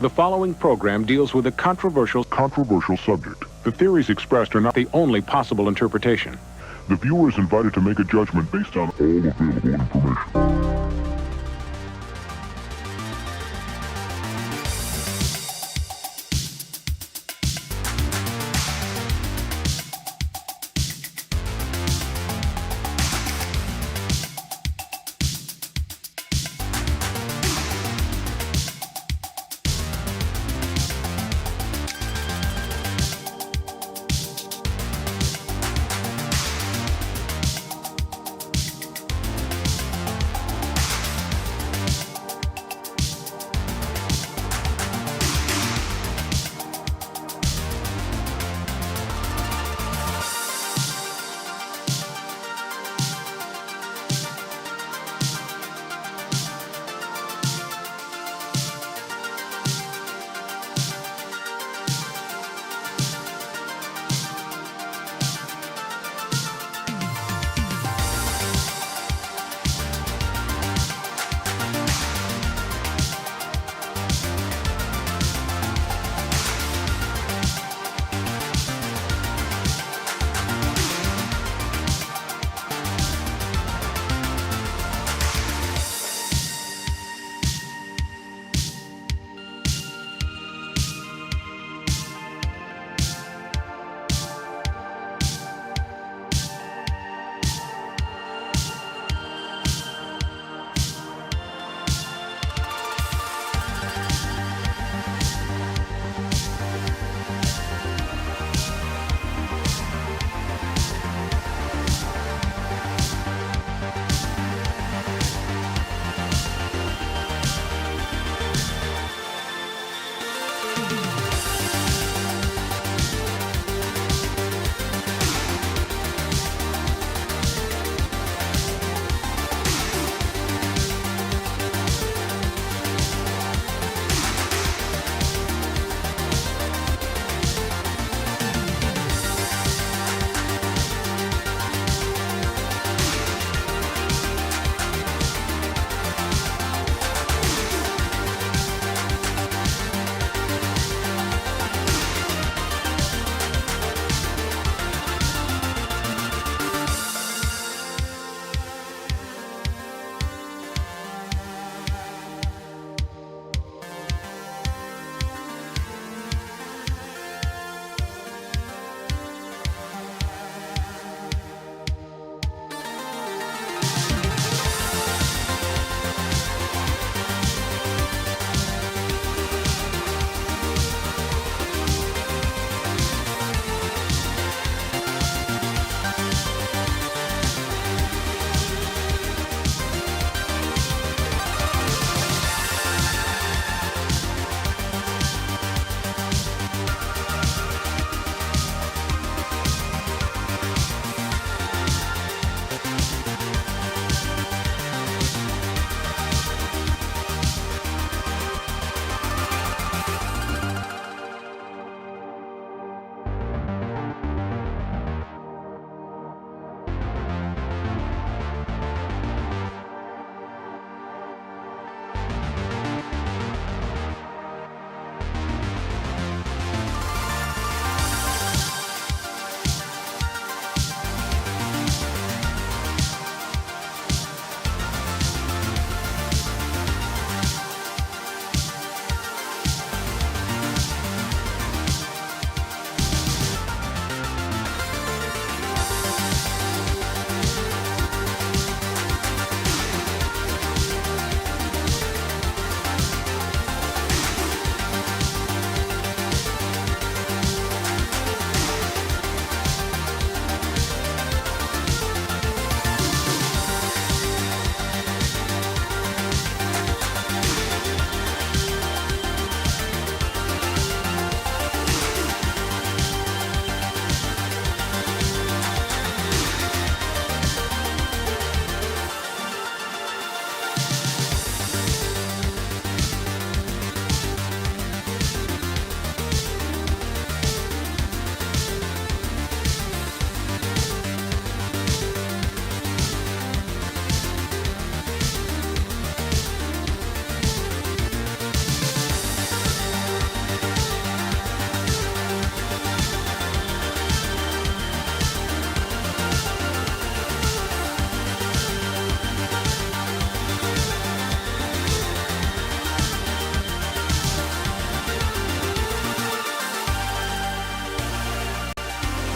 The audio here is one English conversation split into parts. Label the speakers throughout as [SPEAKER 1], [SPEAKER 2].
[SPEAKER 1] The following program deals with a controversial
[SPEAKER 2] subject.
[SPEAKER 1] The theories expressed are not the only possible interpretation.
[SPEAKER 2] The viewer is invited to make a judgment based on all available information.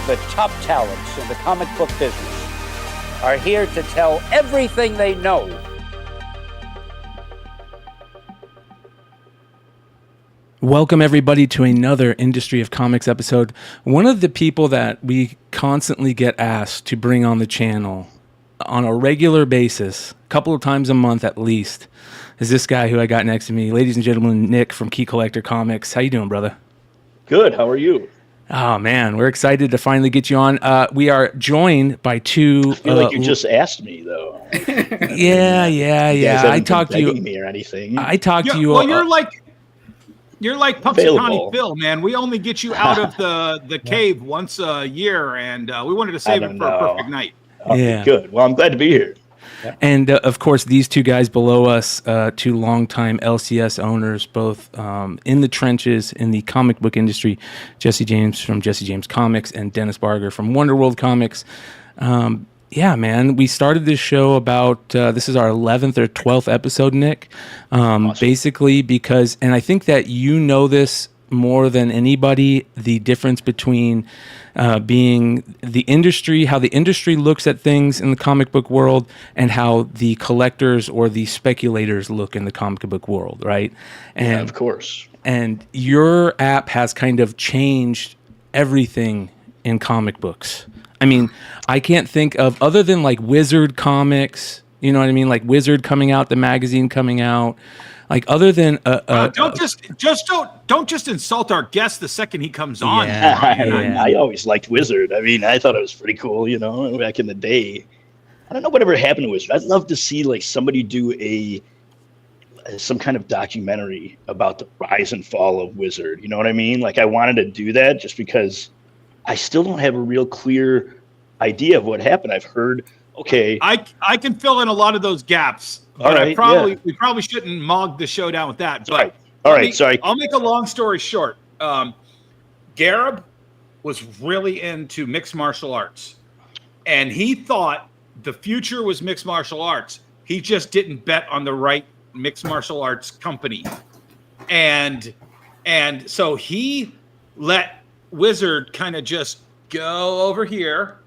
[SPEAKER 3] The top talents in the comic book business are here to tell everything they know.
[SPEAKER 4] Welcome, everybody, to another Industry of Comics episode. One of the people that we constantly get asked to bring on the channel on a regular basis, a couple of times a month at least, is this guy who I got next to me. Ladies and gentlemen, Nick from Key Collector Comics. How you doing, brother?
[SPEAKER 5] Good. How are you?
[SPEAKER 4] Oh, man, we're excited to finally get you on. We are joined by two...
[SPEAKER 5] I feel like you just asked me, though.
[SPEAKER 4] Yeah. I talked to you...
[SPEAKER 5] me or anything.
[SPEAKER 4] I talked to you...
[SPEAKER 6] Well, you're like Punxsutawney Phil, man. We only get you out of the cave once a year, and we wanted to save it for a perfect night.
[SPEAKER 4] Yeah.
[SPEAKER 5] Good. Well, I'm glad to be here.
[SPEAKER 4] And, of course, these two guys below us, two longtime LCS owners, both in the trenches in the comic book industry, Jesse James from Jesse James Comics and Dennis Barger from Wonderworld Comics. Yeah, man, we started this show about, this is our 11th or 12th episode, Nick, awesome. Basically because, and I think that you know this more than anybody, the difference between being the industry, how the industry looks at things in the comic book world, and how the collectors or the speculators look in the comic book world, right? And,
[SPEAKER 5] yeah, of course.
[SPEAKER 4] And your app has kind of changed everything in comic books. I mean, I can't think of, other than like Wizard Comics, you know what I mean? Like Wizard coming out, the magazine coming out. Like other than
[SPEAKER 6] don't just insult our guest the second he comes on.
[SPEAKER 4] Yeah.
[SPEAKER 5] I always liked Wizard. I mean, I thought it was pretty cool, you know, back in the day. I don't know whatever happened to Wizard. I'd love to see like somebody do some kind of documentary about the rise and fall of Wizard. You know what I mean? Like I wanted to do that just because I still don't have a real clear idea of what happened. I've heard, okay,
[SPEAKER 6] I can fill in a lot of those gaps. But we probably shouldn't mog the show down with that. But
[SPEAKER 5] all right, sorry.
[SPEAKER 6] I'll make a long story short. Garib was really into mixed martial arts, and he thought the future was mixed martial arts. He just didn't bet on the right mixed martial arts company, and so he let Wizard kind of just go over here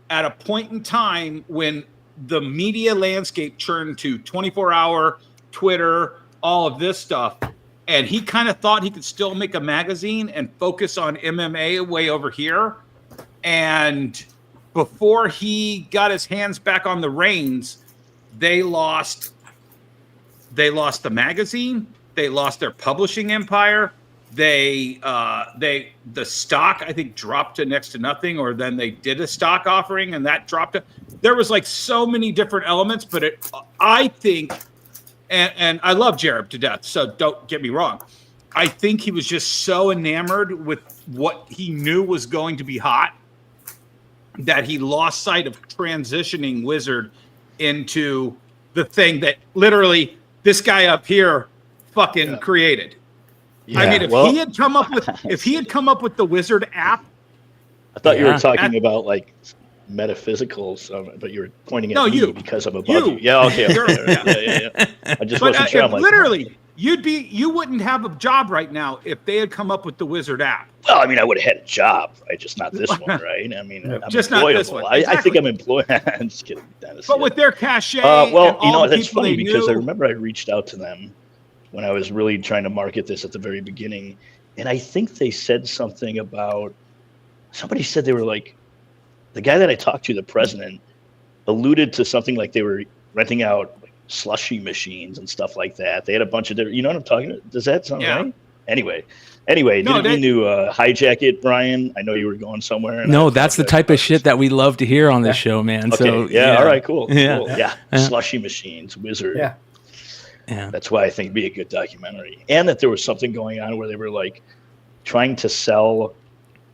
[SPEAKER 6] at a point in time when the media landscape turned to 24-hour Twitter, all of this stuff. And he kind of thought he could still make a magazine and focus on MMA way over here. And before he got his hands back on the reins, they lost the magazine. They lost their publishing empire. The stock, I think, dropped to next to nothing, or then they did a stock offering and that dropped. There was like so many different elements, but I think, and I love Jared to death, so don't get me wrong. I think he was just so enamored with what he knew was going to be hot that he lost sight of transitioning Wizard into the thing that literally this guy up here fucking created. Yeah, I mean, if he had come up with the Wizard app,
[SPEAKER 5] I thought you were talking about like metaphysical, but you were pointing at me because I'm above you. Yeah, okay. Yeah. I just wasn't sure.
[SPEAKER 6] Literally, you wouldn't have a job right now if they had come up with the Wizard app.
[SPEAKER 5] Well, I mean, I would have had a job, right? Just not this one, right? I mean, I'm
[SPEAKER 6] just
[SPEAKER 5] employable.
[SPEAKER 6] Not this one. Exactly.
[SPEAKER 5] I think I'm employed. I'm just kidding, Dennis.
[SPEAKER 6] But with their cachet,
[SPEAKER 5] that's funny because I remember I reached out to them when I was really trying to market this at the very beginning. And I think they said something about, somebody said they were like, the guy that I talked to, the president, alluded to something like they were renting out like slushy machines and stuff like that. They had a bunch of different, you know what I'm talking about? Does that sound right? Anyway, didn't mean to hijack it, Brian. I know you were going somewhere.
[SPEAKER 4] No, that's the type of shit that we love to hear on this show, man.
[SPEAKER 5] Okay.
[SPEAKER 4] So
[SPEAKER 5] all right, cool. Yeah. Slushy machines, Wizard.
[SPEAKER 4] Yeah.
[SPEAKER 5] That's why I think it'd be a good documentary. And that there was something going on where they were like trying to sell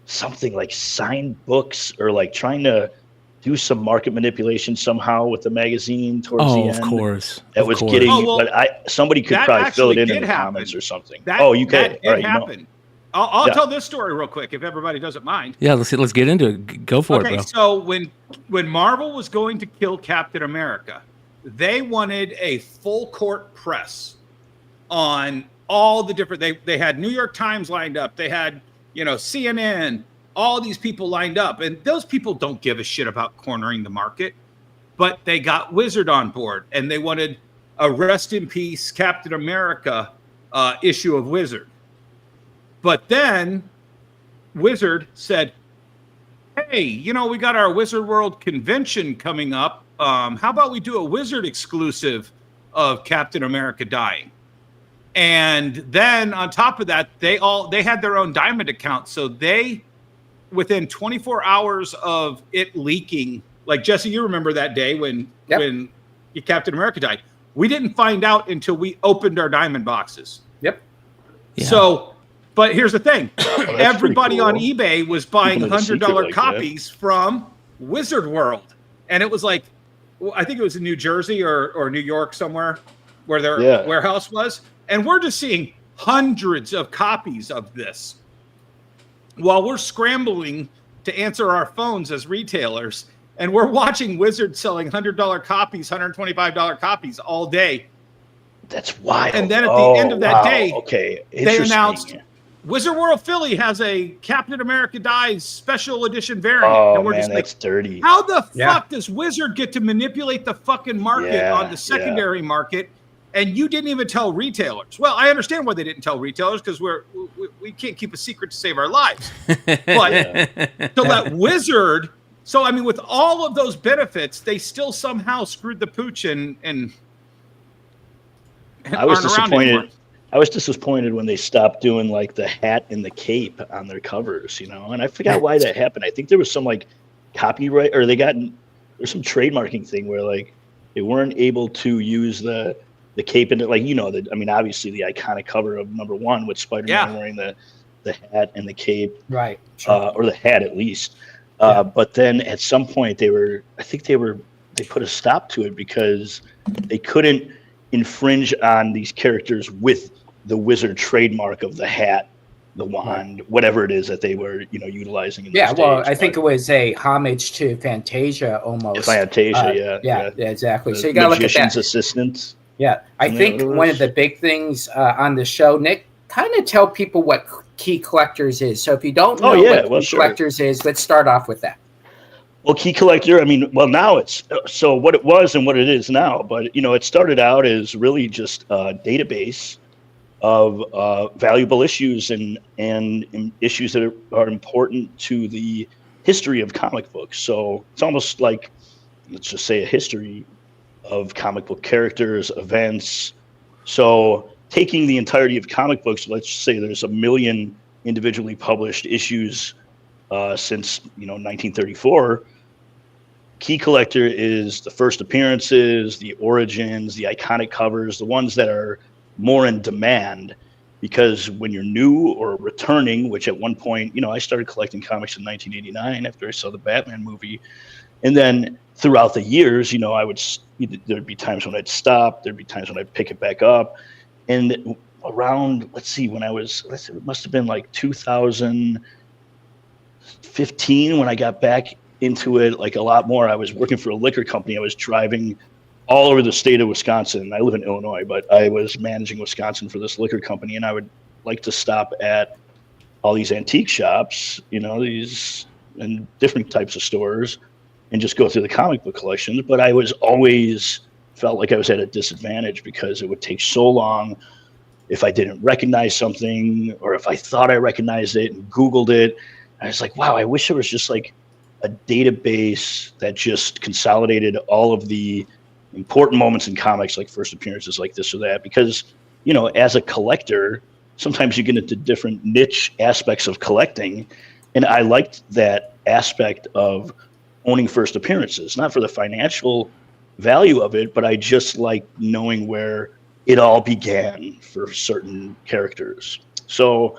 [SPEAKER 5] something like signed books or like trying to do some market manipulation somehow with the magazine towards the end.
[SPEAKER 4] Of course.
[SPEAKER 5] That was getting, but somebody could probably fill it in the comments or something. You can.
[SPEAKER 6] It happened. I'll tell this story real quick if everybody doesn't mind.
[SPEAKER 4] Yeah, let's get into it. Go for it, bro.
[SPEAKER 6] Okay, so when Marvel was going to kill Captain America, they wanted a full court press on all the different. They had New York Times lined up. They had CNN, all these people lined up, and those people don't give a shit about cornering the market, but they got Wizard on board, and they wanted a rest in peace Captain America issue of Wizard. But then Wizard said, hey, you know, we got our Wizard World convention coming up. How about we do a Wizard exclusive of Captain America dying? And then on top of that, they had their own Diamond account. So they, within 24 hours of it leaking, like Jesse, you remember that day when Captain America died. We didn't find out until we opened our Diamond boxes.
[SPEAKER 7] Yep.
[SPEAKER 6] Yeah. So, but here's the thing. Everybody
[SPEAKER 5] cool.
[SPEAKER 6] on eBay was buying $100
[SPEAKER 5] like
[SPEAKER 6] copies from Wizard World. And it was like, I think it was in New Jersey or New York somewhere where their warehouse was. And we're just seeing hundreds of copies of this while we're scrambling to answer our phones as retailers. And we're watching Wizard selling $100 copies, $125 copies all day.
[SPEAKER 5] That's wild.
[SPEAKER 6] And then at the end of that day,
[SPEAKER 5] they
[SPEAKER 6] announced Wizard World Philly has a Captain America Dies special edition variant.
[SPEAKER 5] Oh,
[SPEAKER 6] and we're
[SPEAKER 5] man,
[SPEAKER 6] just
[SPEAKER 5] that's dirty.
[SPEAKER 6] How the fuck does Wizard get to manipulate the fucking market on the secondary market? And you didn't even tell retailers. Well, I understand why they didn't tell retailers, because we can't keep a secret to save our lives. But to let Wizard, so I mean, with all of those benefits, they still somehow screwed the pooch and
[SPEAKER 5] I was disappointed. I was disappointed when they stopped doing like the hat and the cape on their covers, you know. And I forgot why that happened. I think there was some like copyright, or there's some trademarking thing where like they weren't able to use the cape and like, you know, I mean, obviously the iconic cover of #1 with Spider-Man wearing the hat and the cape,
[SPEAKER 7] right? Sure.
[SPEAKER 5] Or the hat at least. But then at some point they put a stop to it because they couldn't infringe on these characters with the Wizard trademark of the hat, the wand, whatever it is that they were, you know, utilizing. In
[SPEAKER 7] I think it was a homage to Fantasia almost.
[SPEAKER 5] Fantasia,
[SPEAKER 7] yeah, exactly. So you got to look at that.
[SPEAKER 5] Assistant.
[SPEAKER 7] Yeah, I think one of the big things on the show, Nick, kind of tell people what Key Collectors is. So if you don't know what Key Collectors is, let's start off with that.
[SPEAKER 5] Well, Key Collector, I mean, well, now it's so what it was and what it is now. But, you know, it started out as really just a database of valuable issues and issues that are important to the history of comic books. So it's almost like, let's just say, a history of comic book characters, events. So taking the entirety of comic books, let's say there's 1 million individually published issues since 1934. Key Collector is the first appearances, the origins, the iconic covers, the ones that are more in demand, because when you're new or returning, which at one point, I started collecting comics in 1989 after I saw the Batman movie, and then throughout the years, there'd be times when I'd stop, there'd be times when I'd pick it back up, and around, it must have been like 2015 when I got back into it, like a lot more. I was working for a liquor company. I was driving all over the state of Wisconsin. I live in Illinois, but I was managing Wisconsin for this liquor company, and I would like to stop at all these antique shops, these and different types of stores, and just go through the comic book collections. But I was always felt like I was at a disadvantage because it would take so long if I didn't recognize something, or if I thought I recognized it and Googled it. I was like, wow, I wish there was just like a database that just consolidated all of the important moments in comics, like first appearances like this or that. Because, as a collector, sometimes you get into different niche aspects of collecting. And I liked that aspect of owning first appearances, not for the financial value of it, but I just like knowing where it all began for certain characters. So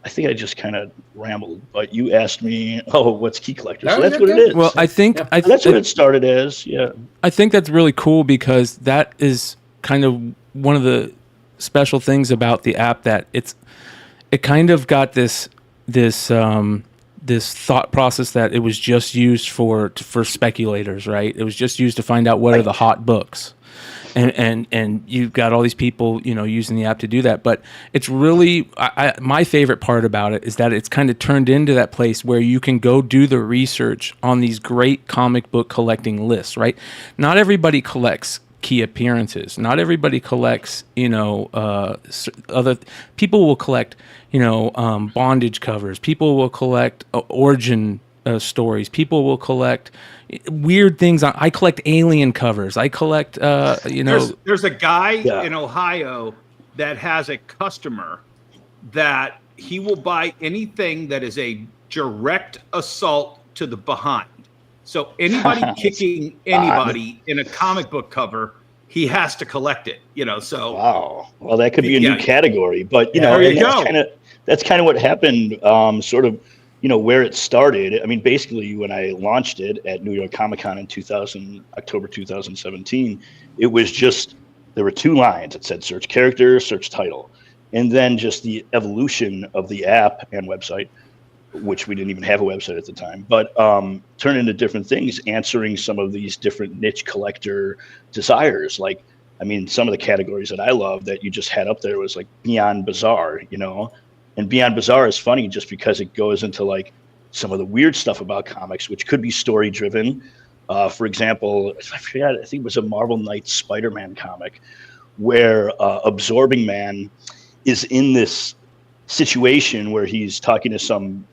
[SPEAKER 5] I think I just kind of rambled, but you asked me, what's Key Collector? So that's what it is.
[SPEAKER 4] Well, I think
[SPEAKER 5] that's what it started as. Yeah.
[SPEAKER 4] I think that's really cool because that is kind of one of the special things about the app, that it kind of got this this thought process that it was just used for speculators, right? It was just used to find out what are the hot books. And you've got all these people, using the app to do that. But it's really, my favorite part about it is that it's kind of turned into that place where you can go do the research on these great comic book collecting lists, right? Not everybody collects key appearances. Not everybody collects, other people will collect, bondage covers. People will collect origin stories. People will collect weird things. I collect alien covers. I collect,
[SPEAKER 6] There's a guy in Ohio that has a customer that he will buy anything that is a direct assault to the behind. So anybody kicking anybody in a comic book cover, he has to collect it. So
[SPEAKER 5] wow. Well, that could be a new category, but that's kind of what happened. Sort of. Where it started. I mean, basically, when I launched it at New York Comic Con in October 2017, it was just, there were 2 lines. It said search character, search title. And then just the evolution of the app and website, which we didn't even have a website at the time, but turned into different things, answering some of these different niche collector desires. Like, I mean, some of the categories that I love that you just had up there was like Beyond Bizarre, And Beyond Bizarre is funny just because it goes into like some of the weird stuff about comics, which could be story driven. For example, I think it was a Marvel Knights Spider-Man comic where Absorbing Man is in this situation where he's talking to some,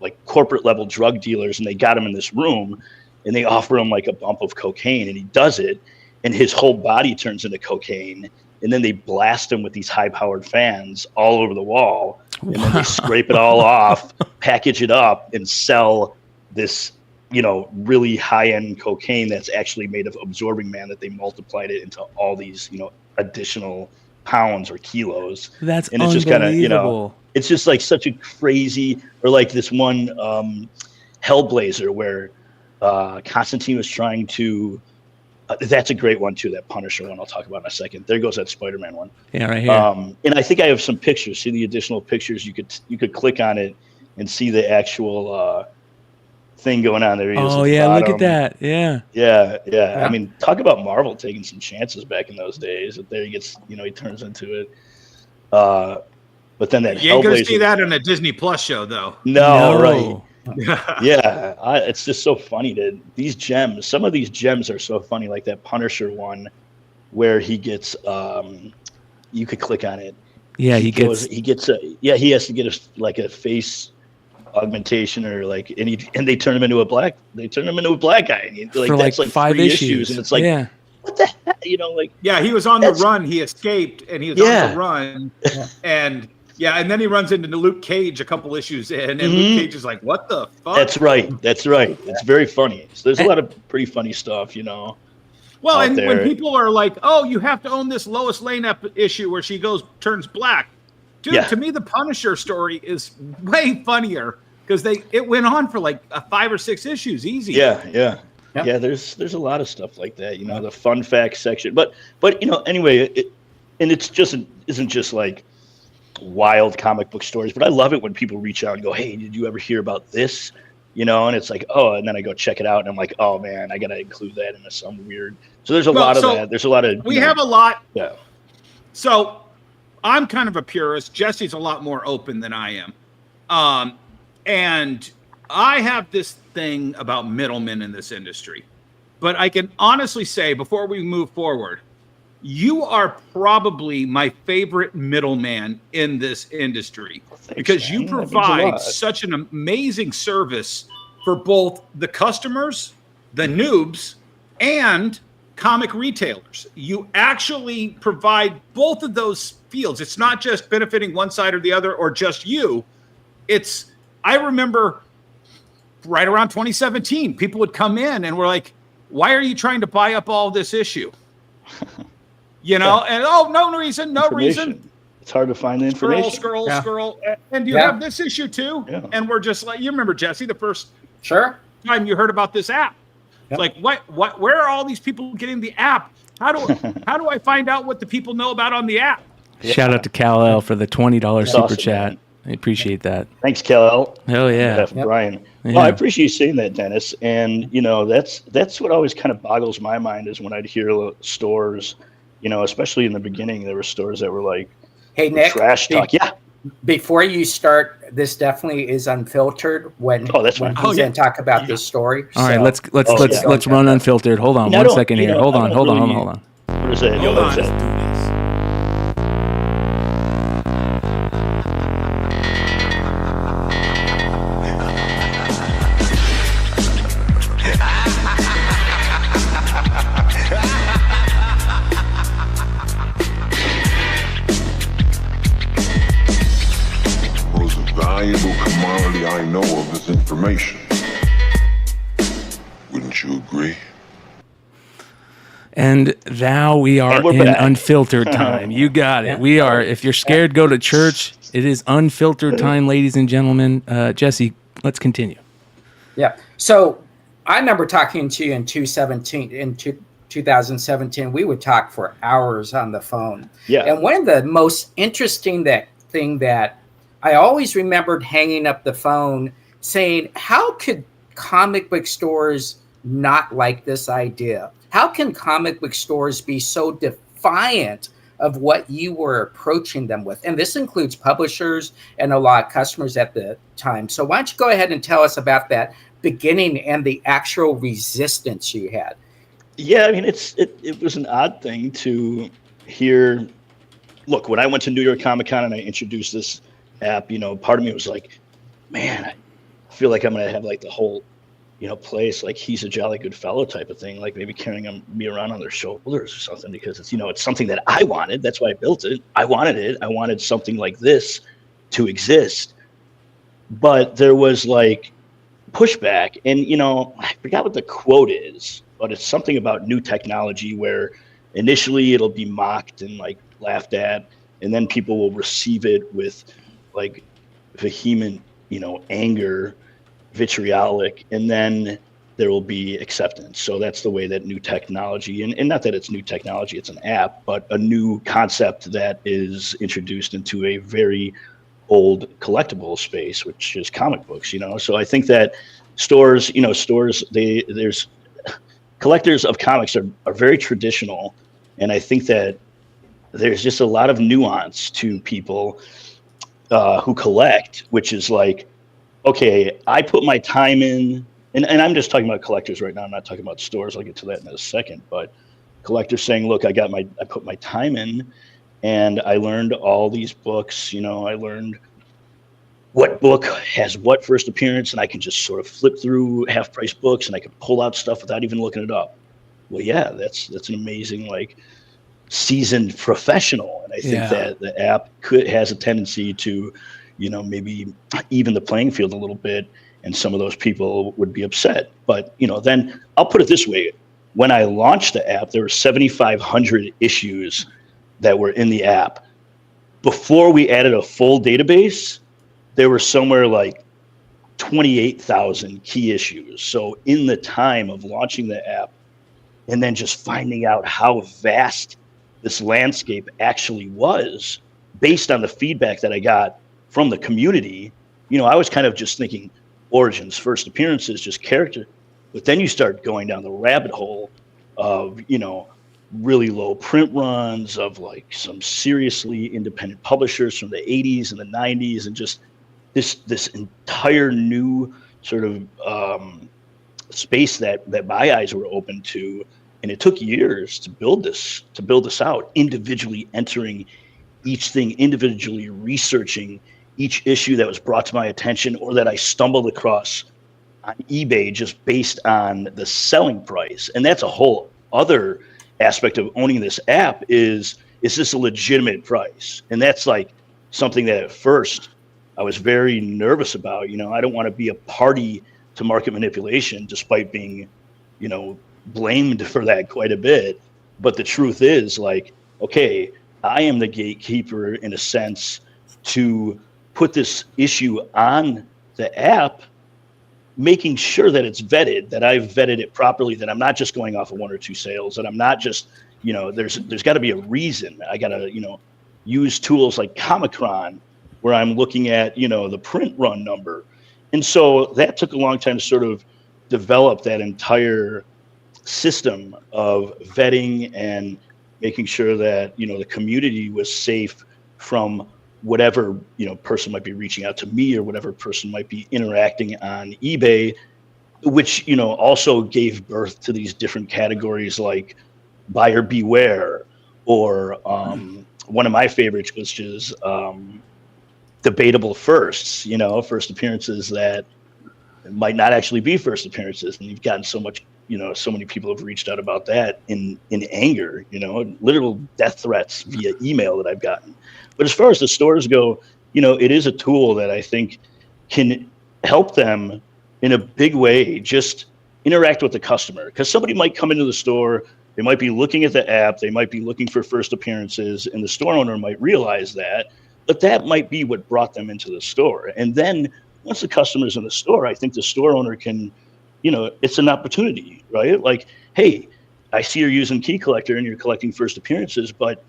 [SPEAKER 5] like corporate level drug dealers, and they got him in this room and they offer him like a bump of cocaine, and he does it, and his whole body turns into cocaine. And then they blast him with these high-powered fans all over the wall, and then they scrape it all off, package it up, and sell this, really high-end cocaine that's actually made of Absorbing Man, that they multiplied it into all these, additional pounds or kilos.
[SPEAKER 4] That's
[SPEAKER 5] and it's just kind of, it's just like such a crazy, or like this one Hellblazer where Constantine was trying to. That's a great one too. That Punisher one I'll talk about in a second. There goes that Spider-Man one.
[SPEAKER 4] Yeah, right here.
[SPEAKER 5] And I think I have some pictures. See the additional pictures. You could click on it and see the actual thing going on there.
[SPEAKER 4] Oh yeah, look at that.
[SPEAKER 5] Yeah. I mean, talk about Marvel taking some chances back in those days. But there he gets, he turns into it. But then that
[SPEAKER 6] you ain't gonna see that in a Disney Plus show though.
[SPEAKER 5] No. Right. Yeah, it's just so funny that these gems, some of these gems are so funny, like that Punisher one where he gets you could click on it.
[SPEAKER 4] Yeah, he has
[SPEAKER 5] to get a face augmentation, or like, and they turn him into a black guy, and
[SPEAKER 4] for
[SPEAKER 5] that's like
[SPEAKER 4] 5
[SPEAKER 5] 3
[SPEAKER 4] issues,
[SPEAKER 5] and it's like, what the heck,
[SPEAKER 6] he was on the run, he escaped, and he was on the run, and then he runs into Luke Cage a couple issues in, and Luke Cage is like, what the fuck?
[SPEAKER 5] That's right. It's very funny. So there's a lot of pretty funny stuff,
[SPEAKER 6] Well, and there. When people are like, oh, you have to own this Lois Lane issue where she turns black. Dude, to me, the Punisher story is way funnier because it went on for like 5 or 6 issues, easy.
[SPEAKER 5] Yeah. There's a lot of stuff like that, the fun facts section. But anyway, isn't just like wild comic book stories, but I love it when people reach out and go, hey, did you ever hear about this? And it's like, oh, and then I go check it out, and I'm like, oh man, I gotta include that in some weird. So there's a lot of that. There's a lot of.
[SPEAKER 6] We have a lot.
[SPEAKER 5] Yeah.
[SPEAKER 6] So I'm kind of a purist. Jesse's a lot more open than I am, and I have this thing about middlemen in this industry. But I can honestly say, before we move forward, you are probably my favorite middleman in this industry.
[SPEAKER 5] Thanks,
[SPEAKER 6] because
[SPEAKER 5] man.
[SPEAKER 6] You provide such an amazing service for both the customers, the noobs, and comic retailers. You actually provide both of those fields. It's not just benefiting one side or the other, or just you. I remember right around 2017, people would come in and were like, why are you trying to buy up all this issue? And no reason.
[SPEAKER 5] It's hard to find the information.
[SPEAKER 6] Scroll. And you have this issue too? Yeah. And we're just like, you remember, Jesse, the first time you heard about this app. It's like, what, where are all these people getting the app? How do I find out what the people know about on the app?
[SPEAKER 4] Shout out to Kal-El for the $20 super chat. I appreciate that.
[SPEAKER 5] Thanks, Kel.
[SPEAKER 4] Hell yeah.
[SPEAKER 5] Brian.
[SPEAKER 4] Yeah.
[SPEAKER 5] Well, I appreciate you saying that, Dennis. And, that's what always kind of boggles my mind is when I'd hear stores, especially in the beginning, there were stores that were like,
[SPEAKER 7] hey, Nick,
[SPEAKER 5] trash talk. Yeah.
[SPEAKER 7] Before you start, this definitely is unfiltered when he's going to talk about this story.
[SPEAKER 4] All right, let's run unfiltered. Hold on one second here. Hold on.
[SPEAKER 5] What is that?
[SPEAKER 6] Hold on. Let's do this.
[SPEAKER 2] Valuable commodity I know of is information. Wouldn't you agree?
[SPEAKER 4] And now we are in unfiltered time. You got it. We are. If you're scared, go to church. It is unfiltered time, ladies and gentlemen. Jesse, let's continue.
[SPEAKER 7] Yeah. So I remember talking to you in 2017. We would talk for hours on the phone.
[SPEAKER 5] Yeah.
[SPEAKER 7] And one of the most interesting thing that I always remembered hanging up the phone saying, how could comic book stores not like this idea? How can comic book stores be so defiant of what you were approaching them with? And this includes publishers and a lot of customers at the time. So why don't you go ahead and tell us about that beginning and the actual resistance you had?
[SPEAKER 5] Yeah, I mean, it was an odd thing to hear. Look, when I went to New York Comic Con and I introduced this app, part of me was like, man, I feel like I'm going to have like the whole, place, like he's a jolly good fellow type of thing, like maybe carrying me around on their shoulders or something, because it's, it's something that I wanted. That's why I built it. I wanted it. I wanted something like this to exist. But there was like pushback, and, I forgot what the quote is, but it's something about new technology where initially it'll be mocked and like laughed at, and then people will receive it with like vehement, anger, vitriolic, and then there will be acceptance. So that's the way that new technology, and not that it's new technology, it's an app, but a new concept that is introduced into a very old collectible space, which is comic books, So I think that stores, there's collectors of comics are very traditional. And I think that there's just a lot of nuance to people who collect, which is like, okay, I put my time in, and I'm just talking about collectors right now. I'm not talking about stores. I'll get to that in a second. But collectors saying, look, I put my time in, and I learned all these books. I learned what book has what first appearance, and I can just sort of flip through half-price books, and I can pull out stuff without even looking it up. Well, yeah, that's an amazing, like, seasoned professional, and I think that the app has a tendency to, maybe even the playing field a little bit, and some of those people would be upset. But then I'll put it this way: when I launched the app, there were 7,500 issues that were in the app. Before we added a full database, there were somewhere like 28,000 key issues. So in the time of launching the app, and then just finding out how vast this landscape actually was based on the feedback that I got from the community, I was kind of just thinking origins, first appearances, just character. But then you start going down the rabbit hole of, really low print runs of like some seriously independent publishers from the 80s and the 90s, and just this entire new sort of space that my eyes were open to. And it took years to build this out, individually entering each thing, individually researching each issue that was brought to my attention or that I stumbled across on eBay just based on the selling price. And that's a whole other aspect of owning this app is this a legitimate price? And that's like something that at first I was very nervous about. I don't want to be a party to market manipulation, despite being, blamed for that quite a bit. But the truth is, like, okay, I am the gatekeeper in a sense to put this issue on the app, making sure that it's vetted, that I've vetted it properly, that I'm not just going off of one or two sales, that I'm not just, there's got to be a reason. I got to, use tools like Comic-Con where I'm looking at, the print run number. And so that took a long time to sort of develop that entire system of vetting and making sure that, the community was safe from whatever, person might be reaching out to me or whatever person might be interacting on eBay, which, also gave birth to these different categories like buyer beware, or one of my favorites, which is debatable firsts, first appearances that might not actually be first appearances. And you've gotten so much, so many people have reached out about that in anger, literal death threats via email that I've gotten. But as far as the stores go, it is a tool that I think can help them in a big way, just interact with the customer. Because somebody might come into the store, they might be looking at the app, they might be looking for first appearances, and the store owner might realize that, but that might be what brought them into the store. And then once the customer's in the store, I think the store owner can, it's an opportunity, right? Like, hey, I see you're using Key Collector and you're collecting first appearances, but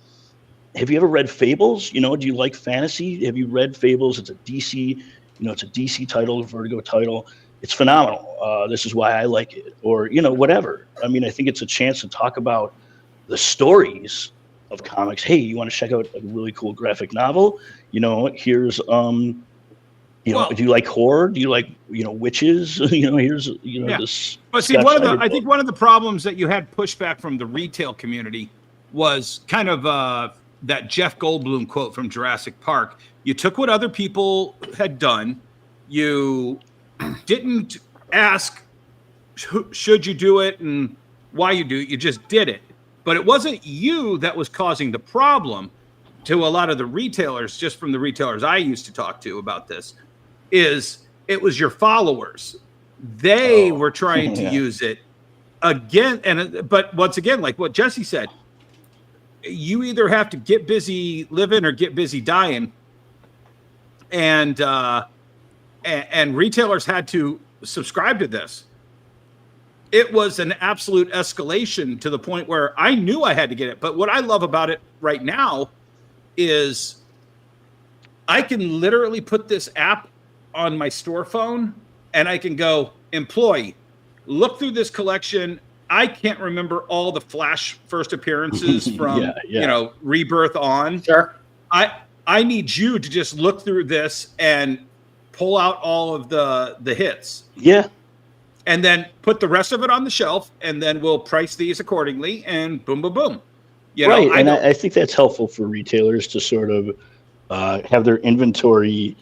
[SPEAKER 5] have you ever read Fables? Do you like fantasy? Have you read Fables? It's a DC, it's a DC title, a Vertigo title. It's phenomenal. This is why I like it, or, whatever. I mean, I think it's a chance to talk about the stories of comics. Hey, you want to check out a really cool graphic novel? Here's, do you like horror? Do you like, witches? Here's, this.
[SPEAKER 6] But see, I think one of the problems that you had pushback from the retail community was kind of that Jeff Goldblum quote from Jurassic Park. You took what other people had done. You didn't ask, should you do it and why you do it. You just did it. But it wasn't you that was causing the problem to a lot of the retailers, just from the retailers I used to talk to about this, it was your followers. They were trying to use it again. But once again, like what Jesse said, you either have to get busy living or get busy dying. And retailers had to subscribe to this. It was an absolute escalation to the point where I knew I had to get it. But what I love about it right now is I can literally put this app on my store phone and I can go, employee, look through this collection. I can't remember all the Flash first appearances from, Rebirth on.
[SPEAKER 7] Sure.
[SPEAKER 6] I need you to just look through this and pull out all of the hits.
[SPEAKER 5] Yeah.
[SPEAKER 6] And then put the rest of it on the shelf, and then we'll price these accordingly, and boom, boom, boom.
[SPEAKER 5] Right, and I think that's helpful for retailers to sort of have their inventory,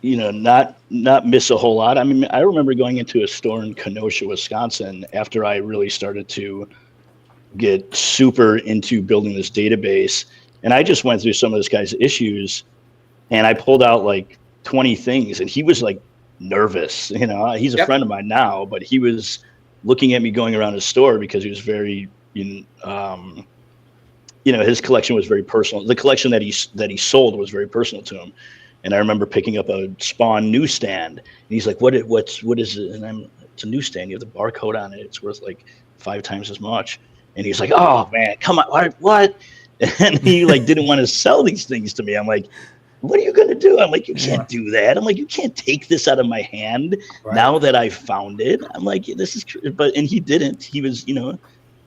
[SPEAKER 5] not miss a whole lot. I mean, I remember going into a store in Kenosha, Wisconsin, after I really started to get super into building this database, and I just went through some of this guy's issues, and I pulled out like 20 things, and he was like nervous. He's a friend of mine now, but he was looking at me going around his store because he was very, his collection was very personal. The collection that he sold was very personal to him. And I remember picking up a Spawn newsstand, and he's like, what is it? And it's a newsstand. You have the barcode on it. It's worth like 5 times as much. And he's like, oh man, come on. What? And he like didn't want to sell these things to me. I'm like, what are you going to do? I'm like, you can't do that. I'm like, you can't take this out of my hand now that I found it. I'm like, this is, and he didn't. He was,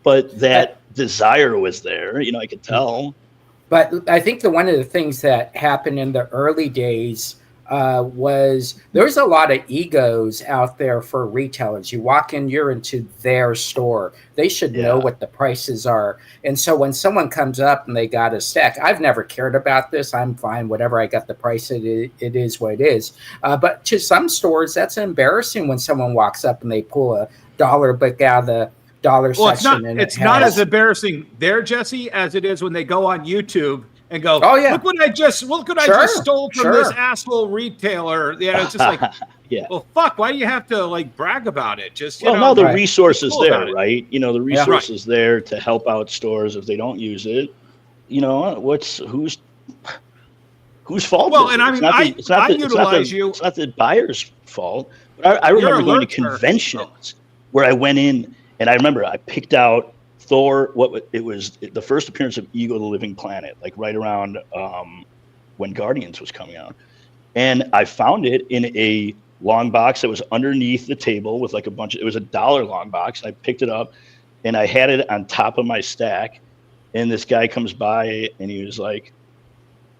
[SPEAKER 5] but that desire was there. I could tell.
[SPEAKER 7] But I think one of the things that happened in the early days was there's a lot of egos out there for retailers. You walk in, you're into their store. They should know what the prices are. And so when someone comes up and they got a stack, I've never cared about this. I'm fine. Whatever I got the price, it is what it is. But to some stores, that's embarrassing when someone walks up and they pull a dollar book out of the dollar section.
[SPEAKER 6] It's not as embarrassing there, Jesse, as it is when they go on YouTube and go, look what I just stole from this asshole retailer. It's just like, well, fuck, why do you have to like brag about it? Just
[SPEAKER 5] now the resources there, right? The resources there to help out stores if they don't use it. Who's fault?
[SPEAKER 6] Well, and I mean, I utilize you.
[SPEAKER 5] It's not the buyer's fault. But I remember going to conventions where I went in and I remember I picked out Thor. It was the first appearance of Ego the Living Planet, like right around when Guardians was coming out. And I found it in a long box that was underneath the table with like a bunch of, it was $1 long box. I picked it up and I had it on top of my stack. And this guy comes by and he was like,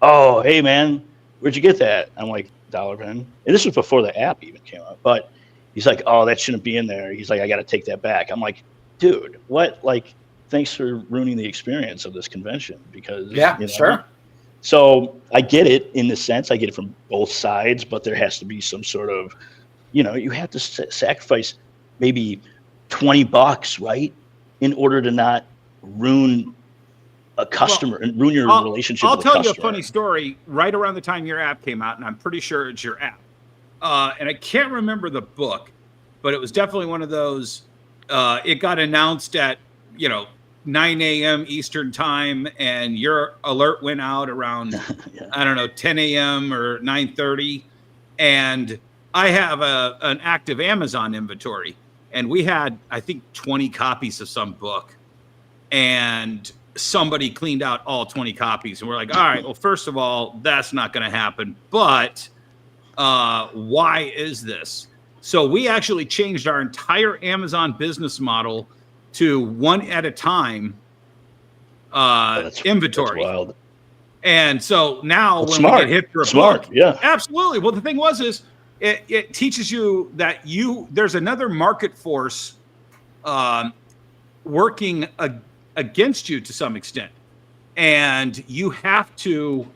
[SPEAKER 5] "Oh, hey man, where'd you get that?" I'm like, $1 bin. And this was before the app even came out. But he's like, "Oh, that shouldn't be in there." He's like, "I got to take that back." I'm like, dude, what? Like, thanks for ruining the experience of this convention, because
[SPEAKER 7] sure.
[SPEAKER 5] So I get it in the sense, I get it from both sides, but there has to be some sort of, you have to sacrifice maybe $20, right, in order to not ruin a customer and ruin your relationship with a customer.
[SPEAKER 6] I'll tell you a funny story. Right around the time your app came out, and I'm pretty sure it's your app, and I can't remember the book, but it was definitely one of those. It got announced at 9 a.m. Eastern time, and your alert went out around I don't know, 10 a.m. or 9:30, and I have an active Amazon inventory, and we had, I think, 20 copies of some book, and somebody cleaned out all 20 copies, and we're like, all right, well, first of all, that's not going to happen, but why is this? So we actually changed our entire Amazon business model to one at a time inventory.
[SPEAKER 5] That's wild.
[SPEAKER 6] And so now when
[SPEAKER 5] smart.
[SPEAKER 6] we get hit for a
[SPEAKER 5] Smart,
[SPEAKER 6] book,
[SPEAKER 5] yeah.
[SPEAKER 6] Absolutely. Well, the thing is it teaches you that there's another market force working against you to some extent. And you have to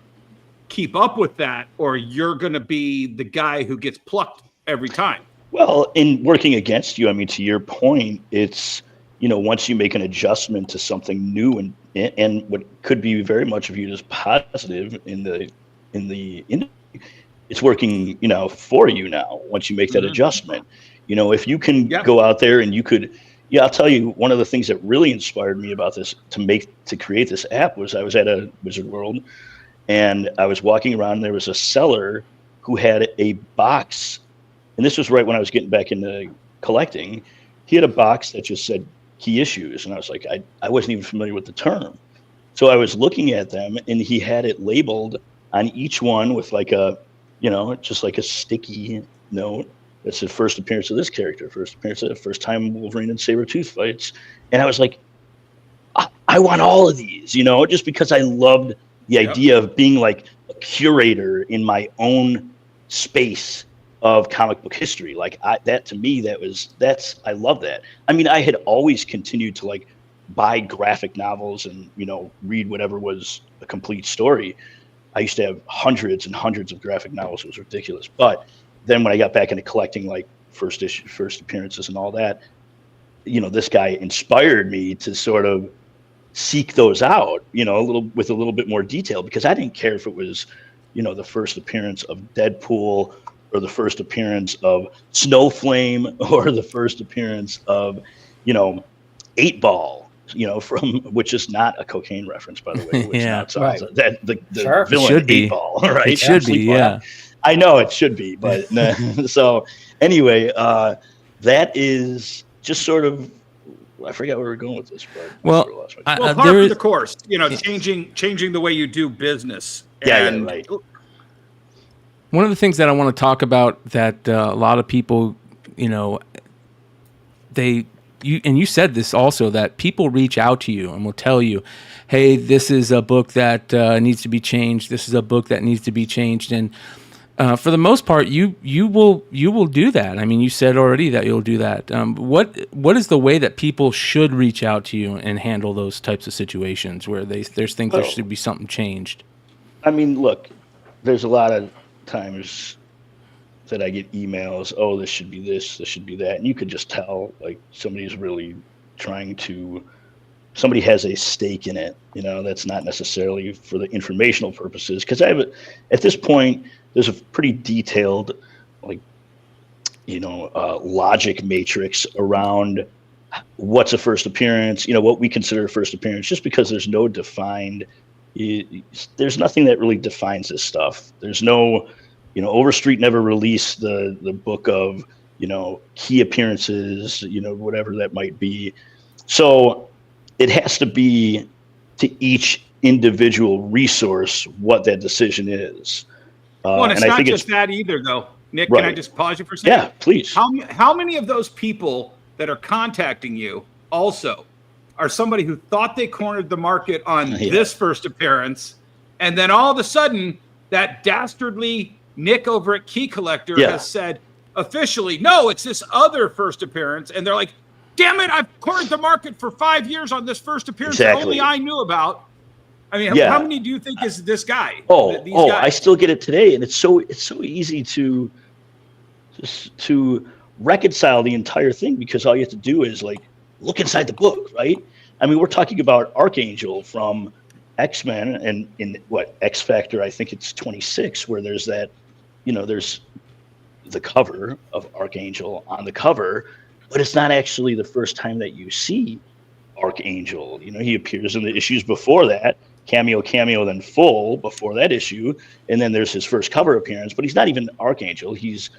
[SPEAKER 6] keep up with that, or you're going to be the guy who gets plucked every time.
[SPEAKER 5] Well, in working against you, I mean, to your point, it's, once you make an adjustment to something new and what could be very much viewed as positive in the industry, it's working, for you now. Once you make that adjustment, if you can go out there and you could, I'll tell you, one of the things that really inspired me about this to create this app was I was at a Wizard World and I was walking around and there was a seller who had a box, and this was right when I was getting back into collecting. He had a box that just said key issues, and I was like, I wasn't even familiar with the term. So I was looking at them, and he had it labeled on each one with like a, just like a sticky note that said first appearance of this character, first time Wolverine and Sabretooth fights. And I was like, I want all of these, just because I loved the idea of being like a curator in my own space of comic book history. Like that to me, I love that. I mean, I had always continued to like buy graphic novels and, read whatever was a complete story. I used to have hundreds and hundreds of graphic novels. It was ridiculous. But then when I got back into collecting like first appearances and all that, this guy inspired me to sort of seek those out, with a little bit more detail, because I didn't care if it was, the first appearance of Deadpool or the first appearance of Snowflame or the first appearance of, 8-Ball, from, which is not a cocaine reference, by the way. Which sounds that the villain 8-Ball, right?
[SPEAKER 4] It should be, yeah.
[SPEAKER 5] I know it should be, but so anyway, that is just sort of, I forgot where we're going with this, but
[SPEAKER 6] well, par for the course, changing the way you do business. And
[SPEAKER 5] right.
[SPEAKER 4] One of the things that I want to talk about that a lot of people, you said this also, that people reach out to you and will tell you, hey, this is a book that needs to be changed. This is a book that needs to be changed. And for the most part, you will do that. I mean, you said already that you'll do that. What is the way that people should reach out to you and handle those types of situations where they think there should be something changed?
[SPEAKER 5] I mean, look, there's a lot of times that I get emails, oh, this should be this should be that. And you could just tell, like, somebody's really somebody has a stake in it, that's not necessarily for the informational purposes. Because at this point, there's a pretty detailed, like, logic matrix around what's a first appearance, what we consider a first appearance, just because there's no defined, there's nothing that really defines this stuff. There's no, Overstreet never released the book of, key appearances, whatever that might be. So it has to be to each individual resource what that decision is.
[SPEAKER 6] Well, and it's
[SPEAKER 5] I
[SPEAKER 6] not
[SPEAKER 5] think
[SPEAKER 6] just that either, though. Nick,
[SPEAKER 5] Right.
[SPEAKER 6] can I just pause you for a second?
[SPEAKER 5] Yeah, please.
[SPEAKER 6] How many of those people that are contacting you also are somebody who thought they cornered the market on this first appearance, and then all of a sudden that dastardly Nick over at Key Collector has said officially, no, it's this other first appearance, and they're like, damn it, I've cornered the market for 5 years on this first appearance that only I knew about. I mean, how many do you think is this guy? These guys?
[SPEAKER 5] I still get it today, and it's so easy to reconcile the entire thing, because all you have to do is like look inside the book, right? I mean, we're talking about Archangel from X-Men, and in X Factor, I think it's 26, where there's that, there's the cover of Archangel on the cover, but it's not actually the first time that you see Archangel. He appears in the issues before that, cameo, then full before that issue, and then there's his first cover appearance. But he's not even Archangel. He's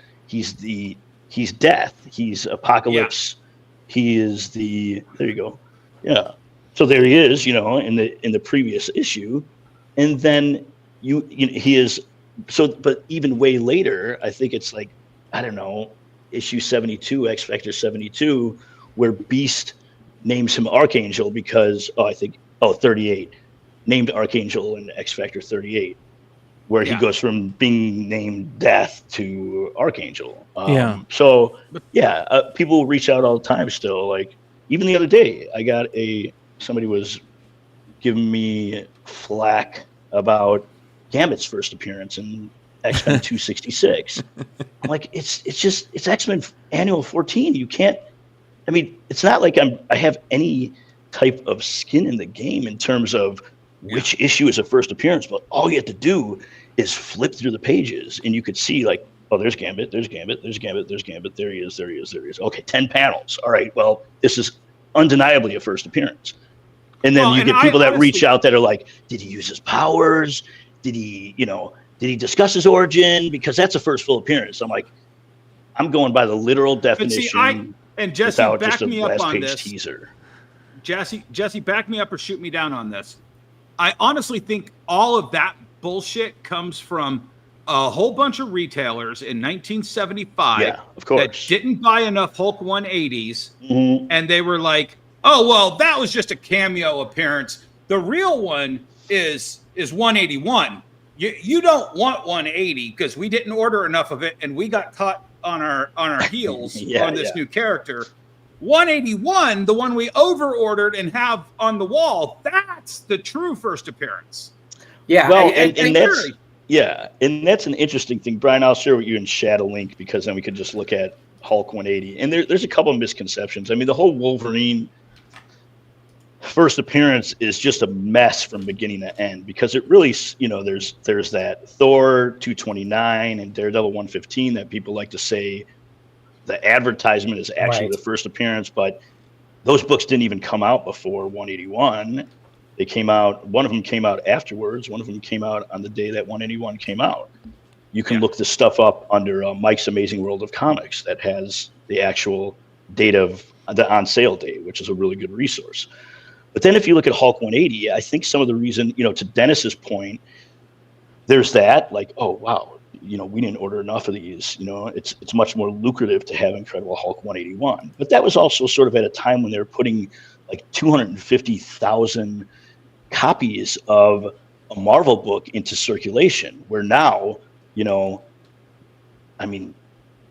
[SPEAKER 5] Death. He's Apocalypse. Yeah. He is there you go. Yeah. So there he is, in the previous issue, and then he is. So, but even way later, I think it's like, I don't know, issue 72, X Factor 72, where Beast names him Archangel because 38. Named Archangel in X Factor 38, where he goes from being named Death to Archangel. So, people reach out all the time still. Like, even the other day, I got somebody was giving me flack about Gambit's first appearance in X-Men 266. I'm like, it's X-Men Annual 14. You can't, I mean, it's not like I have any type of skin in the game in terms of which issue is a first appearance, but all you have to do is flip through the pages, and you could see like, oh, there's Gambit, there's Gambit, there's Gambit, there's Gambit, there he is. Okay, 10 panels. All right, well, this is undeniably a first appearance. And then you get people that reach out that are like, did he use his powers? Did he discuss his origin? Because that's a first full appearance. I'm like, I'm going by the literal definition.
[SPEAKER 6] And Jesse, back me up on this.
[SPEAKER 5] Teaser.
[SPEAKER 6] Jesse, back me up or shoot me down on this. I honestly think all of that bullshit comes from a whole bunch of retailers in 1975
[SPEAKER 5] of course,
[SPEAKER 6] that didn't buy enough Hulk 180s, and they were like, oh, well, that was just a cameo appearance. The real one is 181. You don't want 180 because we didn't order enough of it, and we got caught on our heels on this new character. 181, the one we over-ordered and have on the wall, that's the true first appearance.
[SPEAKER 5] Yeah, well, and that's and that's an interesting thing, Brian. I'll share with you and Shad a link, because then we could just look at Hulk 180. And there's a couple of misconceptions. I mean, the whole Wolverine first appearance is just a mess from beginning to end, because it really, there's that Thor 229 and Daredevil 115 that people like to say the advertisement is actually the first appearance, but those books didn't even come out before 181. They came out, one of them came out afterwards. One of them came out on the day that 181 came out. You can look this stuff up under Mike's Amazing World of Comics that has the actual date of the on sale date, which is a really good resource. But then if you look at Hulk 180, I think some of the reason, to Dennis's point, there's that, like, oh, wow, we didn't order enough of these. It's much more lucrative to have Incredible Hulk 181. But that was also sort of at a time when they were putting like 250,000 copies of a Marvel book into circulation, where now,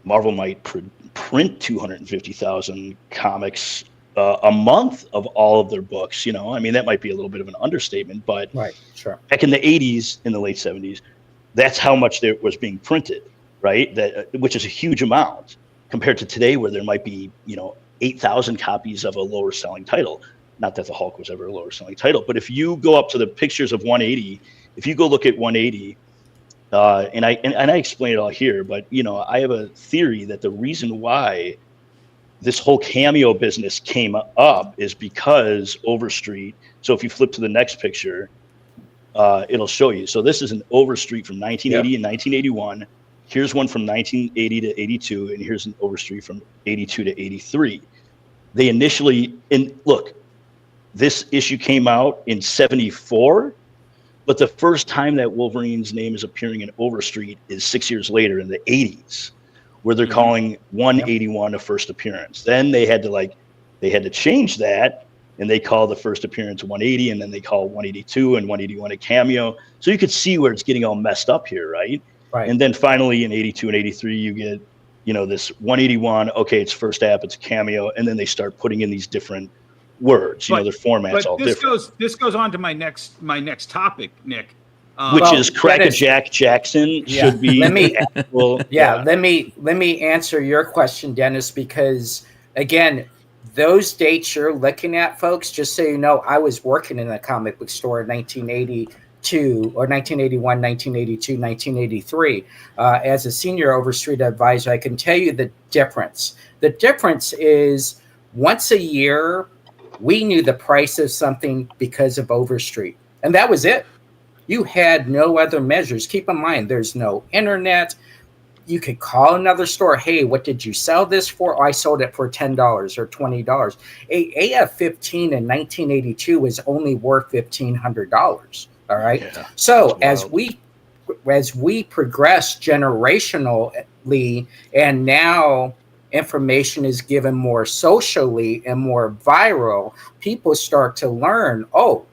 [SPEAKER 5] Marvel might print 250,000 comics a month of all of their books. That might be a little bit of an understatement, but back in the 80s, in the late 70s, that's how much there was being printed, right? Which is a huge amount compared to today, where there might be, 8,000 copies of a lower selling title. Not that the Hulk was ever a lower selling title, but if you go up to the pictures of 180, if you go look at 180, and I explain it all here, but I have a theory that the reason why this whole cameo business came up is because Overstreet. So if you flip to the next picture, it'll show you. So this is an Overstreet from 1980 and 1981. Here's one from 1980 to 82, and here's an Overstreet from 82 to 83. They initially, this issue came out in 74, But the first time that Wolverine's name is appearing in Overstreet is 6 years later in the 80s, where they're calling 181 a first appearance. Then they had to change that, and they call the first appearance 180, and then they call 182 and 181 a cameo. So you could see where it's getting all messed up here, right?
[SPEAKER 7] Right.
[SPEAKER 5] And then finally in 82 and 83, you get, this 181, okay, it's first app, it's a cameo, and then they start putting in these different words, their format's all different.
[SPEAKER 6] This goes on to my next topic, Nick.
[SPEAKER 5] Which is Crackerjack Jackson should be.
[SPEAKER 7] Let me answer your question, Dennis, because again, those dates you're looking at, folks, just so you know, I was working in a comic book store in 1982 or 1981, 1982, 1983 as a senior Overstreet advisor. I can tell you the difference. The difference is once a year, we knew the price of something because of Overstreet, and that was it. You had no other measures. Keep in mind, there's no internet. You could call another store. Hey, what did you sell this for? Oh, I sold it for $10 or $20. A AF-15 in 1982 was only worth $1,500. All right.
[SPEAKER 5] Yeah,
[SPEAKER 7] so as we progress generationally, and now information is given more socially and more viral, people start to learn, oh,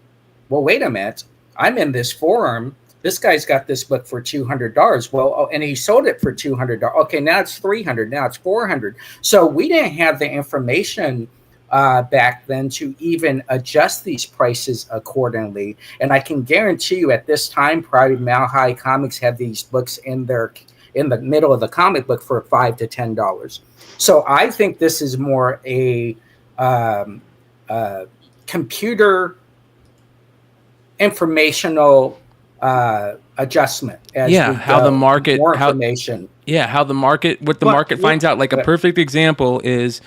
[SPEAKER 7] well, wait a minute. I'm in this forum. This guy's got this book for $200. Well, and he sold it for $200. Okay, now it's $300. Now it's $400. So we didn't have the information back then to even adjust these prices accordingly. And I can guarantee you, at this time, probably Mile High Comics had these books in the middle of the comic book for $5 to $10. So I think this is more a computer informational adjustment as
[SPEAKER 4] how the market
[SPEAKER 7] more information.
[SPEAKER 4] How the market finds out. Like a perfect example is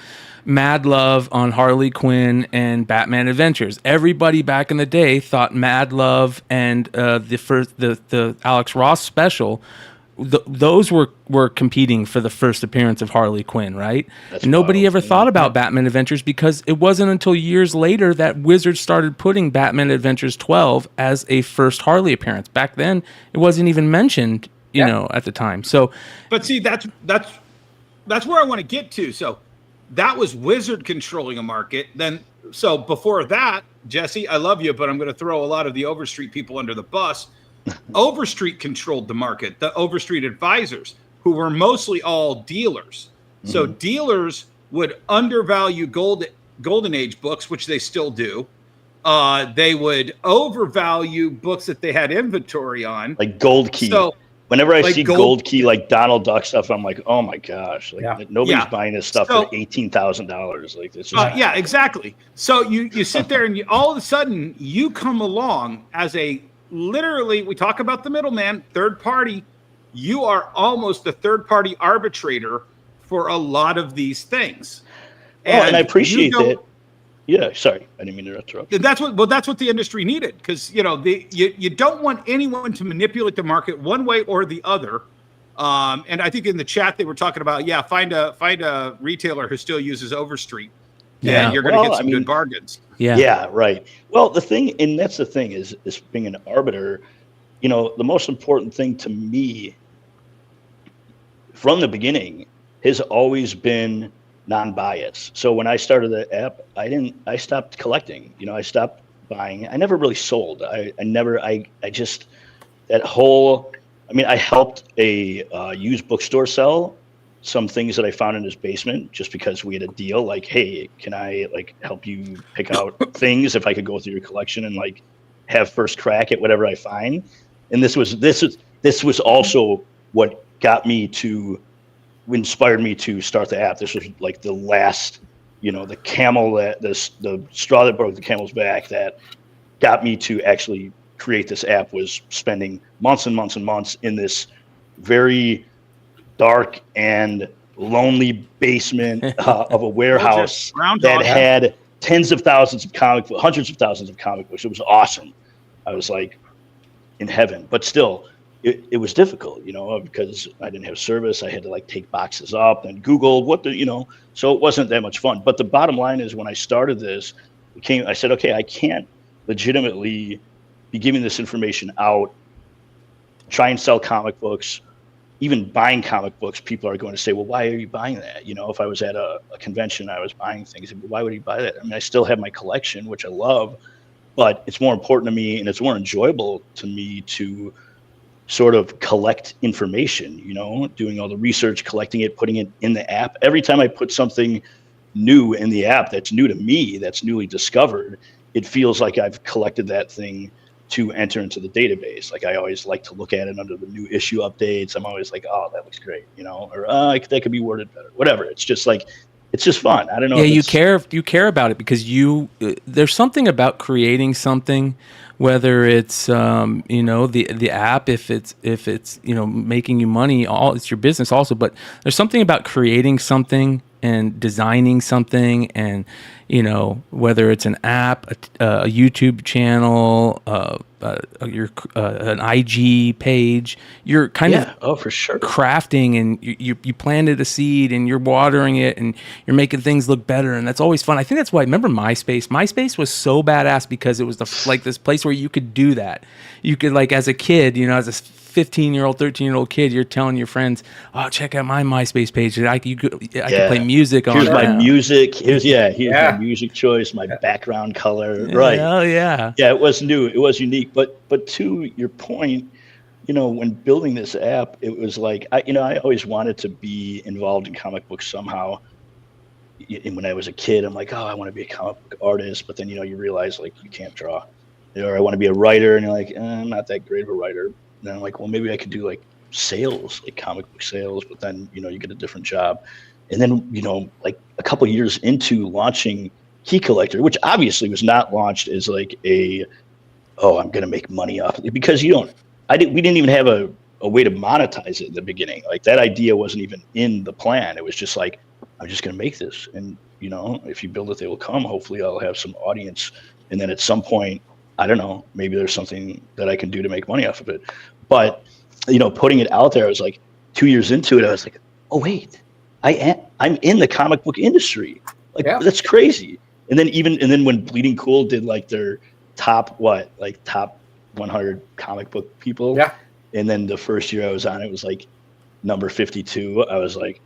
[SPEAKER 4] Mad Love on Harley Quinn and Batman Adventures. Everybody back in the day thought Mad Love and the Alex Ross special, those were competing for the first appearance of Harley Quinn, right? And nobody ever thought about Batman Adventures because it wasn't until years later that Wizards started putting Batman Adventures 12 as a first Harley appearance. Back then, it wasn't even mentioned, you know, at the time. So,
[SPEAKER 6] but see, that's where I want to get to. So that was Wizard controlling a market. Then, so before that, Jesse, I love you, but I'm going to throw a lot of the Overstreet people under the bus. Overstreet controlled the market, the Overstreet advisors, who were mostly all dealers. So dealers would undervalue Golden Age books, which they still do. They would overvalue books that they had inventory on.
[SPEAKER 5] Like Gold Key. So, whenever I see Gold Key, like Donald Duck stuff, I'm like, oh my gosh. Nobody's buying this stuff for $18,000. Like this is
[SPEAKER 6] yeah, exactly. So you sit there and all of a sudden you come along as literally, we talk about the middleman, third party. You are almost a third party arbitrator for a lot of these things.
[SPEAKER 5] And I appreciate that. Yeah, sorry, I didn't mean to interrupt.
[SPEAKER 6] That's what the industry needed, because you don't want anyone to manipulate the market one way or the other. And I think in the chat they were talking about find a retailer who still uses Overstreet. Yeah, and you're going to get some good bargains.
[SPEAKER 5] Yeah, right. Well, that's the thing is being an arbiter. The most important thing to me from the beginning has always been non-bias. So when I started the app, I stopped collecting. I stopped buying. I never really sold. I helped a used bookstore sell some things that I found in his basement just because we had a deal. Like, hey, can I help you pick out things if I could go through your collection and have first crack at whatever I find. And this was also what inspired me to start the app. This was the last, the camel the straw that broke the camel's back that got me to actually create this app, was spending months and months and months in this very dark and lonely basement of a warehouse that had hundreds of thousands of comic books. It was awesome. I was in heaven, but still it was difficult, because I didn't have service. I had to take boxes up and Google so it wasn't that much fun. But the bottom line is, when I started this, I said, okay, I can't legitimately be giving this information out, try and sell comic books. Even buying comic books, people are going to say, well, why are you buying that? You know, if I was at a convention, I was buying things, why would you buy that? I mean, I still have my collection, which I love, but it's more important to me and it's more enjoyable to me to sort of collect information, you know, doing all the research, collecting it, putting it in the app. Every time I put something new in the app that's new to me, that's newly discovered, it feels like I've collected that thing to enter into the database. Like I always like to look at it under the new issue updates. I'm always like, oh, that looks great, you know, or that could be worded better, whatever. It's just like, it's just fun. I don't know.
[SPEAKER 4] Yeah, you care about it because there's something about creating something, whether it's you know, the app, if it's you know, making you money, it's your business also, but there's something about creating something and designing something, and you know, whether it's an app, a YouTube channel, an IG page, you're kind of
[SPEAKER 5] for sure
[SPEAKER 4] crafting, and you planted a seed and you're watering it and you're making things look better, and that's always fun. I think that's why I remember MySpace. MySpace was so badass because it was like this place where you could do that. You could, like, as a kid, you know, as a 15-year-old, 13-year-old kid, you're telling your friends, "Oh, check out my MySpace page. I could play music on it.
[SPEAKER 5] Here's my music. Here's my music choice, my background color." Right.
[SPEAKER 4] Oh yeah.
[SPEAKER 5] Yeah, it was new. It was unique. But to your point, you know, when building this app, it was like I always wanted to be involved in comic books somehow. And when I was a kid, I'm like, oh, I want to be a comic book artist. But then, you know, you realize, like, you can't draw. Or I want to be a writer, and you're like, I'm not that great of a writer. And then I'm like, well, maybe I could do like sales, like comic book sales. But then, you know, you get a different job. And then, you know, like a couple of years into launching Key Collector, which obviously was not launched as like I'm going to make money off it, because we didn't even have a way to monetize it in the beginning. Like that idea wasn't even in the plan. It was just like, I'm just going to make this. And, you know, if you build it, they will come. Hopefully I'll have some audience. And then at some point, I don't know, maybe there's something that I can do to make money off of it. But, you know, putting it out there, I was like 2 years into it. I was like, oh, wait, I'm in the comic book industry. Like, that's crazy. And then when Bleeding Cool did like their top 100 comic book people. Yeah. And then the first year I was on, it was like number 52. I was like,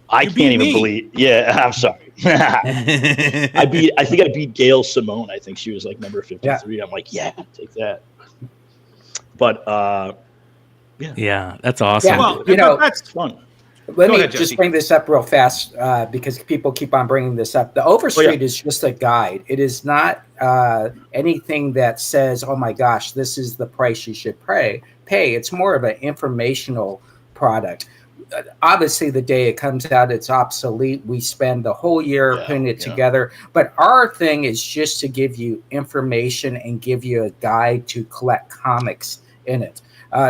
[SPEAKER 5] I can't even believe. Yeah, I'm sorry. I think I beat Gail Simone. I think she was like number 53. Yeah. I'm like, yeah, take that. But
[SPEAKER 4] yeah, that's awesome.
[SPEAKER 6] Yeah, well,
[SPEAKER 7] you know,
[SPEAKER 5] that's fun.
[SPEAKER 7] Let me just bring this up real fast because people keep on bringing this up. The Overstreet is just a guide. It is not anything that says, oh my gosh, this is the price you should pay. It's more of an informational product. Obviously, the day it comes out, it's obsolete. We spend the whole year putting it together. But our thing is just to give you information and give you a guide to collect comics in it.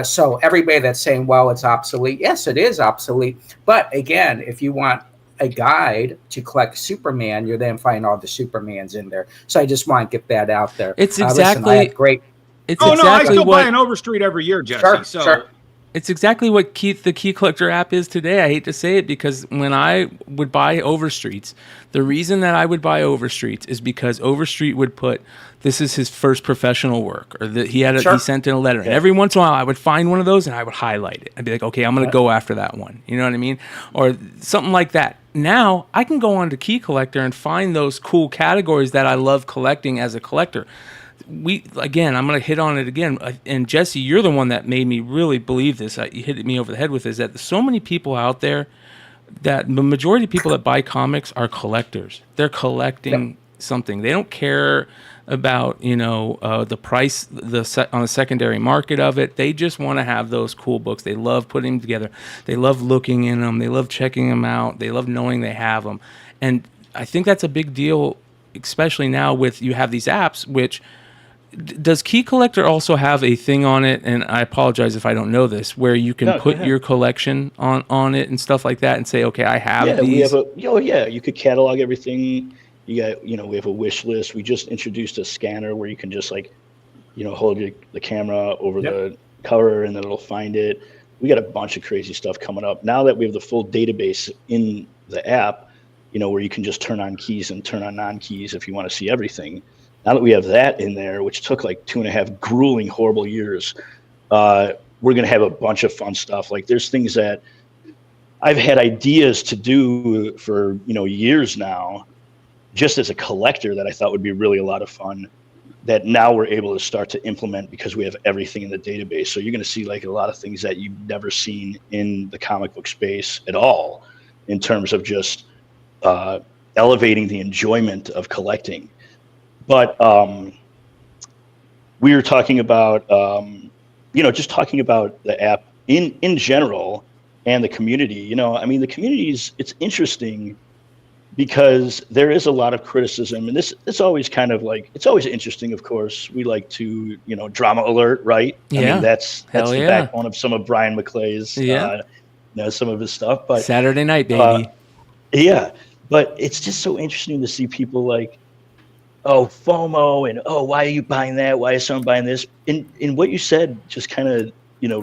[SPEAKER 7] So everybody that's saying, well, it's obsolete. Yes, it is obsolete. But again, if you want a guide to collect Superman, you'll then find all the Supermans in there. So I just want to get that out there.
[SPEAKER 4] It's exactly
[SPEAKER 7] great.
[SPEAKER 6] It's exactly I still buy an Overstreet every year, Jesse.
[SPEAKER 7] Sure.
[SPEAKER 4] It's exactly what the Key Collector app is today. I hate to say it, because when I would buy Overstreets, the reason that I would buy Overstreets is because Overstreet would put, this is his first professional work, or that he sent in a letter. And every once in a while I would find one of those and I would highlight it. I'd be like, okay, I'm going to go after that one. You know what I mean? Or something like that. Now I can go on to Key Collector and find those cool categories that I love collecting as a collector. I'm going to hit on it again. And Jesse, you're the one that made me really believe this. You hit me over the head with this, that there's so many people out there that the majority of people that buy comics are collectors. They're collecting something. They don't care about, the price, on the secondary market of it. They just want to have those cool books. They love putting them together. They love looking in them. They love checking them out. They love knowing they have them. And I think that's a big deal, especially now with, you have these apps, which... Does Key Collector also have a thing on it, and I apologize if I don't know this, where you can put your collection on it and stuff like that and say, okay, I have these?
[SPEAKER 5] You could catalog everything. You got, we have a wish list. We just introduced a scanner where you can just hold the camera over the cover and then it'll find it. We got a bunch of crazy stuff coming up. Now that we have the full database in the app, where you can just turn on keys and turn on non-keys if you want to see everything. now that we have that in there, which took like 2.5 grueling, horrible years, we're going to have a bunch of fun stuff. Like there's things that I've had ideas to do for, years now, just as a collector, that I thought would be really a lot of fun, that now we're able to start to implement because we have everything in the database. So you're going to see like a lot of things that you've never seen in the comic book space at all, in terms of just elevating the enjoyment of collecting. But we were talking about, just talking about the app in general and the community. The community it's interesting because there is a lot of criticism, and it's always kind of like, it's always interesting, of course. We like to, drama alert, right?
[SPEAKER 4] Yeah.
[SPEAKER 5] That's the backbone of some of Bryan McClay's, some of his stuff. But
[SPEAKER 4] Saturday night, baby.
[SPEAKER 5] Yeah. But it's just so interesting to see people like, oh, FOMO, and why are you buying that? Why is someone buying this? And what you said just kind of,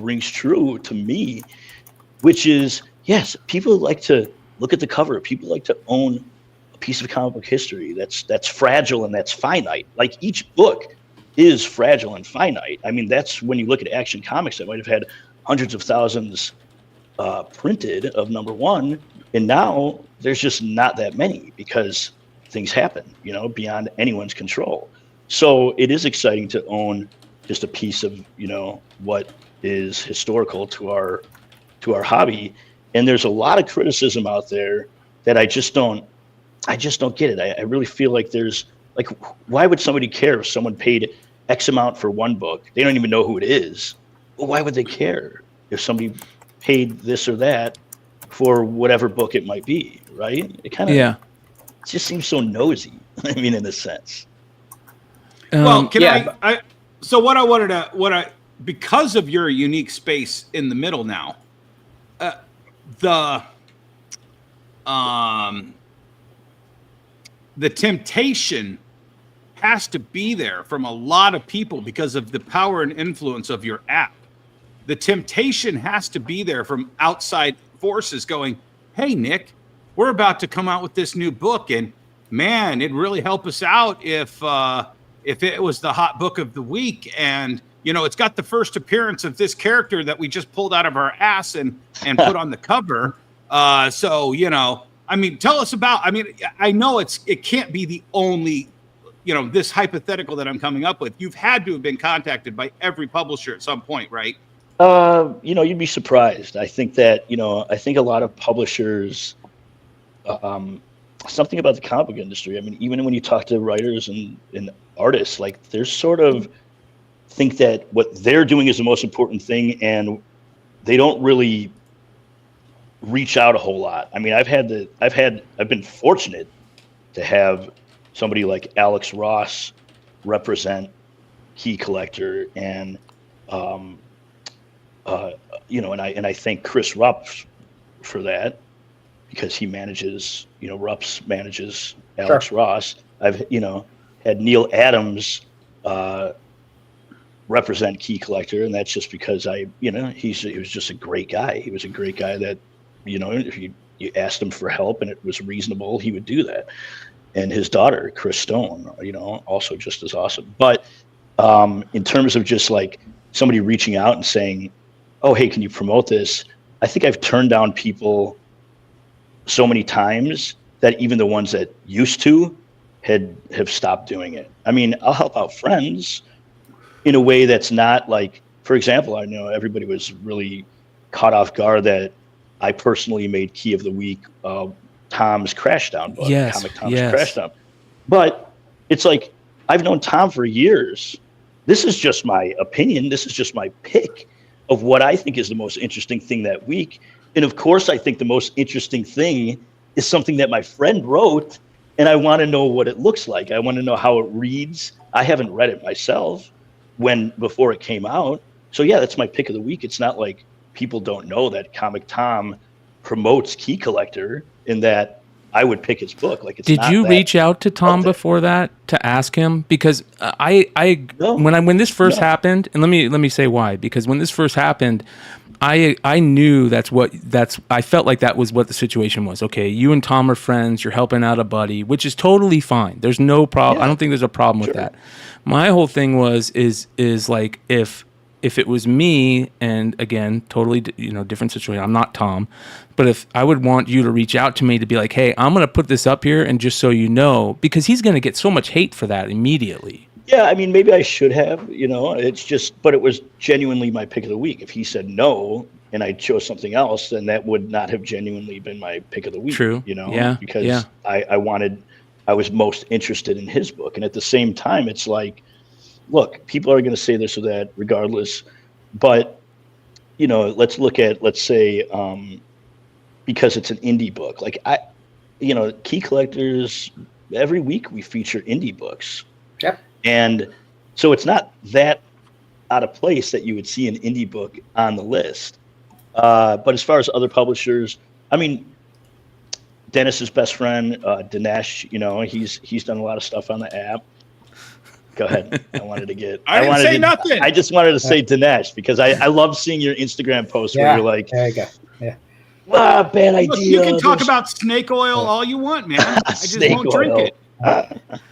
[SPEAKER 5] rings true to me, which is, yes, people like to look at the cover. People like to own a piece of comic book history that's fragile and that's finite. Like each book is fragile and finite. I mean, that's when you look at Action Comics that might have had hundreds of thousands printed of #1, and now there's just not that many because things happen, beyond anyone's control. So it is exciting to own just a piece of, what is historical to our hobby. And there's a lot of criticism out there that I just don't get it. I really feel like there's like, why would somebody care if someone paid X amount for one book? They don't even know who it is. Well, why would they care if somebody paid this or that for whatever book it might be, right? It kind of, it just seems so nosy. I mean, in a sense.
[SPEAKER 6] Well, so what I wanted to, because of your unique space in the middle now, the temptation has to be there from a lot of people because of the power and influence of your app. The temptation has to be there from outside forces going, hey, Nick, we're about to come out with this new book, and man, it'd really help us out if it was the hot book of the week, and it's got the first appearance of this character that we just pulled out of our ass and put on the cover. So tell us about. I mean, I know it can't be the only, this hypothetical that I'm coming up with. You've had to have been contacted by every publisher at some point, right?
[SPEAKER 5] You'd be surprised. I think that I think a lot of publishers. Something about the comic book industry. I mean, even when you talk to writers and artists, like they're sort of think that what they're doing is the most important thing, and they don't really reach out a whole lot. I mean, I've been fortunate to have somebody like Alex Ross represent Key Collector, and and I thank Chris Rupp for that, because he manages, Rupp's manages Alex Ross. I've, had Neil Adams represent Key Collector, and that's just because he was just a great guy. He was a great guy that, if you asked him for help and it was reasonable, he would do that. And his daughter, Chris Stone, also just as awesome. But in terms of just like somebody reaching out and saying, oh, hey, can you promote this? I think I've turned down people so many times that even the ones that used to have stopped doing it. I mean, I'll help out friends in a way that's not like, for example, I know everybody was really caught off guard that I personally made Key of the Week Tom's Crashdown book, Comic Tom's Crashdown. But it's like, I've known Tom for years. This is just my opinion. This is just my pick of what I think is the most interesting thing that week. And of course, I think the most interesting thing is something that my friend wrote, and I want to know what it looks like. I want to know how it reads. I haven't read it myself before it came out. So yeah, that's my pick of the week. It's not like people don't know that Comic Tom promotes Key Collector, and that I would pick his book. Like, it's
[SPEAKER 4] Did
[SPEAKER 5] not
[SPEAKER 4] you
[SPEAKER 5] that
[SPEAKER 4] reach out to Tom
[SPEAKER 5] out there.
[SPEAKER 4] before that to ask him? Because
[SPEAKER 5] No.
[SPEAKER 4] when this first
[SPEAKER 5] No.
[SPEAKER 4] happened, and let me say why. Because when this first happened, I knew I felt like that was what the situation was. Okay, you and Tom are friends. You're helping out a buddy, which is totally fine. There's no problem.
[SPEAKER 5] Yeah.
[SPEAKER 4] I don't think there's a problem with that. My whole thing is like if it was me, and again, totally different situation. I'm not Tom, but if I would want you to reach out to me to be like, hey, I'm going to put this up here, and just so you know, because he's going to get so much hate for that immediately.
[SPEAKER 5] Yeah, I mean, maybe I should have, it's just, but it was genuinely my pick of the week. If he said no and I chose something else, then that would not have genuinely been my pick of the week.
[SPEAKER 4] True. Yeah.
[SPEAKER 5] Because
[SPEAKER 4] Yeah.
[SPEAKER 5] I was most interested in his book. And at the same time, it's like, look, people are going to say this or that regardless. But, let's say, because it's an indie book, like Key Collectors, every week we feature indie books.
[SPEAKER 7] Yep.
[SPEAKER 5] And so it's not that out of place that you would see an indie book on the list. But as far as other publishers, I mean, Dennis's best friend, Dinesh, he's done a lot of stuff on the app. Go ahead. I didn't say
[SPEAKER 6] nothing.
[SPEAKER 5] I just wanted to say Dinesh because I love seeing your Instagram posts where you're like,
[SPEAKER 7] there you go. Yeah.
[SPEAKER 5] Bad
[SPEAKER 6] Look,
[SPEAKER 5] idea.
[SPEAKER 6] you can talk about snake oil all you want, man. I just won't drink it.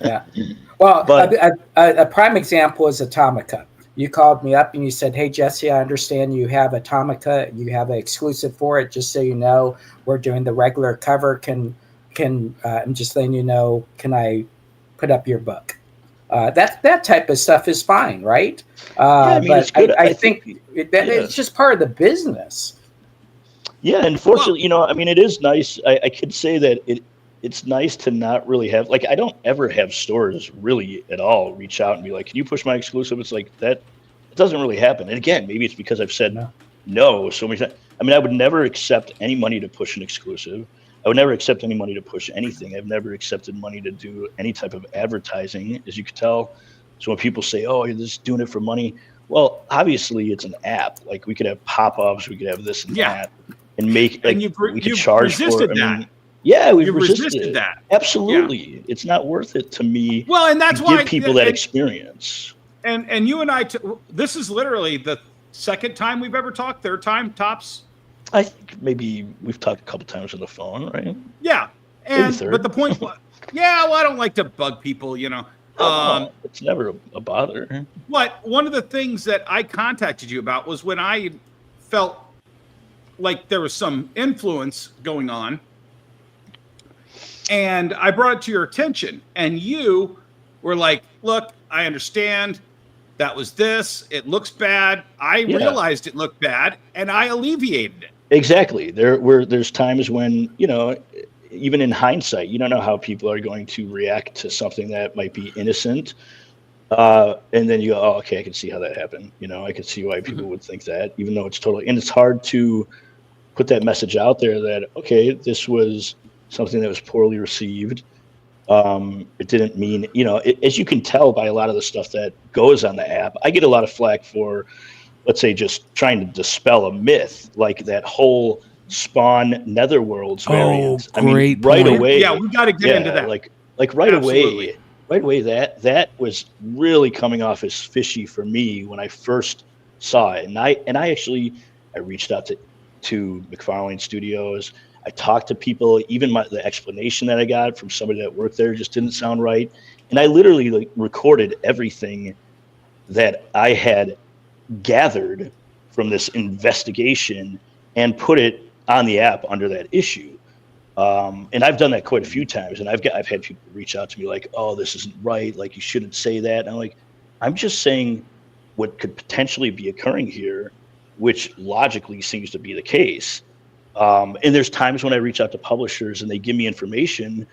[SPEAKER 7] Yeah. Well,
[SPEAKER 5] But-
[SPEAKER 7] a prime example is Atomica. You called me up and you said, hey, Jesse, I understand you have Atomica. You have an exclusive for it. Just so you know, we're doing the regular cover. I'm just letting you know, can I put up your book? That type of stuff is fine, right?
[SPEAKER 5] it's good.
[SPEAKER 7] I think it's just part of the business.
[SPEAKER 5] Yeah, unfortunately, it is nice. I could say that it's nice to not really have, like, I don't ever have stores really at all reach out and be like, can you push my exclusive? It's like that. It doesn't really happen. And again, maybe it's because I've said no so many times. I mean, I would never accept any money to push an exclusive. I would never accept any money to push anything. I've never accepted money to do any type of advertising, as you could tell. So when people say, oh, you're just doing it for money, well, obviously it's an app. Like, we could have pop-ups, we could have this and that, and make, like, we could charge for it. I mean, yeah, we've resisted
[SPEAKER 6] that.
[SPEAKER 5] Absolutely. Yeah. It's not worth it to me.
[SPEAKER 6] Well, and that's
[SPEAKER 5] to
[SPEAKER 6] why
[SPEAKER 5] give people that experience.
[SPEAKER 6] And you and I, this is literally the second time we've ever talked, third time, tops.
[SPEAKER 5] I think maybe we've talked a couple times on the phone, right?
[SPEAKER 6] Yeah. But the point was, I don't like to bug people,
[SPEAKER 5] it's never a bother.
[SPEAKER 6] But one of the things that I contacted you about was when I felt like there was some influence going on, and I brought it to your attention, and you were like, look, I understand that was this. It looks bad. I realized it looked bad, and I alleviated it.
[SPEAKER 5] Exactly. There's times when, even in hindsight, you don't know how people are going to react to something that might be innocent. And then you go, oh, okay, I can see how that happened. I can see why people would think that, even though it's totally, and it's hard to put that message out there that, okay, this was something that was poorly received. It didn't mean, as you can tell by a lot of the stuff that goes on the app, I get a lot of flack for, let's say, just trying to dispel a myth, like that whole Spawn Netherworlds variant.
[SPEAKER 4] Great
[SPEAKER 5] right
[SPEAKER 4] point.
[SPEAKER 5] away.
[SPEAKER 6] Yeah, we got to get into that.
[SPEAKER 5] Like right
[SPEAKER 6] Absolutely.
[SPEAKER 5] away, that was really coming off as fishy for me when I first saw it. And I reached out to McFarlane Studios. I talked to people. Even the explanation that I got from somebody that worked there just didn't sound right. And I literally recorded everything that I had gathered from this investigation and put it on the app under that issue. And I've done that quite a few times. And I've had people reach out to me like, oh, this isn't right. Like, you shouldn't say that. And I'm like, I'm just saying what could potentially be occurring here, which logically seems to be the case. And there's times when I reach out to publishers and they give me information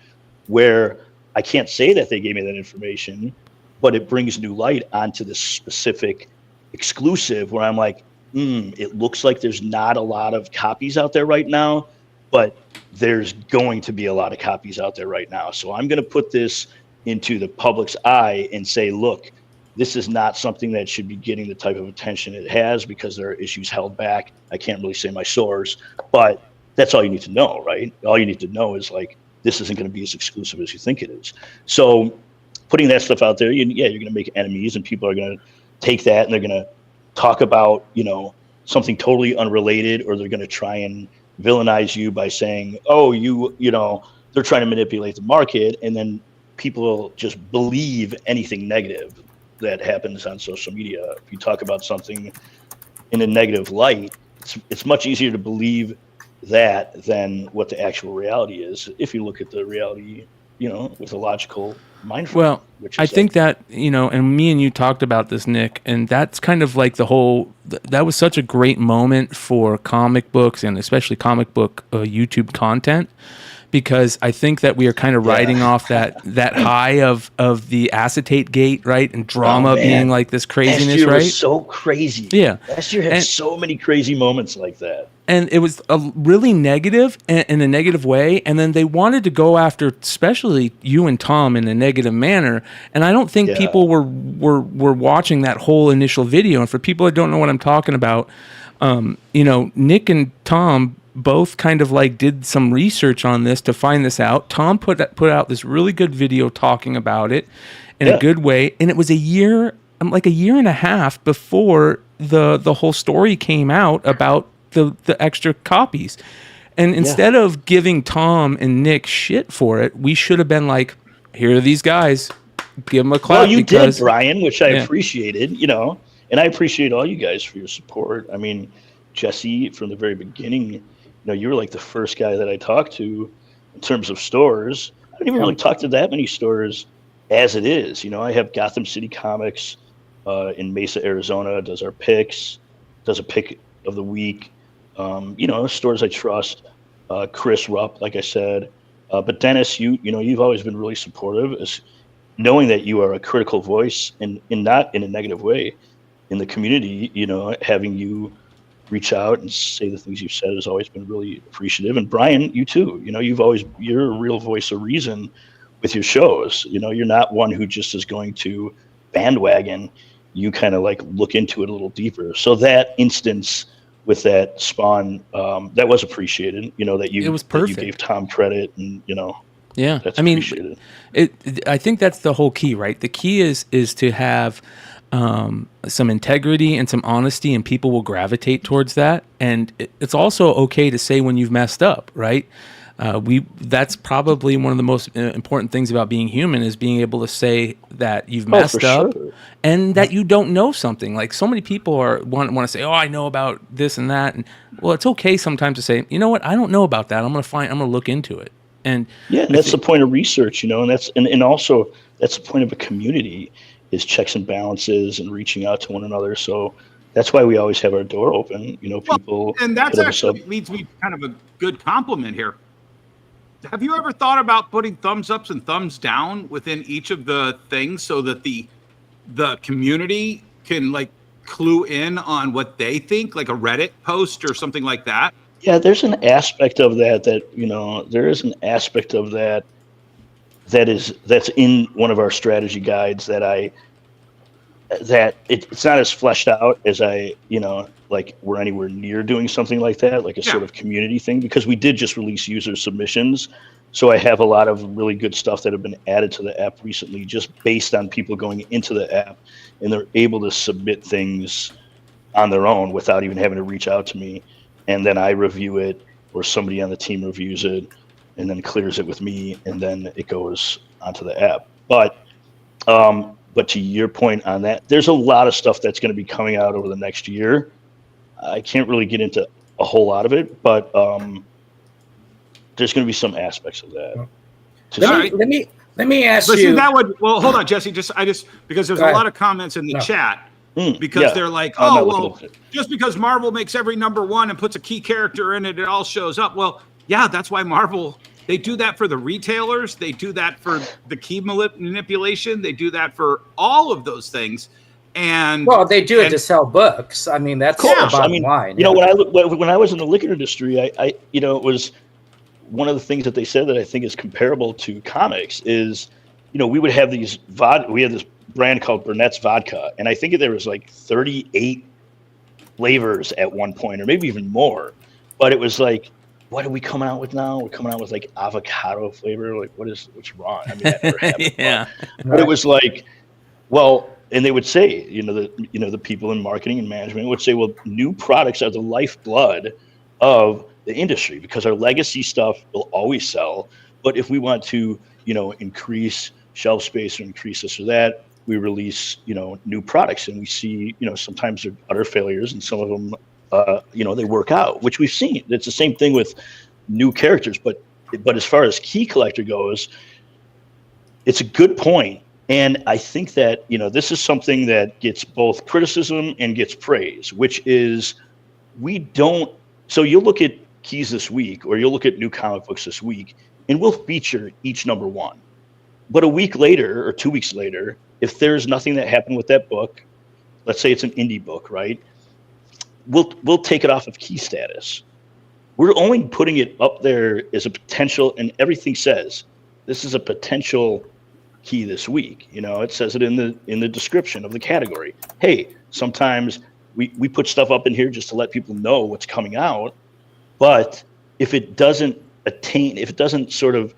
[SPEAKER 5] where I can't say that they gave me that information, but it brings new light onto this specific exclusive where I'm like, it looks like there's not a lot of copies out there right now, but there's going to be a lot of copies out there right now. So I'm going to put this into the public's eye and say, look, this is not something that should be getting the type of attention it has because there are issues held back. I can't really say my source, but that's all you need to know, right? All you need to know is like, this isn't going to be as exclusive as you think it is. So putting that stuff out there, you're going to make enemies, and people are going to take that and they're going to talk about, something totally unrelated, or they're going to try and villainize you by saying, oh, they're trying to manipulate the market, and then people will just believe anything negative that happens on social media. If you talk about something in a negative light, it's much easier to believe that than what the actual reality is, if you look at the reality, with a logical mind frame.
[SPEAKER 4] Well, I think that, and me and you talked about this, Nick, and that's kind of like that was such a great moment for comic books, and especially comic book YouTube content, because I think that we are kind of riding off that high of the acetate gate, right? And drama being like this craziness,
[SPEAKER 5] Last year
[SPEAKER 4] right?
[SPEAKER 5] was so crazy.
[SPEAKER 4] Yeah.
[SPEAKER 5] Last year had so many crazy moments like that.
[SPEAKER 4] And it was a really negative in a negative way. And then they wanted to go after, especially you and Tom, in a negative manner. And I don't think people were watching that whole initial video. And for people that don't know what I'm talking about, Nick and Tom both kind of like did some research on this to find this out. Tom put out this really good video talking about it in a good way. And it was a year and a half before the whole story came out about the extra copies. And instead of giving Tom and Nick shit for it, we should have been like, here are these guys, give them a clap.
[SPEAKER 5] Well, you did, Brian, which I appreciated, and I appreciate all you guys for your support. I mean, Jesse, from the very beginning, you were like the first guy that I talked to in terms of stores. I don't even really talk to that many stores as it is. I have Gotham City Comics in Mesa, Arizona, does our picks, does a pick of the week. Stores I trust. Chris Rupp, like I said. But Dennis, you've always been really supportive, as knowing that you are a critical voice, and not in a negative way, in the community. Having you reach out and say the things you've said has always been really appreciative. And Brian, you too. You're a real voice of reason with your shows. You're not one who just is going to bandwagon. You kind of like look into it a little deeper. So that instance with that Spawn, that was appreciated. That you,
[SPEAKER 4] it was perfect.
[SPEAKER 5] That you gave Tom credit, and that's appreciated.
[SPEAKER 4] I think that's the whole key, right? The key is to have some integrity and some honesty, and people will gravitate towards that. And it's also okay to say when you've messed up, right? That's probably one of the most important things about being human, is being able to say that you've messed up and that you don't know something. Like, so many people want to say, oh, I know about this and that. And well, it's okay sometimes to say, you know what, I don't know about that. I'm going to look into it. And
[SPEAKER 5] that's the point of research, and also that's the point of a community, is checks and balances and reaching out to one another. So that's why we always have our door open. People.
[SPEAKER 6] And that's actually leads me to kind of a good compliment here. Have you ever thought about putting thumbs ups and thumbs down within each of the things, so that the community can like clue in on what they think, like a Reddit post or something like that?
[SPEAKER 5] Yeah, there's an aspect of that there is an aspect of that's in one of our strategy guides that it's not as fleshed out as like we're anywhere near doing something like that, like a sort of community thing, because we did just release user submissions. So I have a lot of really good stuff that have been added to the app recently, just based on people going into the app, and they're able to submit things on their own without even having to reach out to me. And then I review it, or somebody on the team reviews it, and then clears it with me, and then it goes onto the app. But to your point on that, there's a lot of stuff that's going to be coming out over the next year. I can't really get into a whole lot of it, but there's going to be some aspects of that.
[SPEAKER 7] Let me ask you.
[SPEAKER 6] Well, hold on, Jesse. Because there's a lot of comments in the chat. Because they're like, just because Marvel makes every #1 and puts a key character in it, it all shows up. Well, yeah, that's why Marvel, they do that for the retailers. They do that for the key manipulation. They do that for all of those things. And
[SPEAKER 7] they do it to sell books. I mean, that's the bottom line.
[SPEAKER 5] When I was in the liquor industry, I it was one of the things that they said that I think is comparable to comics is, we would have these we had this brand called Burnett's Vodka, and I think there was like 38 flavors at one point, or maybe even more. But it was like what are we coming out with now? We're coming out with like avocado flavor. Like, what's wrong? I mean, I never have it.
[SPEAKER 4] Yeah.
[SPEAKER 5] But it was like, well, and they would say, the people in marketing and management would say, well, new products are the lifeblood of the industry because our legacy stuff will always sell. But if we want to, increase shelf space or increase this or that, we release, new products, and we see, sometimes they're utter failures, and some of them, they work out, which we've seen. It's the same thing with new characters, but as far as key collector goes, it's a good point. And I think that, this is something that gets both criticism and gets praise, which is so you'll look at keys this week, or you'll look at new comic books this week, and we'll feature each number one. But a week later or 2 weeks later, if there's nothing that happened with that book, let's say it's an indie book, right? We'll take it off of key status. We're only putting it up there as a potential, and everything says this is a potential key this week. It says it in the description of the category. Hey, sometimes we put stuff up in here just to let people know what's coming out. But if it doesn't sort of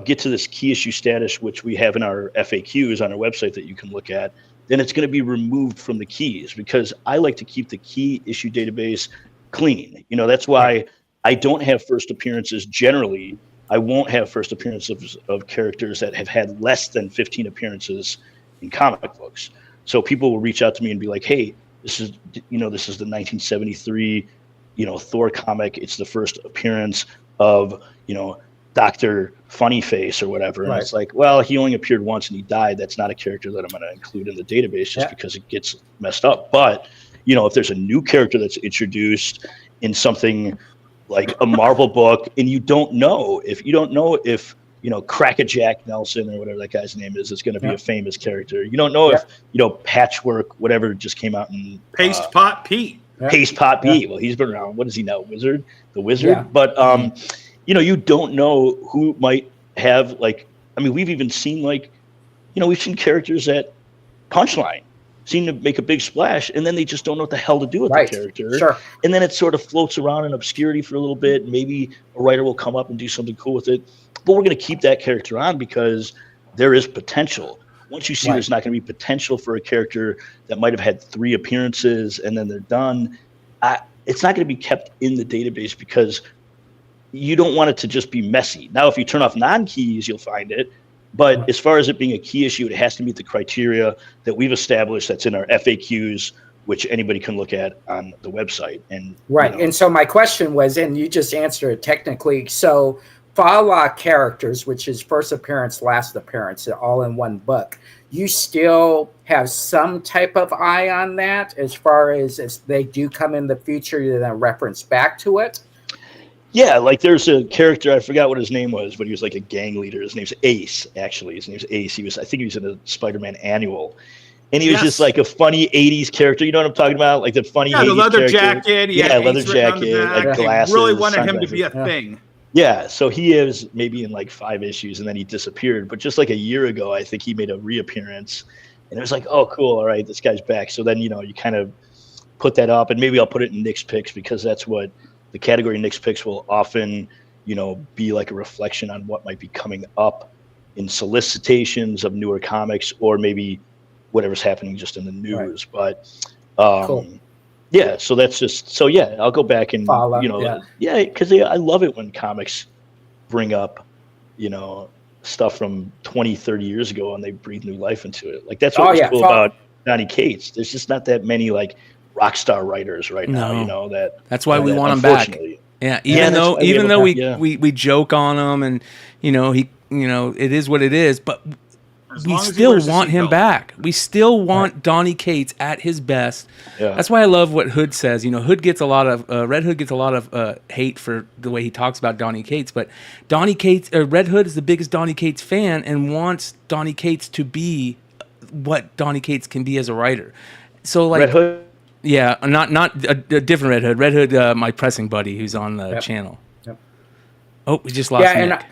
[SPEAKER 5] get to this key issue status, which we have in our FAQs on our website that you can look at, then it's going to be removed from the keys, because I like to keep the key issue database clean. That's why I don't have first appearances generally. I won't have first appearances of characters that have had less than 15 appearances in comic books. So people will reach out to me and be like, hey, this is the 1973, Thor comic. It's the first appearance of, Dr. Funny Face or whatever. And it's like, well, he only appeared once and he died. That's not a character that I'm going to include in the database just because it gets messed up. But, if there's a new character that's introduced in something like a Marvel book, and you don't know if Crackajack Nelson or whatever that guy's name is going to be a famous character. You don't know if, Patchwork, whatever just came out in
[SPEAKER 6] Paste Pot Pete.
[SPEAKER 5] Paste Pot Pete. Well, he's been around. What is he now? The Wizard? Yeah. But, you don't know who might have, we've even seen we've seen characters at Punchline seem to make a big splash, and then they just don't know what the hell to do with the character.
[SPEAKER 7] Sure.
[SPEAKER 5] And then it sort of floats around in obscurity for a little bit. Maybe a writer will come up and do something cool with it. But we're going to keep that character on because there is potential. Once you see there's not going to be potential for a character that might have had 3 appearances and then they're done, it's not going to be kept in the database because you don't want it to just be messy. Now, if you turn off non-keys, you'll find it. But as far as it being a key issue, it has to meet the criteria that we've established that's in our FAQs, which anybody can look at on the website. And
[SPEAKER 7] And so my question was, and you just answered it technically, so Fala characters, which is first appearance, last appearance, all in one book, you still have some type of eye on that as far as they do come in the future, you then reference back to it?
[SPEAKER 5] Yeah, there's a character, I forgot what his name was, but he was like a gang leader. His name's Ace, actually. His name's Ace. I think he was in a Spider-Man annual. And he was just like a funny 80s character. You know what I'm talking about? Like the funny 80s
[SPEAKER 6] the leather
[SPEAKER 5] character.
[SPEAKER 6] jacket.
[SPEAKER 5] Leather jacket, glasses.
[SPEAKER 6] He really wanted him to be a thing.
[SPEAKER 5] Yeah, so he is maybe in 5 issues, and then he disappeared. But just a year ago, I think he made a reappearance. And it was like, oh, cool, all right, this guy's back. So then, you kind of put that up, and maybe I'll put it in Nick's Picks because that's what the category Nick's Picks will often, be like a reflection on what might be coming up in solicitations of newer comics or maybe whatever's happening just in the news. But,
[SPEAKER 7] cool.
[SPEAKER 5] Yeah, so that's just, I'll go back and, because I love it when comics bring up, stuff from 20, 30 years ago and they breathe new life into it. That's what was cool about Donny Cates. There's just not that many, rock star writers right now, that's
[SPEAKER 4] why we want him back. Yeah, even though we joke on him and it is what it is, but we still want him back. We still want Donny Cates at his best. Yeah. That's why I love what Hood says. Hood gets a lot of Red Hood gets a lot of hate for the way he talks about Donny Cates, but Red Hood is the biggest Donny Cates fan and wants Donny Cates to be what Donny Cates can be as a writer. So
[SPEAKER 5] Red Hood.
[SPEAKER 4] Yeah, not a different Red Hood. Red Hood, my pressing buddy, who's on the channel. Yep. Oh, we just lost Nick.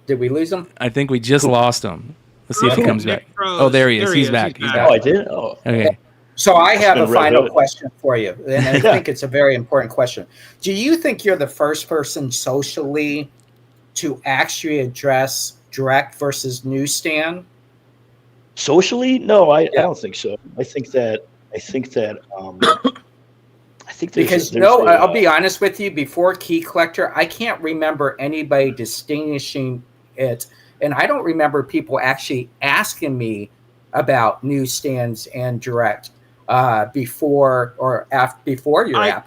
[SPEAKER 7] Did we lose him?
[SPEAKER 4] I think we just lost him. Let's see if he comes back. Oh, there he is. He's back. He's back.
[SPEAKER 5] Oh, I did? Oh.
[SPEAKER 4] Okay.
[SPEAKER 7] So I have a
[SPEAKER 5] Red
[SPEAKER 7] final
[SPEAKER 5] Hood.
[SPEAKER 7] question for you, and I think it's a very important question. Do you think you're the first person socially to actually address direct versus newsstand?
[SPEAKER 5] Socially, no, I don't think so. I think that
[SPEAKER 7] Because I'll be honest with you, before Key Collector, I can't remember anybody distinguishing it, and I don't remember people actually asking me about newsstands and direct before your app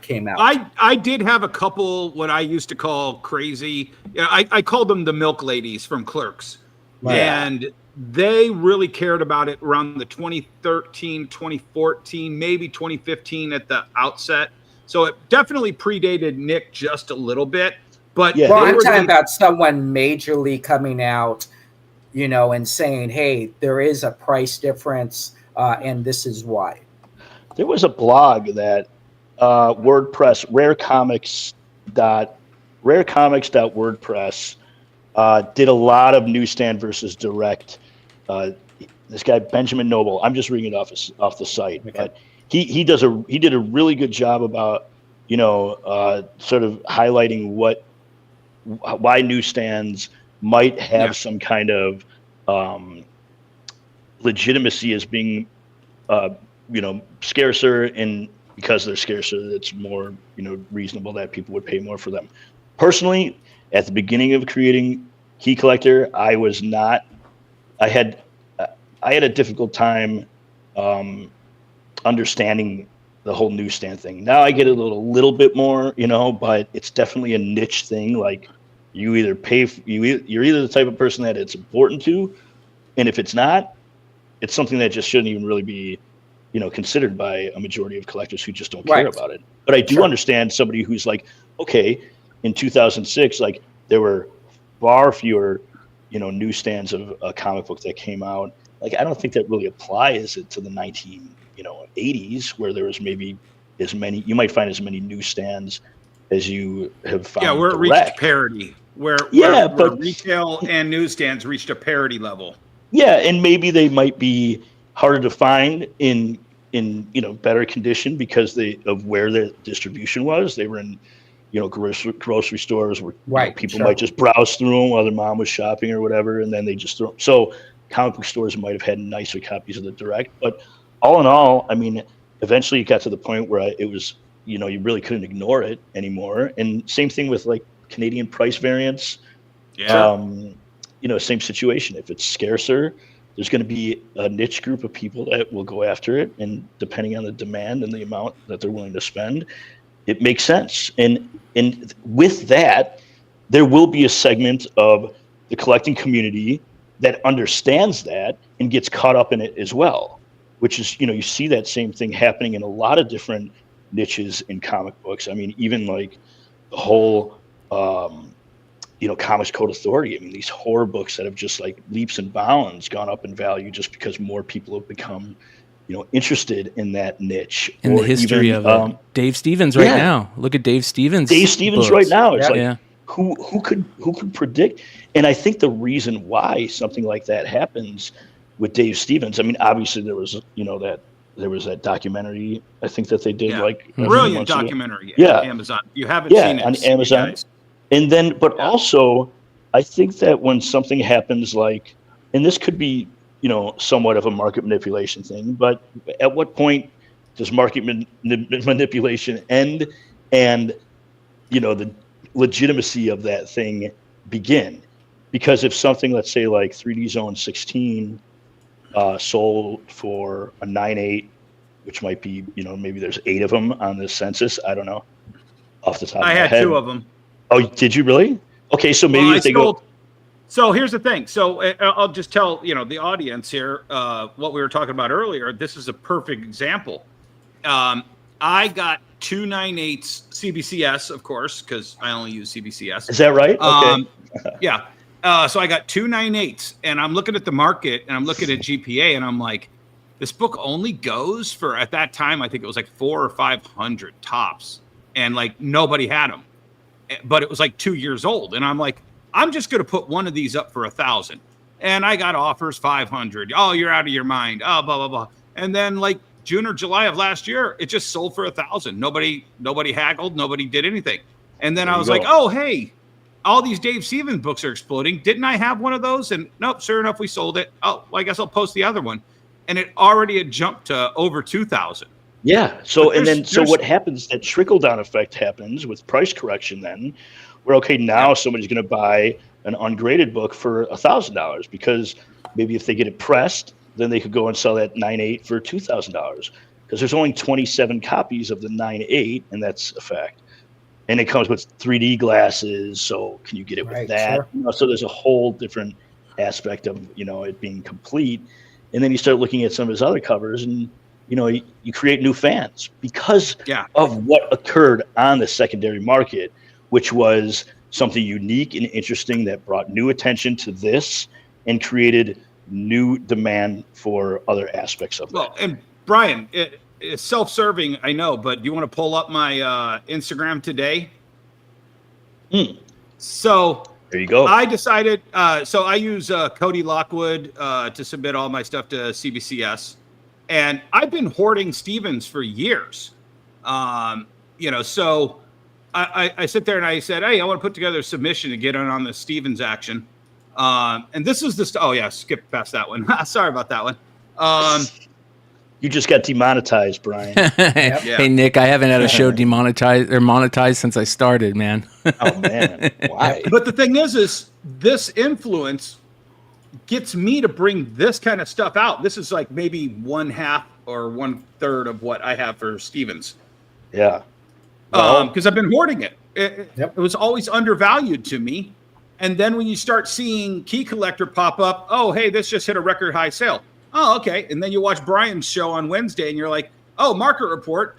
[SPEAKER 7] came out.
[SPEAKER 6] I did have a couple what I used to call crazy. I called them the milk ladies from Clerks.
[SPEAKER 7] Right.
[SPEAKER 6] And they really cared about it around the 2013, 2014, maybe 2015 at the outset. So it definitely predated Nick just a little bit. But
[SPEAKER 7] well, I'm talking about someone majorly coming out, and saying, hey, there is a price difference, and this is why.
[SPEAKER 5] There was a blog that WordPress, rarecomics.wordpress did a lot of newsstand versus direct. This guy Benjamin Noble, I'm just reading it off the site, okay. But he did a really good job about sort of highlighting why newsstands might have some kind of legitimacy as being scarcer, and because they're scarcer, it's more reasonable that people would pay more for them. Personally, at the beginning of creating Key Collector, I had a difficult time understanding the whole newsstand thing. Now I get it a little bit more, but it's definitely a niche thing. Like you're either the type of person that it's important to, and if it's not, it's something that just shouldn't even really be considered by a majority of collectors who just don't care about it. But I do understand somebody who's like, okay, in 2006, like there were far fewer, newsstands of a comic book that came out. Like, I don't think that really applies it to the 1980s, where there was maybe you might find as many newsstands as you have found.
[SPEAKER 6] Yeah, where it reached parity, where retail and newsstands reached a parity level.
[SPEAKER 5] Yeah, and maybe they might be harder to find in better condition because of where their distribution was. They were in grocery stores where people might just browse through them while their mom was shopping or whatever, and then they just throw them. So comic book stores might have had nicer copies of the direct, but all in all, I mean, eventually it got to the point where it was you really couldn't ignore it anymore. And same thing with like Canadian price variants. Same situation. If it's scarcer, there's going to be a niche group of people that will go after it, and depending on the demand and the amount that they're willing to spend, it makes sense. And with that, there will be a segment of the collecting community that understands that and gets caught up in it as well, which is, you see that same thing happening in a lot of different niches in comic books. I mean, even like the whole, Comics Code Authority. I mean, these horror books that have just like leaps and bounds gone up in value just because more people have become, interested in that niche.
[SPEAKER 4] In the history of it. Dave Stevens now. Look at Dave Stevens.
[SPEAKER 5] Books. Right now. It's who could predict? And I think the reason why something like that happens with Dave Stevens, I mean, obviously there was, that documentary, I think that they did
[SPEAKER 6] brilliant documentary on Amazon. You haven't seen it
[SPEAKER 5] on Amazon.
[SPEAKER 6] Guys.
[SPEAKER 5] And then, also, I think that when something happens like, and this could be, somewhat of a market manipulation thing, but at what point does market manipulation end and, the legitimacy of that thing begin? Because if something, let's say like 3D Zone 16 sold for a 9.8, which might be, maybe there's 8 of them on this census. I don't know off the top of my head.
[SPEAKER 6] I had 2 of them.
[SPEAKER 5] Oh, did you really? Okay, so maybe if they go.
[SPEAKER 6] So here's the thing. So I'll just tell the audience here what we were talking about earlier. This is a perfect example. I got 2 9/8 CBCS, of course, because I only use CBCS.
[SPEAKER 5] Is that right? Okay.
[SPEAKER 6] Yeah. So I got 2 9/8, and I'm looking at the market, and I'm looking at GPA, and I'm like, this book only goes for, at that time, I think it was like 400 or 500 tops, and like nobody had them. But it was like 2 years old. And I'm like, I'm just going to put one of these up for 1,000. And I got offers 500. Oh, you're out of your mind. Oh, blah, blah, blah. And then like June or July of last year, it just sold for $1,000. Nobody haggled. Nobody did anything. And then I was like, oh, hey, all these Dave Stevens books are exploding. Didn't I have one of those? And nope, sure enough, we sold it. Oh, well, I guess I'll post the other one. And it already had jumped to over 2,000.
[SPEAKER 5] Yeah. So what happens? That trickle down effect happens with price correction. Then, where now somebody's going to buy an ungraded book for $1,000 because maybe if they get it pressed, then they could go and sell that 9.8 for $2,000 because there's only 27 copies of the 9.8, and that's a fact. And it comes with 3D glasses, so can you get it with that? Sure. So there's a whole different aspect of it being complete. And then you start looking at some of his other covers, and you create new fans because of what occurred on the secondary market, which was something unique and interesting that brought new attention to this and created new demand for other aspects of that.
[SPEAKER 6] Well, and Brian, it's self-serving, I know, but do you want to pull up my Instagram today? So
[SPEAKER 5] there you go.
[SPEAKER 6] I decided, so I use Cody Lockwood to submit all my stuff to CBCS. And I've been hoarding Stevens for years. So I sit there and I said, hey, I want to put together a submission to get on the Stevens action. And this is skip past that one. Sorry about that one.
[SPEAKER 5] You just got demonetized, Brian.
[SPEAKER 4] Hey, Nick, I haven't had a show demonetized or monetized since I started, man.
[SPEAKER 5] Oh, man. Why?
[SPEAKER 6] But the thing is this influence gets me to bring this kind of stuff out. This is like maybe 1/2 or 1/3 of what I have for Stevens.
[SPEAKER 5] Yeah.
[SPEAKER 6] Because I've been hoarding it. It was always undervalued to me. And then when you start seeing Key Collector pop up, oh, hey, this just hit a record high sale. Oh, okay. And then you watch Brian's show on Wednesday and you're like, oh, market report.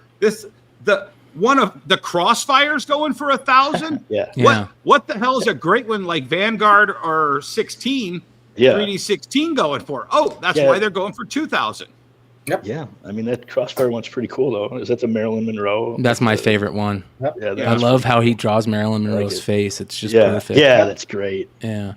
[SPEAKER 6] One of the Crossfire's going for 1,000. What the hell is a great one like Vanguard or 16? 3D 16 going for? Oh, that's why they're going for 2,000.
[SPEAKER 5] Yep. Yeah. I mean, that Crossfire one's pretty cool, though. Is that the Marilyn Monroe?
[SPEAKER 4] That's my favorite one.
[SPEAKER 5] Yep.
[SPEAKER 4] I love how he draws Marilyn Monroe's face. It's just perfect.
[SPEAKER 5] Yeah, that's great.
[SPEAKER 4] Yeah.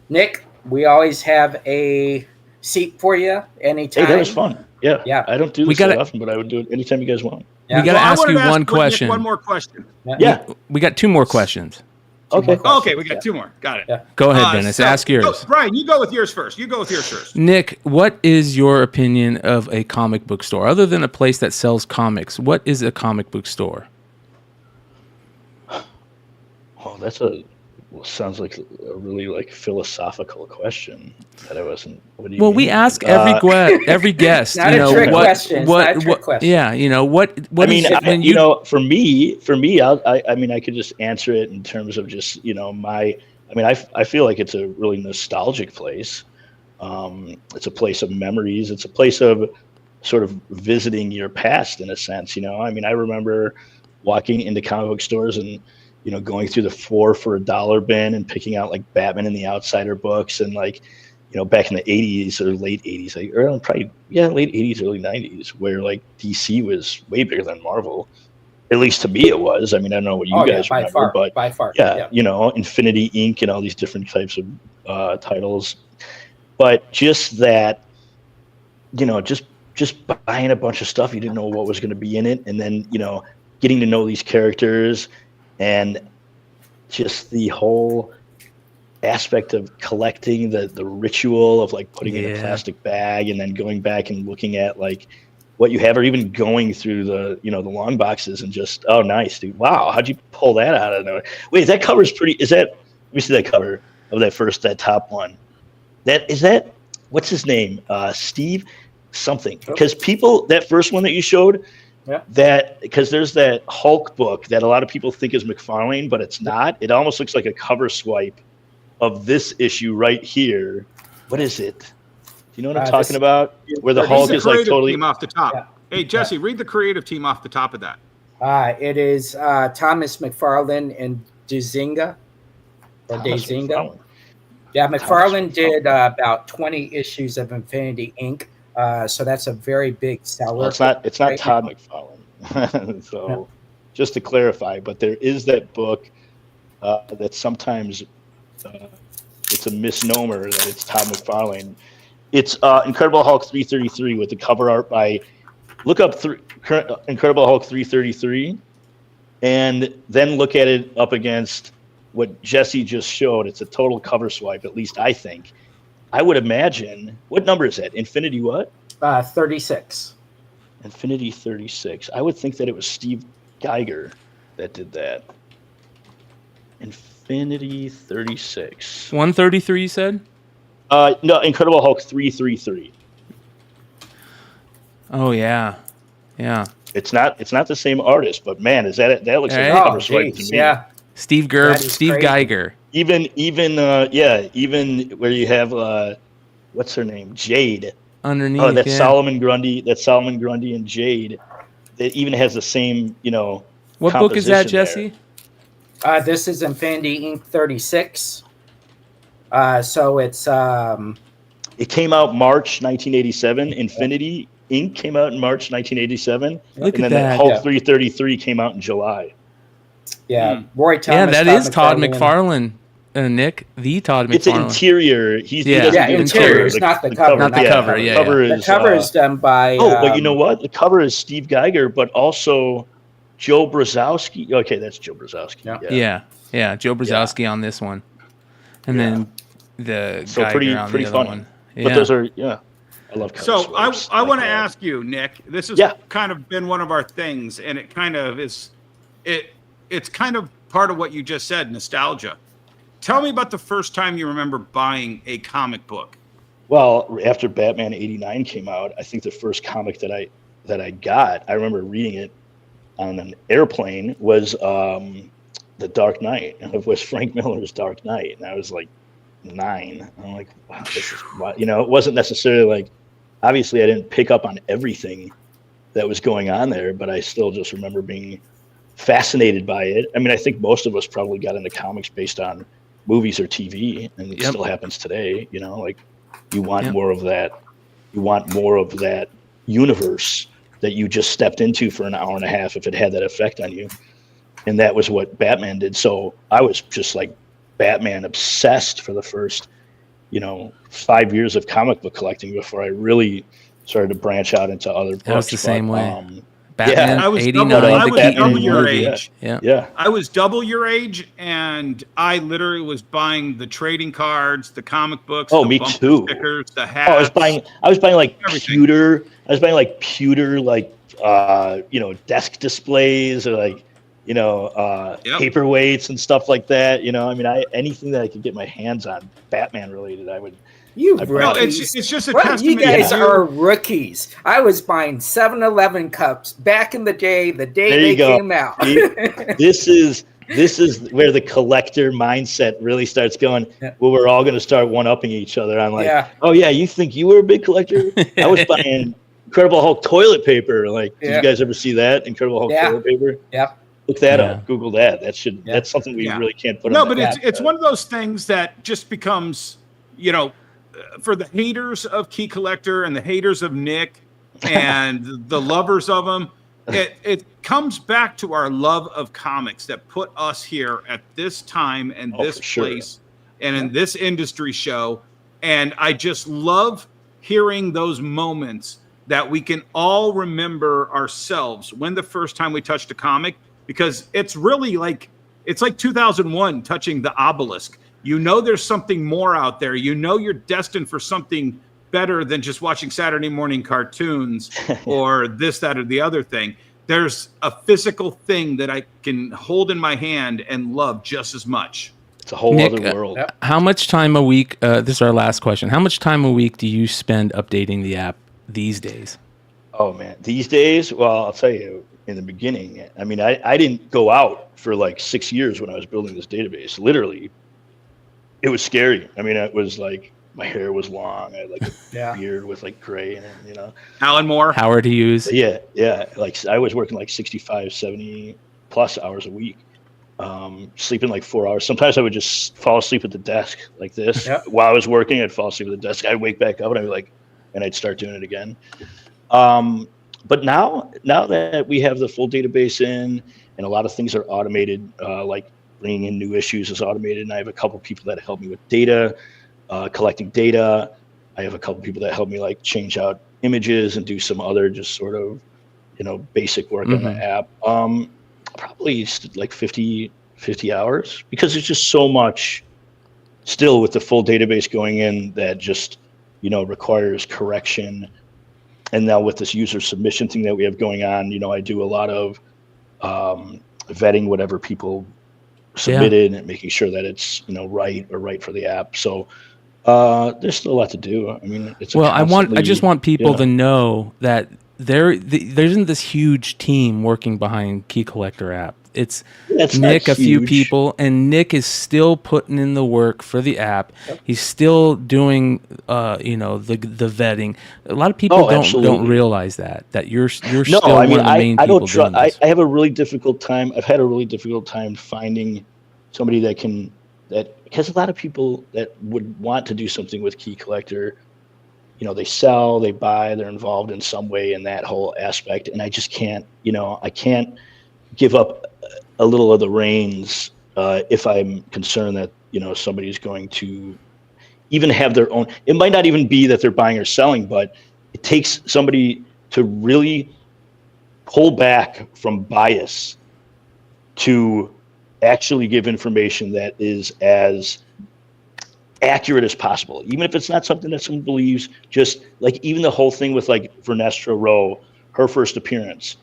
[SPEAKER 7] Nick, we always have a seat for you anytime.
[SPEAKER 5] Hey, that was fun. Yeah. I don't do this that often, but I would do it anytime you guys want.
[SPEAKER 4] Yeah. We got to ask you one question.
[SPEAKER 6] Nick, one more question.
[SPEAKER 5] Yeah.
[SPEAKER 4] We got 2 more questions.
[SPEAKER 6] Okay, we got 2 more. Got it.
[SPEAKER 7] Yeah.
[SPEAKER 4] Go ahead, Dennis. Ask yours.
[SPEAKER 6] Brian, you go with yours first.
[SPEAKER 4] Nick, what is your opinion of a comic book store? Other than a place that sells comics, what is a comic book store?
[SPEAKER 5] Oh, sounds like a really philosophical question that I wasn't. What do you mean?
[SPEAKER 4] We ask every guest.
[SPEAKER 7] Not a trick question. Not a trick question.
[SPEAKER 4] Yeah, what
[SPEAKER 5] I mean, for me, I could just answer it in terms of just I feel like it's a really nostalgic place. It's a place of memories. It's a place of sort of visiting your past in a sense. I remember walking into comic book stores and going through the 4 for $1 bin and picking out like Batman and the Outsider books and back in the 80s or late 80s, late 80s, early 90s, where like DC was way bigger than Marvel. At least to me it was. I mean, I don't know what you guys remember, but
[SPEAKER 7] by far.
[SPEAKER 5] Yeah, Infinity Inc. and all these different types of titles. But just that, just buying a bunch of stuff, you didn't know what was going to be in it, and then, getting to know these characters and just the whole aspect of collecting, the ritual of like putting in a plastic bag and then going back and looking at like what you have, or even going through the the long boxes and just, oh, nice, dude, wow, how'd you pull that out of nowhere? Wait, that cover's pretty. Let me see that cover of that top one. What's his name? Steve something, because that first one that you showed. Yeah. Because there's that Hulk book that a lot of people think is McFarlane, but it's not. It almost looks like a cover swipe of this issue right here. What is it? Do you know what I'm talking about? Where the Hulk is like totally
[SPEAKER 6] team off the top. Yeah. Hey, Jesse, read the creative team off the top of that.
[SPEAKER 7] It is Thomas McFarlane and Duzinga. Yeah, McFarlane did about 20 issues of Infinity Inc. So that's a very big seller.
[SPEAKER 5] It's not Todd McFarlane. So just to clarify, but there is that book that sometimes it's a misnomer that it's Todd McFarlane. It's Incredible Hulk 333 with the cover art by. Look up Incredible Hulk 333, and then look at it up against what Jesse just showed. It's a total cover swipe, at least I think. I would imagine. What number is that? Infinity what?
[SPEAKER 7] 36.
[SPEAKER 5] Infinity 36. I would think that it was Steve Geiger that did that. Infinity 36.
[SPEAKER 4] 133, you said?
[SPEAKER 5] No, Incredible Hulk 333.
[SPEAKER 4] Oh yeah, yeah.
[SPEAKER 5] It's not the same artist, but man, is that looks like a
[SPEAKER 4] Oh,
[SPEAKER 5] cover swipe to me.
[SPEAKER 7] Yeah.
[SPEAKER 4] Steve
[SPEAKER 7] crazy.
[SPEAKER 4] Geiger.
[SPEAKER 5] Even where you have what's her name, Jade.
[SPEAKER 4] Underneath.
[SPEAKER 5] Oh, that's
[SPEAKER 4] yeah.
[SPEAKER 5] Solomon Grundy. That's Solomon Grundy and Jade. It even has the same,
[SPEAKER 4] What book is that,
[SPEAKER 5] composition
[SPEAKER 4] Jesse?
[SPEAKER 7] This is Infinity Inc. 36. So it's
[SPEAKER 5] It came out March 1987. Infinity Inc. came out in March 1987.
[SPEAKER 4] Look
[SPEAKER 5] and
[SPEAKER 4] at
[SPEAKER 5] then
[SPEAKER 4] that.
[SPEAKER 5] Hulk
[SPEAKER 7] Yeah.
[SPEAKER 5] 333 came out in July.
[SPEAKER 7] Roy Thomas.
[SPEAKER 4] Yeah, that is Todd
[SPEAKER 7] McFarlane.
[SPEAKER 4] McFarlane. Nick, the Todd McFarlane.
[SPEAKER 5] It's an interior. He
[SPEAKER 4] Yeah.
[SPEAKER 5] doesn't
[SPEAKER 7] Yeah,
[SPEAKER 5] do
[SPEAKER 7] interior. It's not the cover.
[SPEAKER 4] Not the cover, yeah,
[SPEAKER 5] The cover
[SPEAKER 7] The
[SPEAKER 5] is,
[SPEAKER 7] cover is done by.
[SPEAKER 5] but you know what? The cover is Steve Geiger, but also Joe Brzezowski. Okay, that's Joe Brzezowski.
[SPEAKER 7] Yeah.
[SPEAKER 4] Yeah. Joe Brzezowski on this one, and then the
[SPEAKER 5] So
[SPEAKER 4] Geiger
[SPEAKER 5] pretty
[SPEAKER 4] on the other
[SPEAKER 5] funny.
[SPEAKER 4] one.
[SPEAKER 5] But those are I love cover
[SPEAKER 6] So
[SPEAKER 5] swipes
[SPEAKER 6] I
[SPEAKER 5] like
[SPEAKER 6] want to
[SPEAKER 5] that.
[SPEAKER 6] ask you, Nick. This has kind of been one of our things, and it kind of is. It's kind of part of what you just said, nostalgia. Tell me about the first time you remember buying a comic book.
[SPEAKER 5] Well, after Batman '89 came out, I think the first comic that I got, I remember reading it on an airplane, was The Dark Knight. It was Frank Miller's Dark Knight, and I was like 9. I'm like, wow, this is it wasn't necessarily like, obviously I didn't pick up on everything that was going on there, but I still just remember being fascinated by it. I mean, I think most of us probably got into comics based on movies or TV, and it still happens today. Like you want more of that. You want more of that universe that you just stepped into for an hour and a half if it had that effect on you. And that was what Batman did. So I was just like Batman obsessed for the first, 5 years of comic book collecting before I really started to branch out into other books.
[SPEAKER 4] That was the same way.
[SPEAKER 6] Batman, I was
[SPEAKER 4] 89.
[SPEAKER 6] double your age.
[SPEAKER 4] Yeah.
[SPEAKER 6] I was double your age, and I literally was buying the trading cards, the comic books, the
[SPEAKER 5] me
[SPEAKER 6] bumper
[SPEAKER 5] too.
[SPEAKER 6] stickers, the hats.
[SPEAKER 5] I was buying like
[SPEAKER 6] everything.
[SPEAKER 5] pewter. I was buying like pewter, like desk displays or like paperweights and stuff like that. Anything that I could get my hands on Batman related, I would.
[SPEAKER 6] It's just a testament.
[SPEAKER 7] You guys are rookies. I was buying 7-Eleven cups back in the day they came out.
[SPEAKER 5] This is where the collector mindset really starts going. Well, we're all going to start one-upping each other. I'm like, oh yeah, you think you were a big collector? I was buying Incredible Hulk toilet paper. Like, did you guys ever see that Incredible Hulk toilet paper?
[SPEAKER 7] Yep.
[SPEAKER 5] Look that up. Google that. That's something we really can't put.
[SPEAKER 6] No, but it's one of those things that just becomes, for the haters of Key Collector and the haters of Nick and the lovers of them, it comes back to our love of comics that put us here at this time and this place and in this industry show. And I just love hearing those moments that we can all remember ourselves when the first time we touched a comic, because it's really like, it's like 2001 touching the obelisk. There's something more out there. You're destined for something better than just watching Saturday morning cartoons or this, that, or the other thing. There's a physical thing that I can hold in my hand and love just as much.
[SPEAKER 5] It's a whole other world.
[SPEAKER 4] How much time a week, this is our last question, how much time a week do you spend updating the app these days?
[SPEAKER 5] Oh, man. These days, well, I'll tell you, in the beginning, I mean, I didn't go out for like 6 years when I was building this database. Literally, it was scary. I mean, it was like my hair was long. I had like a beard with like gray in it,
[SPEAKER 6] Alan Moore.
[SPEAKER 4] Howard Hughes.
[SPEAKER 5] Yeah. Like I was working like 65, 70 plus hours a week, sleeping like 4 hours. Sometimes I would just fall asleep at the desk like this. While I was working, I'd fall asleep at the desk. I'd wake back up and I'd be like, and I'd start doing it again. But now that we have the full database in and a lot of things are automated, like bringing in new issues is automated, and I have a couple people that help me with data, collecting data. I have a couple people that help me like change out images and do some other just sort of, basic work on the app. Probably like 50 hours, because there's just so much still with the full database going in that just, requires correction. And now with this user submission thing that we have going on, I do a lot of vetting whatever people submitted and making sure that it's, right for the app. So there's still a lot to do. I mean,
[SPEAKER 4] I just want people to know that there isn't this huge team working behind Key Collector app. It's Nick, a few people, and Nick is still putting in the work for the app. Yep. He's still doing, the vetting. A lot of people don't realize that you're still one of the main people doing this.
[SPEAKER 5] I have a really difficult time. I've had a really difficult time finding somebody because a lot of people that would want to do something with Key Collector, they sell, they buy, they're involved in some way in that whole aspect, and I just can't, I can't give up a little of the reins if I'm concerned that somebody's going to even have their own. It might not even be that they're buying or selling, but it takes somebody to really pull back from bias to actually give information that is as accurate as possible, even if it's not something that someone believes. Just like even the whole thing with like Vernestra Rowe, her first appearance.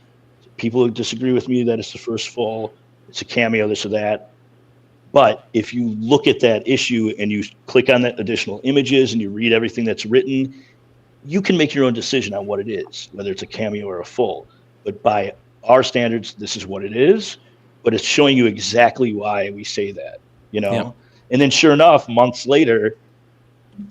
[SPEAKER 5] People who disagree with me that it's the first full, it's a cameo, this or that. But if you look at that issue and you click on that additional images and you read everything that's written, you can make your own decision on what it is, whether it's a cameo or a full. But by our standards, this is what it is. But it's showing you exactly why we say that,
[SPEAKER 4] Yeah.
[SPEAKER 5] And then sure enough, months later,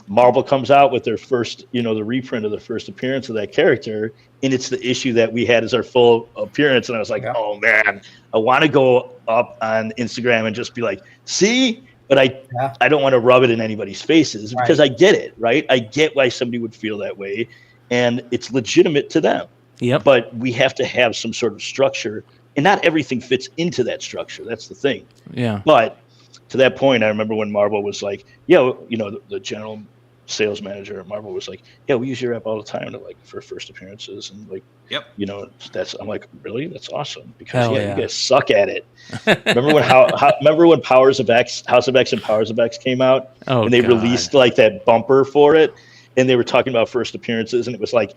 [SPEAKER 5] Marvel comes out with their first, the reprint of the first appearance of that character, and it's the issue that we had as our full appearance. And I was like, oh man, I want to go up on Instagram and just be like, see, but I don't want to rub it in anybody's faces because I get it, right? I get why somebody would feel that way, and it's legitimate to them.
[SPEAKER 4] Yep.
[SPEAKER 5] But we have to have some sort of structure, and not everything fits into that structure. That's the thing.
[SPEAKER 4] Yeah.
[SPEAKER 5] But to that point, I remember when Marvel was like, the general sales manager at Marvel was like, yeah, we use your app all the time for first appearances, and I'm like, really? That's awesome, because you guys suck at it. Remember when House of X and Powers of X came out, and they released like that bumper for it, and they were talking about first appearances, and it was like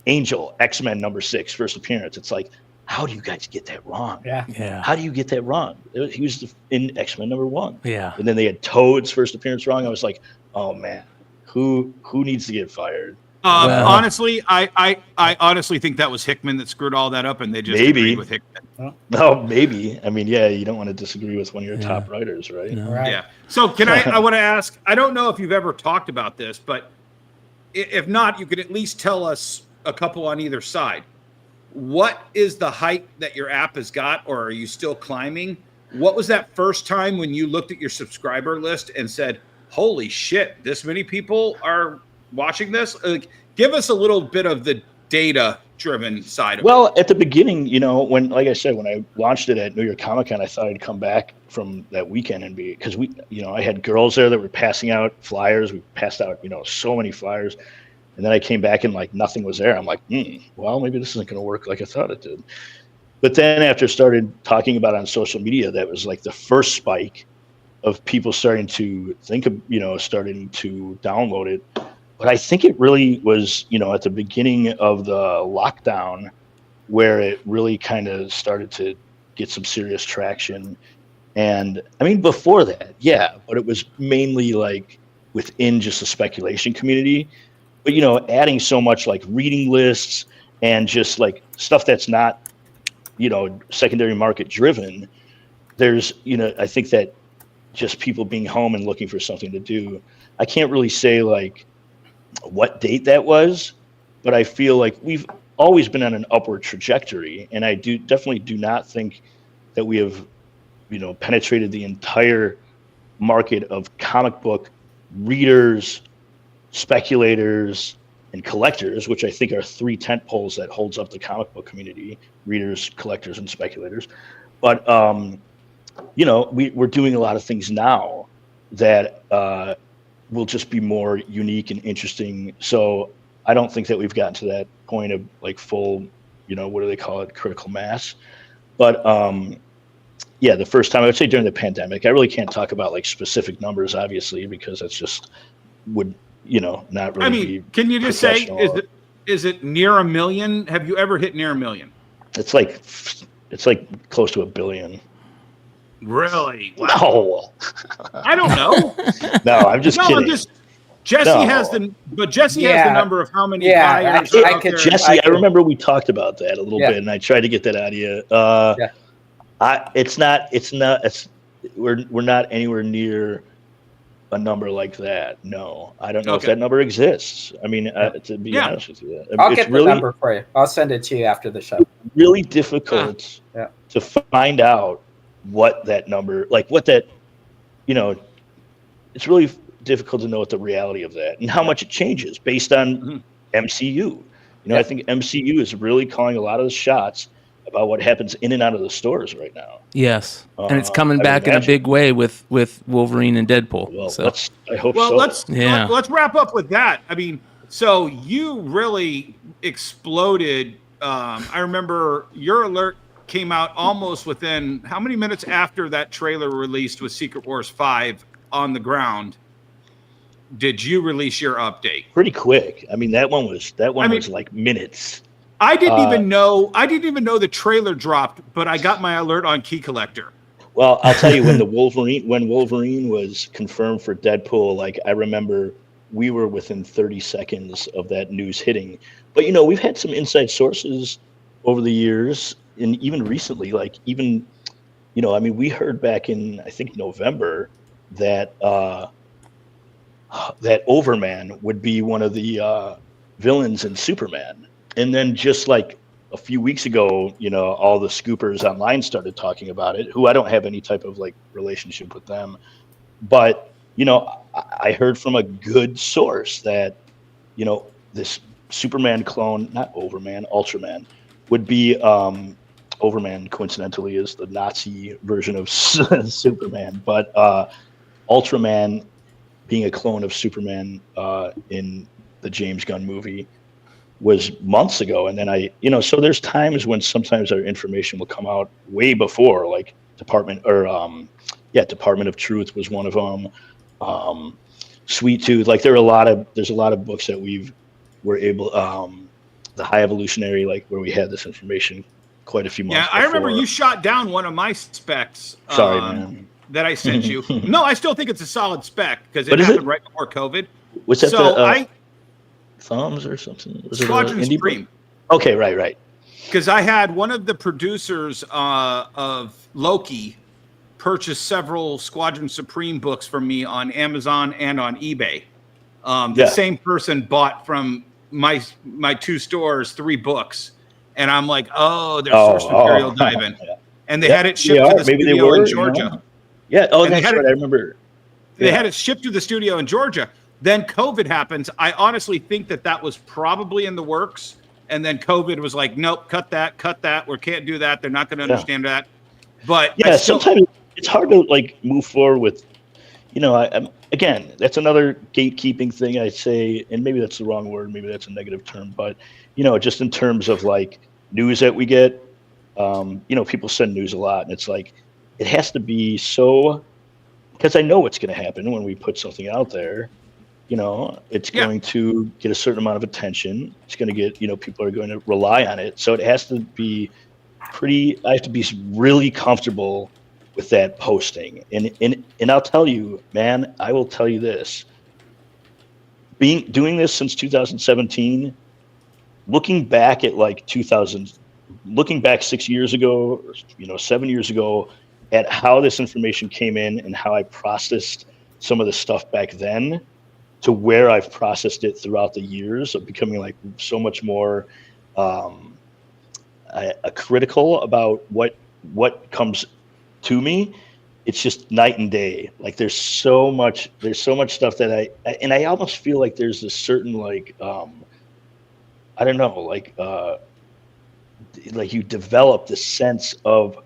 [SPEAKER 5] Angel, X-Men #6 first appearance. It's like, how do you guys get that wrong?
[SPEAKER 4] Yeah.
[SPEAKER 5] How do you get that wrong? He was in X-Men #1.
[SPEAKER 4] Yeah.
[SPEAKER 5] And then they had Toad's first appearance wrong. I was like, oh man, who needs to get fired?
[SPEAKER 6] Honestly, I honestly think that was Hickman that screwed all that up, and they just agreed with Hickman.
[SPEAKER 5] No, maybe. I mean, you don't want to disagree with one of your top writers, right?
[SPEAKER 4] No.
[SPEAKER 7] Right.
[SPEAKER 6] Yeah. So I want to ask, I don't know if you've ever talked about this, but if not, you could at least tell us a couple on either side. What is the height that your app has got, or are you still climbing? What was that first time when you looked at your subscriber list and said, holy shit, this many people are watching this? Give us a little bit of the data-driven side of it.
[SPEAKER 5] Well, at the beginning, when I launched it at New York Comic Con, I thought I'd come back from that weekend and because I had girls there that were passing out flyers. We passed out, so many flyers. And then I came back and nothing was there. I'm like, well, maybe this isn't going to work like I thought it did. But then after started talking about it on social media, that was like the first spike of people starting to think of, starting to download it. But I think it really was, at the beginning of the lockdown where it really kind of started to get some serious traction. And I mean, before that, but it was mainly within just the speculation community. But, adding so much reading lists and just stuff that's not, secondary market driven, there's, I think that just people being home and looking for something to do. I can't really say what date that was, but I feel like we've always been on an upward trajectory. And I definitely do not think that we have, penetrated the entire market of comic book readers, speculators, and collectors, which I think are three tent poles that holds up the comic book community: readers, collectors, and speculators. But we're doing a lot of things now that will just be more unique and interesting. So I don't think that we've gotten to that point of like full, what do they call it, critical mass. But yeah, the first time, I would say during the pandemic. I really can't talk about like specific numbers, obviously, because that's just would not really.
[SPEAKER 6] Can you just say is it near 1 million? Have you ever hit near 1 million?
[SPEAKER 5] It's like close to 1 billion.
[SPEAKER 6] Really? Wow.
[SPEAKER 5] No,
[SPEAKER 6] I don't know.
[SPEAKER 5] No, I'm just kidding.
[SPEAKER 6] Jesse has the number of how many buyers are out there.
[SPEAKER 5] Jesse, I remember we talked about that a little bit, and I tried to get that out of you. We're not anywhere near a number like that. No, I don't know if that number exists. I mean, to be honest with you,
[SPEAKER 7] I'll get the number for you. I'll send it to you after the show.
[SPEAKER 5] Really difficult to find out what that number, like what that, it's really difficult to know what the reality of that and how much it changes based on MCU. I think MCU is really calling a lot of the shots about what happens in and out of the stores right now.
[SPEAKER 4] Yes, and it's coming back in a big way with Wolverine and Deadpool.
[SPEAKER 5] Well,
[SPEAKER 4] so.
[SPEAKER 5] I hope so.
[SPEAKER 6] Let's wrap up with that. I mean, so you really exploded. I remember your alert came out almost within how many minutes after that trailer released with Secret Wars 5 on the ground. Did you release your update?
[SPEAKER 5] Pretty quick. I mean, that one was like minutes.
[SPEAKER 6] I didn't even know the trailer dropped, but I got my alert on Key Collector.
[SPEAKER 5] Well, I'll tell you, when Wolverine was confirmed for Deadpool, like I remember we were within 30 seconds of that news hitting. But we've had some inside sources over the years, and even recently, we heard back in I think November that that Overman would be one of the villains in Superman. And then just like a few weeks ago, all the scoopers online started talking about it, who I don't have any type of like relationship with them. But, I heard from a good source that, this Superman clone, not Overman, Ultraman, would be Overman, coincidentally, is the Nazi version of Superman. But Ultraman being a clone of Superman in the James Gunn movie was months ago. And then so there's times when sometimes our information will come out way before, like Department of Truth was one of them. Sweet Tooth, like there's a lot of books that we're able, the High Evolutionary, like where we had this information quite a few months before.
[SPEAKER 6] I remember you shot down one of my specs.
[SPEAKER 5] Sorry, man.
[SPEAKER 6] That I sent you. No, I still think it's a solid spec because it happened right before COVID.
[SPEAKER 5] Was that Thumbs or something? Was
[SPEAKER 6] Squadron Supreme.
[SPEAKER 5] Okay, right.
[SPEAKER 6] Because I had one of the producers of Loki purchase several Squadron Supreme books from me on Amazon and on eBay. The same person bought from my two stores 3 books, and I'm like, there's source material diving, and they had it shipped to the studio in Georgia.
[SPEAKER 5] Yeah. Oh, that's right. I remember.
[SPEAKER 6] They had it shipped to the studio in Georgia. Then COVID happens. I honestly think that was probably in the works. And then COVID was like, nope, cut that. We can't do that. They're not going to understand that. But
[SPEAKER 5] sometimes it's hard to like move forward with, again, that's another gatekeeping thing I say, and maybe that's the wrong word. Maybe that's a negative term, but just in terms of like news that we get, people send news a lot, and it's like, it has to be so, because I know what's going to happen when we put something out there. It's going to get a certain amount of attention. It's going to get, people are going to rely on it. So it has to be I have to be really comfortable with that posting. And I'll tell you, man, I will tell you this. Doing this since 2017, looking back at like 6 years ago, 7 years ago, at how this information came in and how I processed some of the stuff back then, to where I've processed it throughout the years of becoming like so much more critical about what comes to me. It's just night and day. Like there's so much stuff that I almost feel like there's this certain like I don't know, like you develop this sense of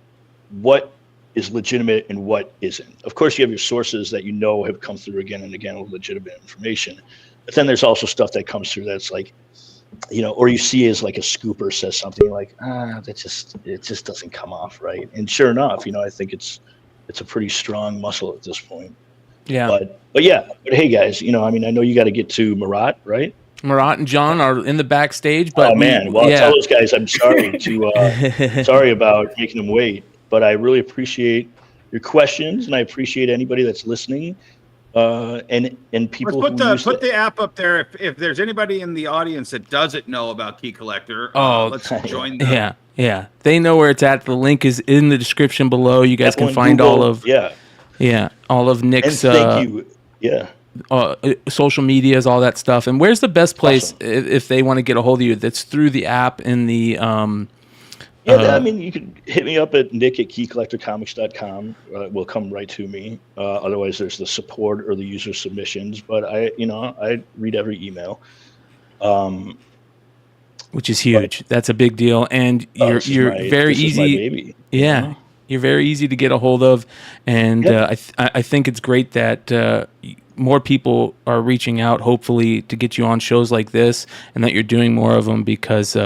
[SPEAKER 5] what is legitimate and what isn't. Of course, you have your sources that have come through again and again with legitimate information, but then there's also stuff that comes through that's like, or you see as like a scooper says something like, it just doesn't come off right. And sure enough, I think it's a pretty strong muscle at this point.
[SPEAKER 4] Yeah.
[SPEAKER 5] But hey guys, I know you got to get to Marat, right?
[SPEAKER 4] Marat and John are in the backstage, but
[SPEAKER 5] tell those guys I'm sorry sorry about making them wait, but I really appreciate your questions, and I appreciate anybody that's listening. And people
[SPEAKER 6] put the app up there if there's anybody in the audience that doesn't know about Key Collector. Let's join them.
[SPEAKER 4] Yeah, they know where it's at. The link is in the description below. You guys can find all of Nick's
[SPEAKER 5] and thank you.
[SPEAKER 4] Social medias, all that stuff. And where's the best place if they want to get a hold of you? That's through the app in the
[SPEAKER 5] you can hit me up at nick@keycollectorcomics.com. Will come right to me. Otherwise, there's the support or the user submissions. But I read every email,
[SPEAKER 4] which is huge. That's a big deal, and you're very easy. Yeah, you're very easy to get a hold of, and I think it's great that more people are reaching out, hopefully, to get you on shows like this, and that you're doing more of them because.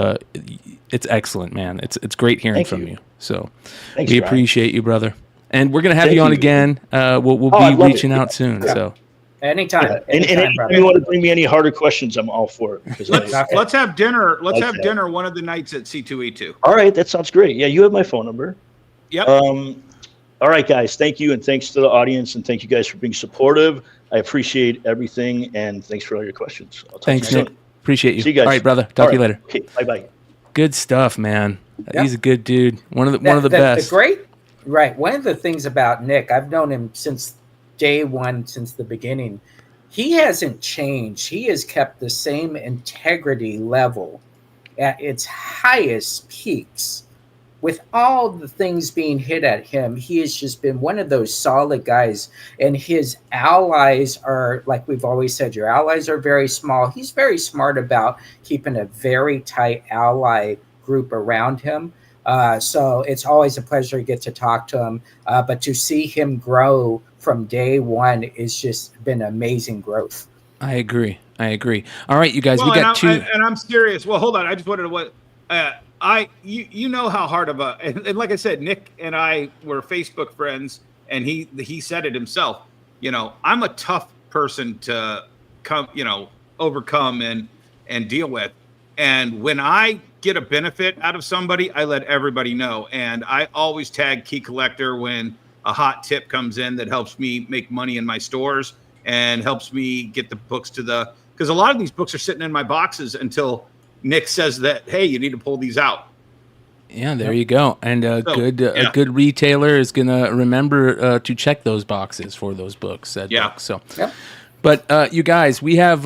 [SPEAKER 4] It's excellent, man. It's great hearing from you. So
[SPEAKER 5] Thanks,
[SPEAKER 4] we
[SPEAKER 5] Brian.
[SPEAKER 4] appreciate you, brother. And we're gonna have you on again. We'll be reaching out soon. Yeah. So
[SPEAKER 7] anytime.
[SPEAKER 5] Yeah. And if you want to bring me any harder questions, I'm all for it.
[SPEAKER 6] Let's have dinner. Let's have dinner one of the nights at C2E2.
[SPEAKER 5] All right, that sounds great. Yeah, you have my phone number.
[SPEAKER 6] Yep.
[SPEAKER 5] All right, guys. Thank you, and thanks to the audience, and thank you guys for being supportive. I appreciate everything, and thanks for all your questions.
[SPEAKER 4] Thanks, Nick. Appreciate you.
[SPEAKER 5] See you guys.
[SPEAKER 4] All right, brother. Talk to you later.
[SPEAKER 5] Okay. Bye.
[SPEAKER 4] Good stuff, man. Yep. He's a good dude. One of the best.
[SPEAKER 7] One of the things about Nick, I've known him since day one, since the beginning. He hasn't changed. He has kept the same integrity level at its highest peaks. With all the things being hit at him, he has just been one of those solid guys. And his allies are, like we've always said, your allies are very small. He's very smart about keeping a very tight ally group around him. So it's always a pleasure to get to talk to him. But to see him grow from day one is just been amazing growth.
[SPEAKER 4] I agree. All right, you guys, we got two.
[SPEAKER 6] And I'm serious. Well, hold on. I just wanted to you know how hard of a and like I said, Nick and I were Facebook friends, and he said it himself. I'm a tough person to overcome and deal with. And when I get a benefit out of somebody, I let everybody know. And I always tag Key Collector when a hot tip comes in that helps me make money in my stores and helps me get the books because a lot of these books are sitting in my boxes until Nick says that, hey, you need to pull these out.
[SPEAKER 4] Yeah, there you go. And a good retailer is going to remember to check those boxes for those books. Books. So, But you guys, we have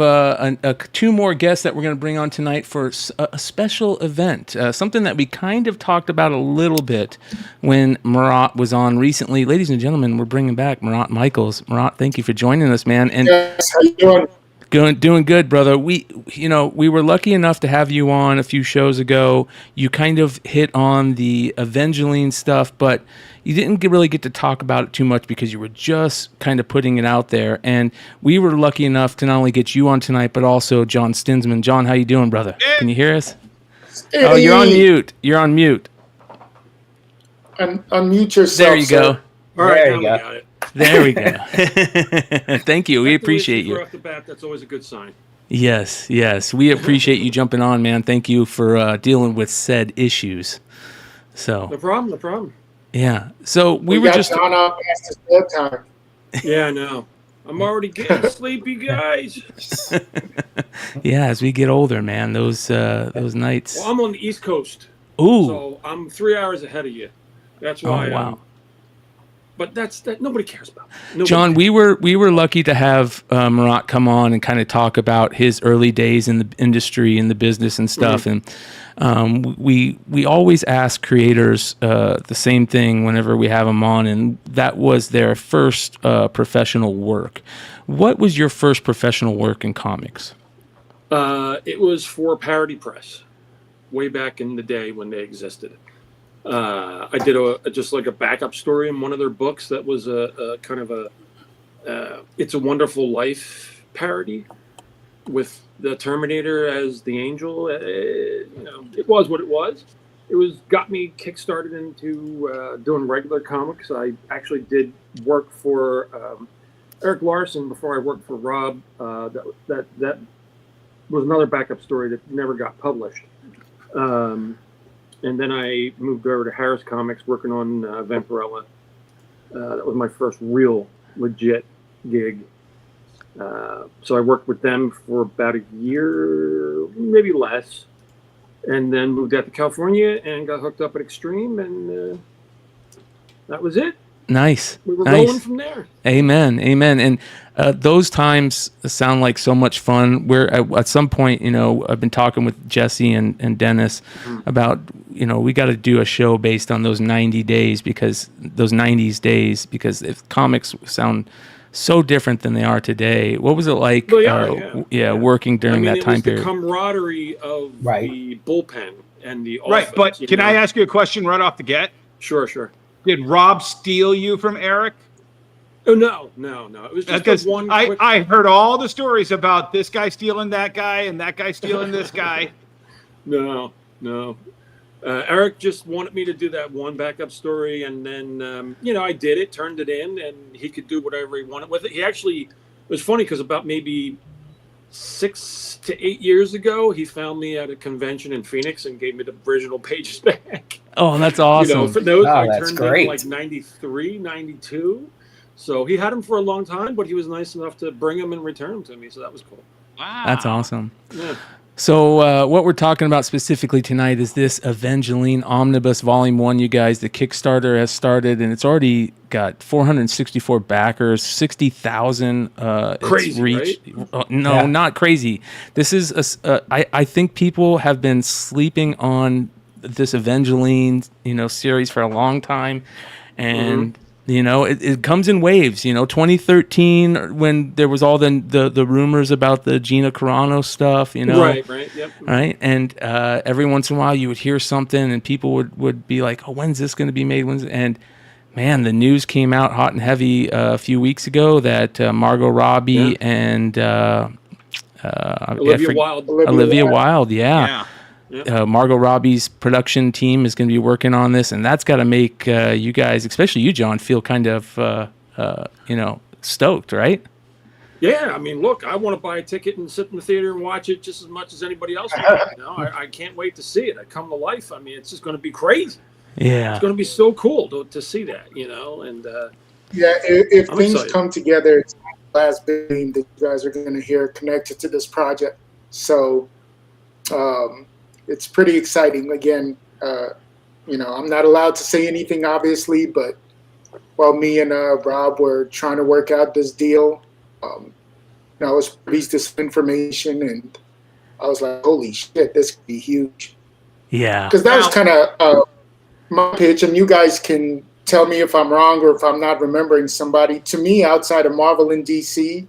[SPEAKER 4] two more guests that we're going to bring on tonight for a special event, something that we kind of talked about a little bit when Marat was on recently. Ladies and gentlemen, we're bringing back Marat Mychaels. Marat, thank you for joining us, man. And
[SPEAKER 8] yes, how you doing?
[SPEAKER 4] Doing good, brother. We were lucky enough to have you on a few shows ago. You kind of hit on the Avengelyne stuff, but you didn't really get to talk about it too much because you were just kind of putting it out there. And we were lucky enough to not only get you on tonight, but also John Stinsman. John, how you doing, brother? Can you hear us?
[SPEAKER 8] Hey.
[SPEAKER 4] Oh, you're on mute.
[SPEAKER 8] Unmute yourself.
[SPEAKER 4] There you go.
[SPEAKER 8] All right, there you go.
[SPEAKER 4] There we go. Thank you. We appreciate you.
[SPEAKER 9] Off the bat, that's always a good sign.
[SPEAKER 4] Yes. We appreciate you jumping on, man. Thank you for dealing with said issues. So
[SPEAKER 9] No problem.
[SPEAKER 4] Yeah. So we were
[SPEAKER 8] got
[SPEAKER 4] just
[SPEAKER 8] John off past his bedtime.
[SPEAKER 9] Yeah, I know. I'm already getting sleepy, guys.
[SPEAKER 4] Yeah, as we get older, man, those nights.
[SPEAKER 9] Well, I'm on the East Coast.
[SPEAKER 4] Ooh.
[SPEAKER 9] So I'm 3 hours ahead of you. That's why.
[SPEAKER 4] Oh, wow.
[SPEAKER 9] But that nobody cares about. Nobody
[SPEAKER 4] John,
[SPEAKER 9] cares.
[SPEAKER 4] we were lucky to have Marat come on and kind of talk about his early days in the industry and the business and stuff. Mm-hmm. And we always ask creators the same thing whenever we have them on, and that was their first professional work. What was your first professional work in comics?
[SPEAKER 9] It was for Parody Press, way back in the day when they existed. I did just like a backup story in one of their books that was a kind of a It's a Wonderful Life parody with the Terminator as the angel. It was what it was. It got me kickstarted into doing regular comics. I actually did work for Eric Larson before I worked for Rob. That was another backup story that never got published. And then I moved over to Harris Comics working on Vampirella. That was my first real legit gig. So I worked with them for about a year, maybe less, and then moved out to California and got hooked up at Extreme, and that was it.
[SPEAKER 4] Nice.
[SPEAKER 9] We were rolling from there.
[SPEAKER 4] Amen. And those times sound like so much fun. Where at some point, I've been talking with Jesse and Dennis about, we got to do a show based on those 90 days because if comics sound so different than they are today. What was it like working during that time period?
[SPEAKER 9] The camaraderie of the bullpen and the office.
[SPEAKER 6] Right, but can I ask you a question right off the get?
[SPEAKER 9] Sure.
[SPEAKER 6] Did Rob steal you from Eric?
[SPEAKER 9] Oh, no. It was just
[SPEAKER 6] because
[SPEAKER 9] one.
[SPEAKER 6] I heard all the stories about this guy stealing that guy and that guy stealing this guy.
[SPEAKER 9] No. Eric just wanted me to do that one backup story, and then I did it, turned it in, and he could do whatever he wanted with it. It was funny because about maybe 6 to 8 years ago, he found me at a convention in Phoenix and gave me the original pages back.
[SPEAKER 4] Oh, that's awesome.
[SPEAKER 9] For those, I
[SPEAKER 7] that's
[SPEAKER 9] turned
[SPEAKER 7] great.
[SPEAKER 9] in like 93, 92. So he had them for a long time, but he was nice enough to bring them and return them to me. So that was cool.
[SPEAKER 6] Wow.
[SPEAKER 4] That's awesome.
[SPEAKER 9] Yeah.
[SPEAKER 4] So what we're talking about specifically tonight is this Avengelyne Omnibus Volume 1, you guys. The Kickstarter has started, and it's already got 464 backers, 60,000
[SPEAKER 9] Crazy,
[SPEAKER 4] it's reached.
[SPEAKER 9] right?
[SPEAKER 4] No, not crazy. This is, I think people have been sleeping on this Avengelyne, series for a long time, and... it comes in waves. 2013 when there was all the rumors about the Gina Carano stuff.
[SPEAKER 9] Right, yep.
[SPEAKER 4] Right, and every once in a while you would hear something, and people would be like, "Oh, when's this going to be made?" And man, the news came out hot and heavy a few weeks ago that Margot Robbie and Olivia Wilde,
[SPEAKER 6] Yeah.
[SPEAKER 4] Margot Robbie's production team is going to be working on this, and that's got to make you guys, especially you, John, feel kind of, stoked, right?
[SPEAKER 9] Yeah, I mean, look, I want to buy a ticket and sit in the theater and watch it just as much as anybody else. I can't wait to see it. I come to life. I mean, it's just going to be crazy.
[SPEAKER 4] Yeah,
[SPEAKER 9] it's going to be so cool to see that, and
[SPEAKER 8] if things
[SPEAKER 9] excited.
[SPEAKER 8] come together, it's the last big thing that you guys are going to hear connected to this project. So, it's pretty exciting. Again, I'm not allowed to say anything, obviously, but while me and Rob were trying to work out this deal, I was released this information, and I was like, holy shit, this could be huge.
[SPEAKER 4] Yeah.
[SPEAKER 8] Because that was kind of my pitch, and you guys can tell me if I'm wrong or if I'm not remembering somebody. To me, outside of Marvel and DC,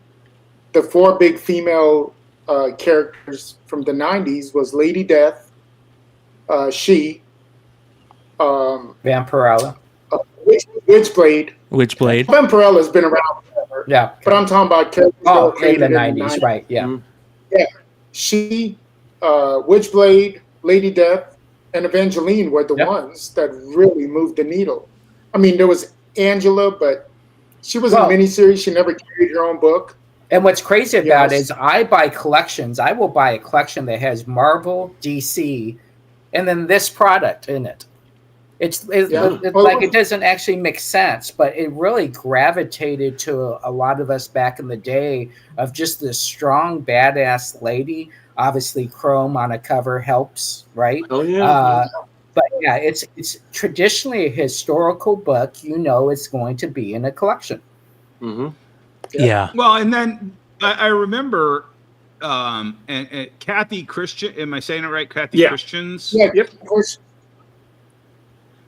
[SPEAKER 8] the 4 big female characters from the 90s was Lady Death, She,
[SPEAKER 7] Vampirella.
[SPEAKER 8] Witchblade. Vampirella's been around forever.
[SPEAKER 7] Yeah.
[SPEAKER 8] But I'm talking about characters that were
[SPEAKER 7] in the
[SPEAKER 8] created
[SPEAKER 7] 90s, right, yeah.
[SPEAKER 9] Mm-hmm.
[SPEAKER 8] Yeah. She, Witchblade, Lady Death, and Evangeline were the ones that really moved the needle. I mean, there was Angela, but she was a miniseries. She never carried her own book.
[SPEAKER 7] And what's crazy about it is I buy collections. I will buy a collection that has Marvel, DC, and then this product in it. It's like it doesn't actually make sense, but it really gravitated to a lot of us back in the day of just this strong, badass lady. Obviously, chrome on a cover helps, right?
[SPEAKER 9] Oh, yeah.
[SPEAKER 7] But yeah, it's traditionally a historical book. It's going to be in a collection.
[SPEAKER 9] Mm-hmm.
[SPEAKER 4] Yeah.
[SPEAKER 6] Well, and then I remember, and Kathy Christian. Am I saying it right? Kathy Christians.
[SPEAKER 8] Yeah. Yep. Of course.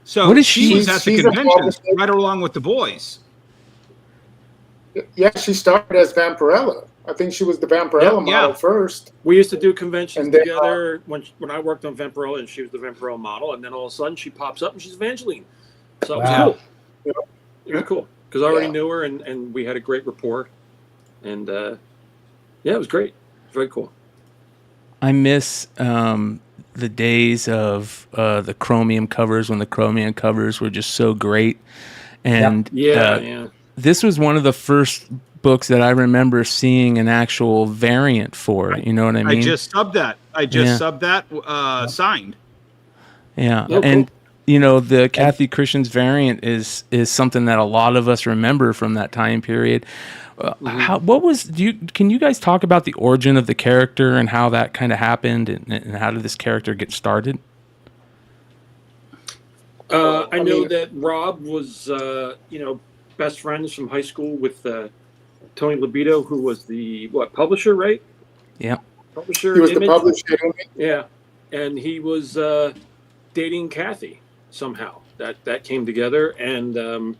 [SPEAKER 6] So
[SPEAKER 4] what is
[SPEAKER 6] she was at the convention right along with the boys.
[SPEAKER 8] Yeah, she started as Vampirella. I think she was the Vampirella model first.
[SPEAKER 9] We used to do conventions
[SPEAKER 8] And then,
[SPEAKER 9] together when I worked on Vampirella, and she was the Vampirella model. And then all of a sudden, she pops up and she's Evangeline. So it was cool.
[SPEAKER 8] Yeah.
[SPEAKER 9] It was cool because I already knew her, and we had a great rapport. And it was great. Very cool.
[SPEAKER 4] I miss the days of the chromium covers, when the chromium covers were just so great. And this was one of the first books that I remember seeing an actual variant for. You know what I mean?
[SPEAKER 6] I just subbed that. Subbed that signed.
[SPEAKER 4] Yeah.
[SPEAKER 9] Oh,
[SPEAKER 4] and
[SPEAKER 9] cool.
[SPEAKER 4] you know, the Kathy Christian's variant is something that a lot of us remember from that time period. Can you guys talk about the origin of the character and how that kind of happened, and how did this character get started?
[SPEAKER 9] I know that Rob was, best friends from high school with Tony Libido, who was the publisher, right?
[SPEAKER 4] Yeah,
[SPEAKER 9] publisher.
[SPEAKER 8] He was
[SPEAKER 9] Image.
[SPEAKER 8] the publisher.
[SPEAKER 9] Yeah, and he was dating Kathy somehow. That came together, and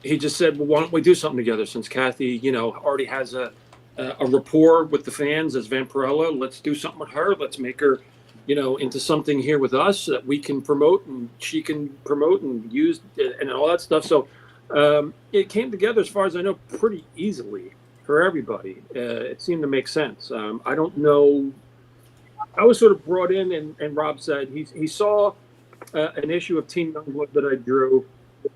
[SPEAKER 9] he just said, "Well, why don't we do something together? Since Kathy, already has a rapport with the fans as Vampirella, let's do something with her. Let's make her." Into something here with us that we can promote and she can promote and use and all that stuff. So it came together, as far as I know, pretty easily for everybody. It seemed to make sense. I don't know. I was sort of brought in, and Rob said he saw an issue of Teen Youngblood that I drew,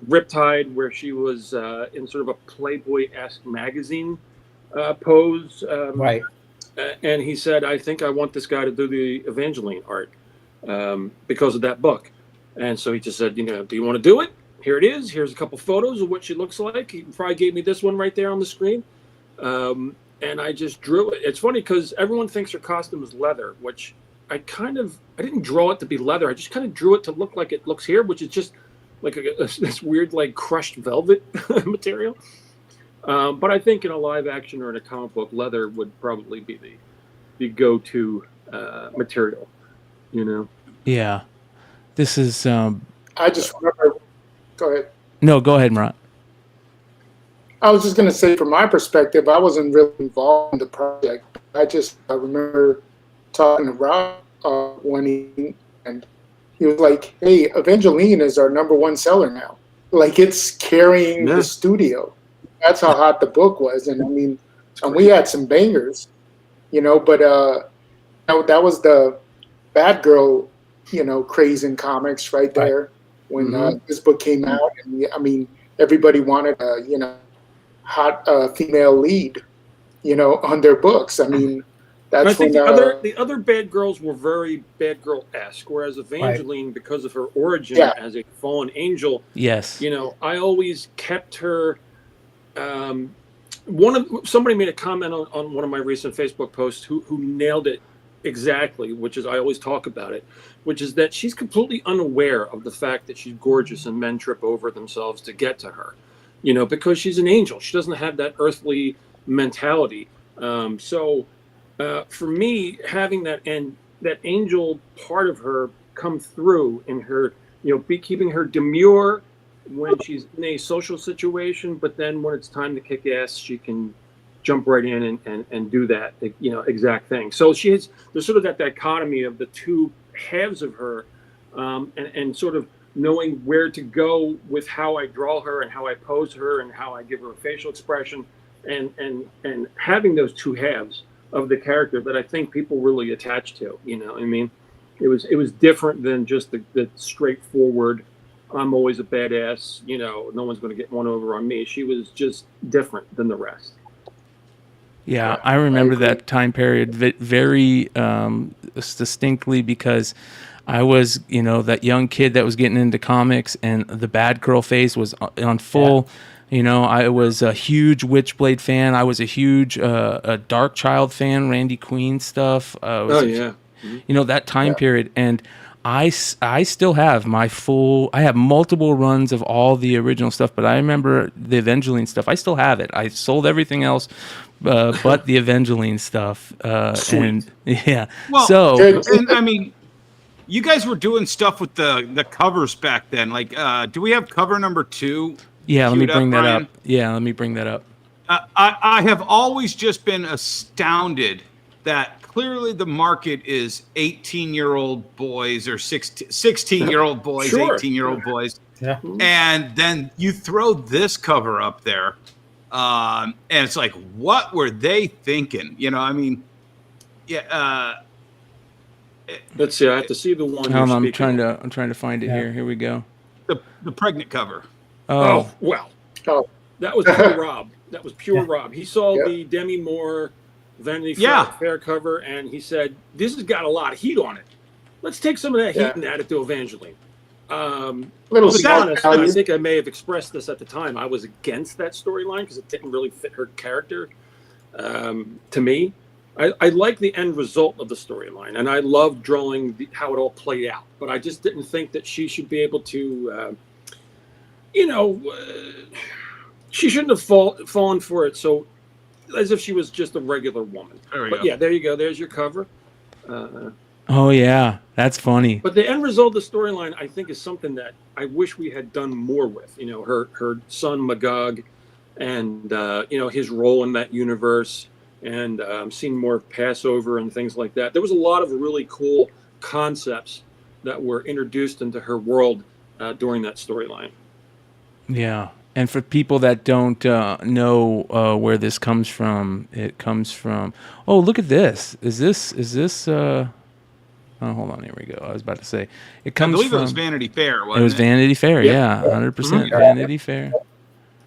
[SPEAKER 9] Riptide, where she was in sort of a Playboy-esque magazine pose.
[SPEAKER 7] Right.
[SPEAKER 9] And he said, I think I want this guy to do the Evangeline art because of that book. And so he just said, do you want to do it? Here it is. Here's a couple photos of what she looks like. He probably gave me this one right there on the screen. And I just drew it. It's funny because everyone thinks her costume is leather, which I didn't draw it to be leather. I just kind of drew it to look like it looks here, which is just like this weird, like crushed velvet material. But I think in a live action or in a comic book, leather would probably be the go-to material,
[SPEAKER 4] Yeah. This is...
[SPEAKER 8] I just remember... Go ahead.
[SPEAKER 4] No, go ahead, Marat.
[SPEAKER 8] I was just going to say, from my perspective, I wasn't really involved in the project. I remember talking to Rob one evening, and he was like, hey, Evangeline is our #1 seller now. Like, it's carrying the studio. That's how hot the book was. And I mean, and we had some bangers, but that was the bad girl, craze in comics right there when this book came out. And I mean, everybody wanted a, hot female lead, on their books. I mean, that's
[SPEAKER 9] I think
[SPEAKER 8] when
[SPEAKER 9] the other bad girls were very bad girl-esque, whereas Evangeline, because of her origin as a fallen angel, I always kept her. Somebody made a comment on one of my recent Facebook posts who nailed it exactly, which is, I always talk about it, which is that she's completely unaware of the fact that she's gorgeous and men trip over themselves to get to her, because she's an angel. She doesn't have that earthly mentality. So for me, having that angel part of her come through in her, keeping her demure when she's in a social situation, but then when it's time to kick ass, she can jump right in and do that, exact thing. So there's sort of that dichotomy of the two halves of her, and sort of knowing where to go with how I draw her and how I pose her and how I give her a facial expression, and having those two halves of the character that I think people really attach to. I mean, it was different than just the straightforward, I'm always a badass, no one's going to get one over on me. She was just different than the rest.
[SPEAKER 4] Yeah, I remember that time period very distinctly, because I was, that young kid that was getting into comics, and the bad girl phase was on full. I was a huge Witchblade fan. I was a huge a Dark Child fan, Randy Queen stuff. That time period. And I still have I have multiple runs of all the original stuff, but I remember the Evangeline stuff. I still have it. I sold everything else but the Evangeline stuff. And yeah.
[SPEAKER 6] Well, and I mean, you guys were doing stuff with the covers back then. Like, do we have cover number 2?
[SPEAKER 4] Yeah, let me bring that
[SPEAKER 6] Brian?
[SPEAKER 4] up. Yeah, let me bring that up.
[SPEAKER 6] I have always just been astounded that clearly the market is 18-year-old boys or 16-year-old boys,
[SPEAKER 9] Sure.
[SPEAKER 6] 18-year-old boys.
[SPEAKER 7] Yeah.
[SPEAKER 6] And then you throw this cover up there. And it's like, what were they thinking? You know, I mean, yeah.
[SPEAKER 9] Let's see. I have to see the one.
[SPEAKER 4] Hold on, I'm
[SPEAKER 9] you're
[SPEAKER 4] trying
[SPEAKER 9] speaking
[SPEAKER 4] to find it here. Here we go.
[SPEAKER 6] The pregnant cover.
[SPEAKER 9] Oh, well.
[SPEAKER 8] Oh.
[SPEAKER 9] That was pure Rob. That was pure Rob. He saw
[SPEAKER 8] Yeah.
[SPEAKER 9] the Demi Moore Vanity
[SPEAKER 6] Yeah.
[SPEAKER 9] Fair cover, and he said, "This has got a lot of heat on it. Let's take some of that heat and add it to Evangeline."
[SPEAKER 8] Little
[SPEAKER 9] To be honest, I
[SPEAKER 8] Italian.
[SPEAKER 9] think I may have expressed this at the time. I was against that storyline because it didn't really fit her character. To me, I like the end result of the storyline, and I loved drawing how it all played out. But I just didn't think that she should be able to, she shouldn't have fallen for it. So, as if she was just a regular woman. But yeah, there you go. There's your cover.
[SPEAKER 4] Oh yeah, that's funny.
[SPEAKER 9] But the end result of the storyline, I think, is something that I wish we had done more with. You know, her son Magog, and his role in that universe, and seeing more of Passover and things like that. There was a lot of really cool concepts that were introduced into her world during that storyline.
[SPEAKER 4] Yeah. And for people that don't know where this comes from, it comes from. Oh, look at this! Is this? Oh, hold on. Here we go. I was about to say it comes.
[SPEAKER 6] I believe
[SPEAKER 4] from,
[SPEAKER 6] it was Vanity Fair. Wasn't
[SPEAKER 4] it was Vanity Fair. Yeah, 100% Vanity Fair.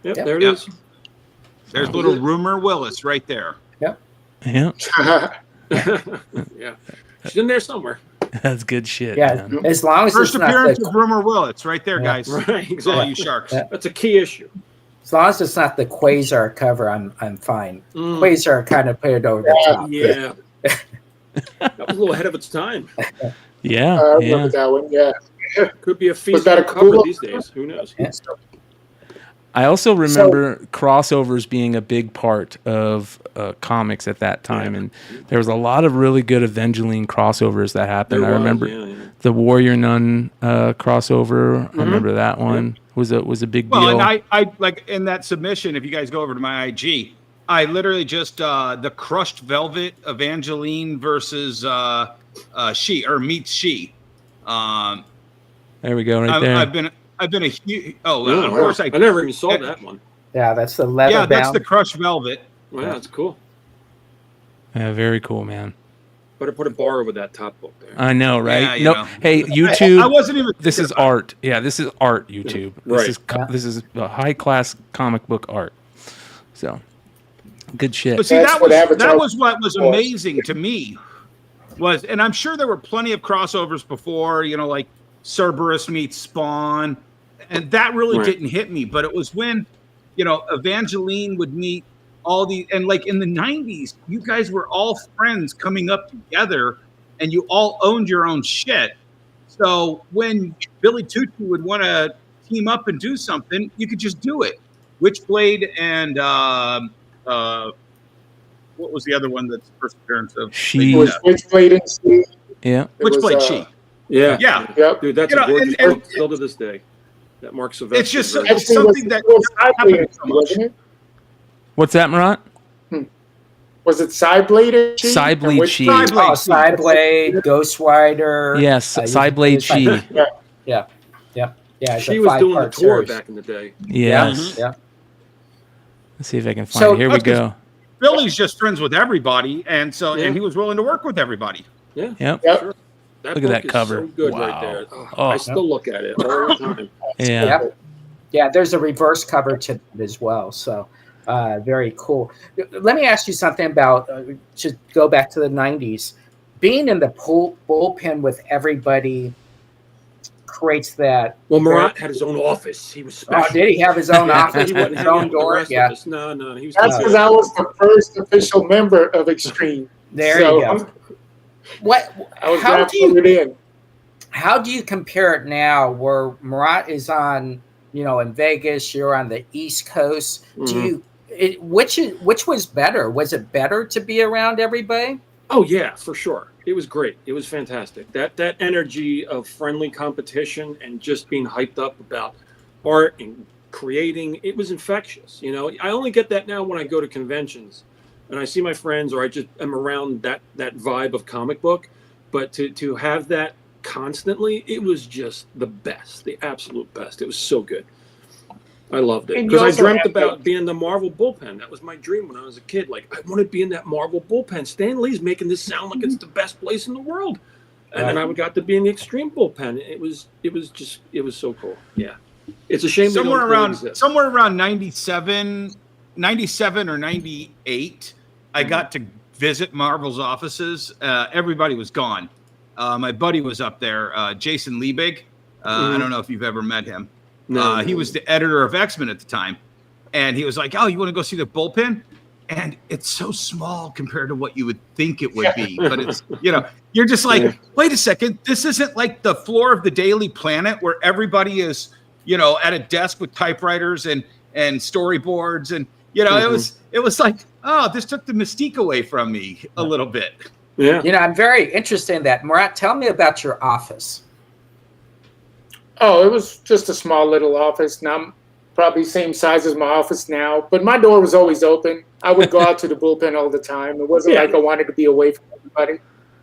[SPEAKER 9] Yep, there it is.
[SPEAKER 6] There's little Rumor Willis right there.
[SPEAKER 7] Yep.
[SPEAKER 4] Yeah.
[SPEAKER 9] Yeah, she's in there somewhere.
[SPEAKER 4] That's good shit.
[SPEAKER 7] Yeah,
[SPEAKER 4] Man.
[SPEAKER 7] as long as
[SPEAKER 6] First
[SPEAKER 7] it's not
[SPEAKER 6] appearance
[SPEAKER 7] the,
[SPEAKER 6] of Rumor Willis right there, guys.
[SPEAKER 9] Right,
[SPEAKER 6] All
[SPEAKER 9] exactly.
[SPEAKER 6] you sharks.
[SPEAKER 9] That's a key issue.
[SPEAKER 7] as long as it's not the Quasar cover, I'm fine. Quasar kind of put it over the top.
[SPEAKER 9] Yeah. That was a little ahead of its time.
[SPEAKER 4] Yeah.
[SPEAKER 8] I remember that one. Yeah.
[SPEAKER 9] Could be a
[SPEAKER 8] Was
[SPEAKER 9] feature
[SPEAKER 8] that a
[SPEAKER 9] cover
[SPEAKER 8] cool-
[SPEAKER 9] these days. Who knows?
[SPEAKER 7] Yeah.
[SPEAKER 4] I also remember crossovers being a big part of comics at that time, and there was a lot of really good Avengelyne crossovers that happened. I remember the Warrior Nun crossover. I remember that one was a big deal.
[SPEAKER 6] Well, and I like in that submission. If you guys go over to my IG, I literally just the Crushed Velvet Evangeline versus She or Meets She.
[SPEAKER 4] There we go, right there.
[SPEAKER 6] I've been a huge. Oh,
[SPEAKER 9] No,
[SPEAKER 6] of course
[SPEAKER 9] I never even saw that one.
[SPEAKER 7] Yeah, that's the leather
[SPEAKER 6] Yeah, that's
[SPEAKER 7] bound.
[SPEAKER 6] the Crushed Velvet.
[SPEAKER 9] Wow, that's cool.
[SPEAKER 4] Yeah, very cool, man.
[SPEAKER 9] Better put a bar over that top book there.
[SPEAKER 4] I know, right?
[SPEAKER 6] Yeah, you
[SPEAKER 4] no,
[SPEAKER 6] know.
[SPEAKER 4] hey, YouTube.
[SPEAKER 6] I wasn't even.
[SPEAKER 4] This is art. Yeah, this is art. YouTube.
[SPEAKER 9] Right.
[SPEAKER 4] This is a high class comic book art. So, good shit.
[SPEAKER 6] But see,
[SPEAKER 8] That's what
[SPEAKER 6] that
[SPEAKER 8] Avatar
[SPEAKER 6] was what was
[SPEAKER 8] was.
[SPEAKER 6] amazing to me. Was, and I'm sure there were plenty of crossovers before. You know, like Cerberus meets Spawn, and that really didn't hit me. But it was when, Evangeline would meet all the, and like in the 90s, you guys were all friends coming up together, and you all owned your own shit. So when Billy Tucci would want to team up and do something, you could just do it. Witchblade and what was the other one that's the first appearance of?
[SPEAKER 4] She.
[SPEAKER 8] It was Witchblade and She.
[SPEAKER 4] Yeah.
[SPEAKER 6] Witchblade She.
[SPEAKER 9] Yeah.
[SPEAKER 6] Yeah.
[SPEAKER 8] Yep.
[SPEAKER 9] Dude, that's a gorgeous book still to this day. That marks a
[SPEAKER 6] It's just
[SPEAKER 9] version.
[SPEAKER 6] it's something that happened so much.
[SPEAKER 8] wasn't it?
[SPEAKER 4] What's that, Marat?
[SPEAKER 8] Was it Psyblade and She?
[SPEAKER 4] Psyblade
[SPEAKER 8] And
[SPEAKER 4] She.
[SPEAKER 8] Witchblade?
[SPEAKER 7] Oh, Cyblade, Ghost Rider.
[SPEAKER 4] Yes, Psyblade She.
[SPEAKER 7] Yeah. It's
[SPEAKER 9] She
[SPEAKER 7] a
[SPEAKER 9] was doing the
[SPEAKER 7] five-part
[SPEAKER 9] tour
[SPEAKER 7] series.
[SPEAKER 9] back in the day.
[SPEAKER 4] Yes.
[SPEAKER 7] Yeah.
[SPEAKER 4] Let's see if I can find
[SPEAKER 7] So-
[SPEAKER 4] it. Here we go.
[SPEAKER 6] Billy's just friends with everybody, and so and he was willing to work with everybody.
[SPEAKER 9] Yeah.
[SPEAKER 4] Yep.
[SPEAKER 8] Yep.
[SPEAKER 9] Sure.
[SPEAKER 4] Look at
[SPEAKER 9] book
[SPEAKER 4] that
[SPEAKER 9] is
[SPEAKER 4] cover.
[SPEAKER 9] So good
[SPEAKER 4] Wow.
[SPEAKER 9] right there. Oh,
[SPEAKER 4] Oh.
[SPEAKER 9] I still look at it all the time.
[SPEAKER 4] Yeah.
[SPEAKER 7] Yep. Yeah, there's a reverse cover to it as well. So very cool. Let me ask you something about, to go back to the 90s. Being in the bullpen with everybody creates that.
[SPEAKER 9] Well, Marat had his own office. He was special.
[SPEAKER 7] Oh, did he have his own office?
[SPEAKER 9] He
[SPEAKER 7] with
[SPEAKER 9] wouldn't
[SPEAKER 7] his
[SPEAKER 9] hang out
[SPEAKER 7] own
[SPEAKER 9] with the
[SPEAKER 7] door?
[SPEAKER 9] rest of
[SPEAKER 7] Yeah.
[SPEAKER 9] us. No, he was.
[SPEAKER 8] That's because I was the first official member of Extreme.
[SPEAKER 7] There
[SPEAKER 8] So,
[SPEAKER 7] you go. What?
[SPEAKER 8] I was
[SPEAKER 7] How do you
[SPEAKER 8] grandfathered in.
[SPEAKER 7] How do you compare it now where Marat is on, in Vegas, you're on the East Coast? Which was better? Was it better to be around everybody?
[SPEAKER 9] Oh yeah, for sure. It was great. It was fantastic. That energy of friendly competition and just being hyped up about art and creating. It was infectious. You know, I only get that now when I go to conventions and I see my friends, or I just am around that vibe of comic book. But to have that constantly, it was just the best, the absolute best. It was so good. I loved it because I dreamt about being the Marvel bullpen. That was my dream when I was a kid. Like, I want to be in that Marvel bullpen. Stan Lee's making this sound like it's the best place in the world, and then I got to be in the Extreme bullpen. It was so cool. Yeah, it's a shame
[SPEAKER 6] somewhere around 97 or 98. I got to visit Marvel's offices. Everybody was gone. My buddy was up there, Jason Liebig. I don't know if you've ever met him. He was the editor of X-Men at the time. And he was like, oh, you want to go see the bullpen? And it's so small compared to what you would think it would be. But it's, you're just like, wait a second. This isn't like the floor of the Daily Planet where everybody is, at a desk with typewriters and storyboards. And, it was like, oh, this took the mystique away from me a little bit.
[SPEAKER 7] Yeah. I'm very interested in that. Marat, tell me about your office.
[SPEAKER 8] Oh, it was just a small little office. Now, probably same size as my office now, but my door was always open. I would go out to the bullpen all the time. It wasn't like I wanted to be away from everybody.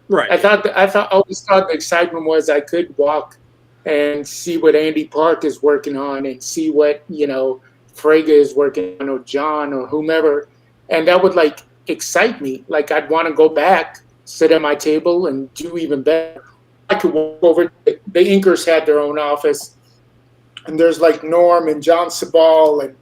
[SPEAKER 9] Right.
[SPEAKER 8] I always thought the excitement was I could walk and see what Andy Park is working on and see what, Frege is working on, or John or whomever. And that would excite me. Like, I'd want to go back, sit at my table and do even better. I could walk over. The inkers had their own office, and there's Norm and John Sabal and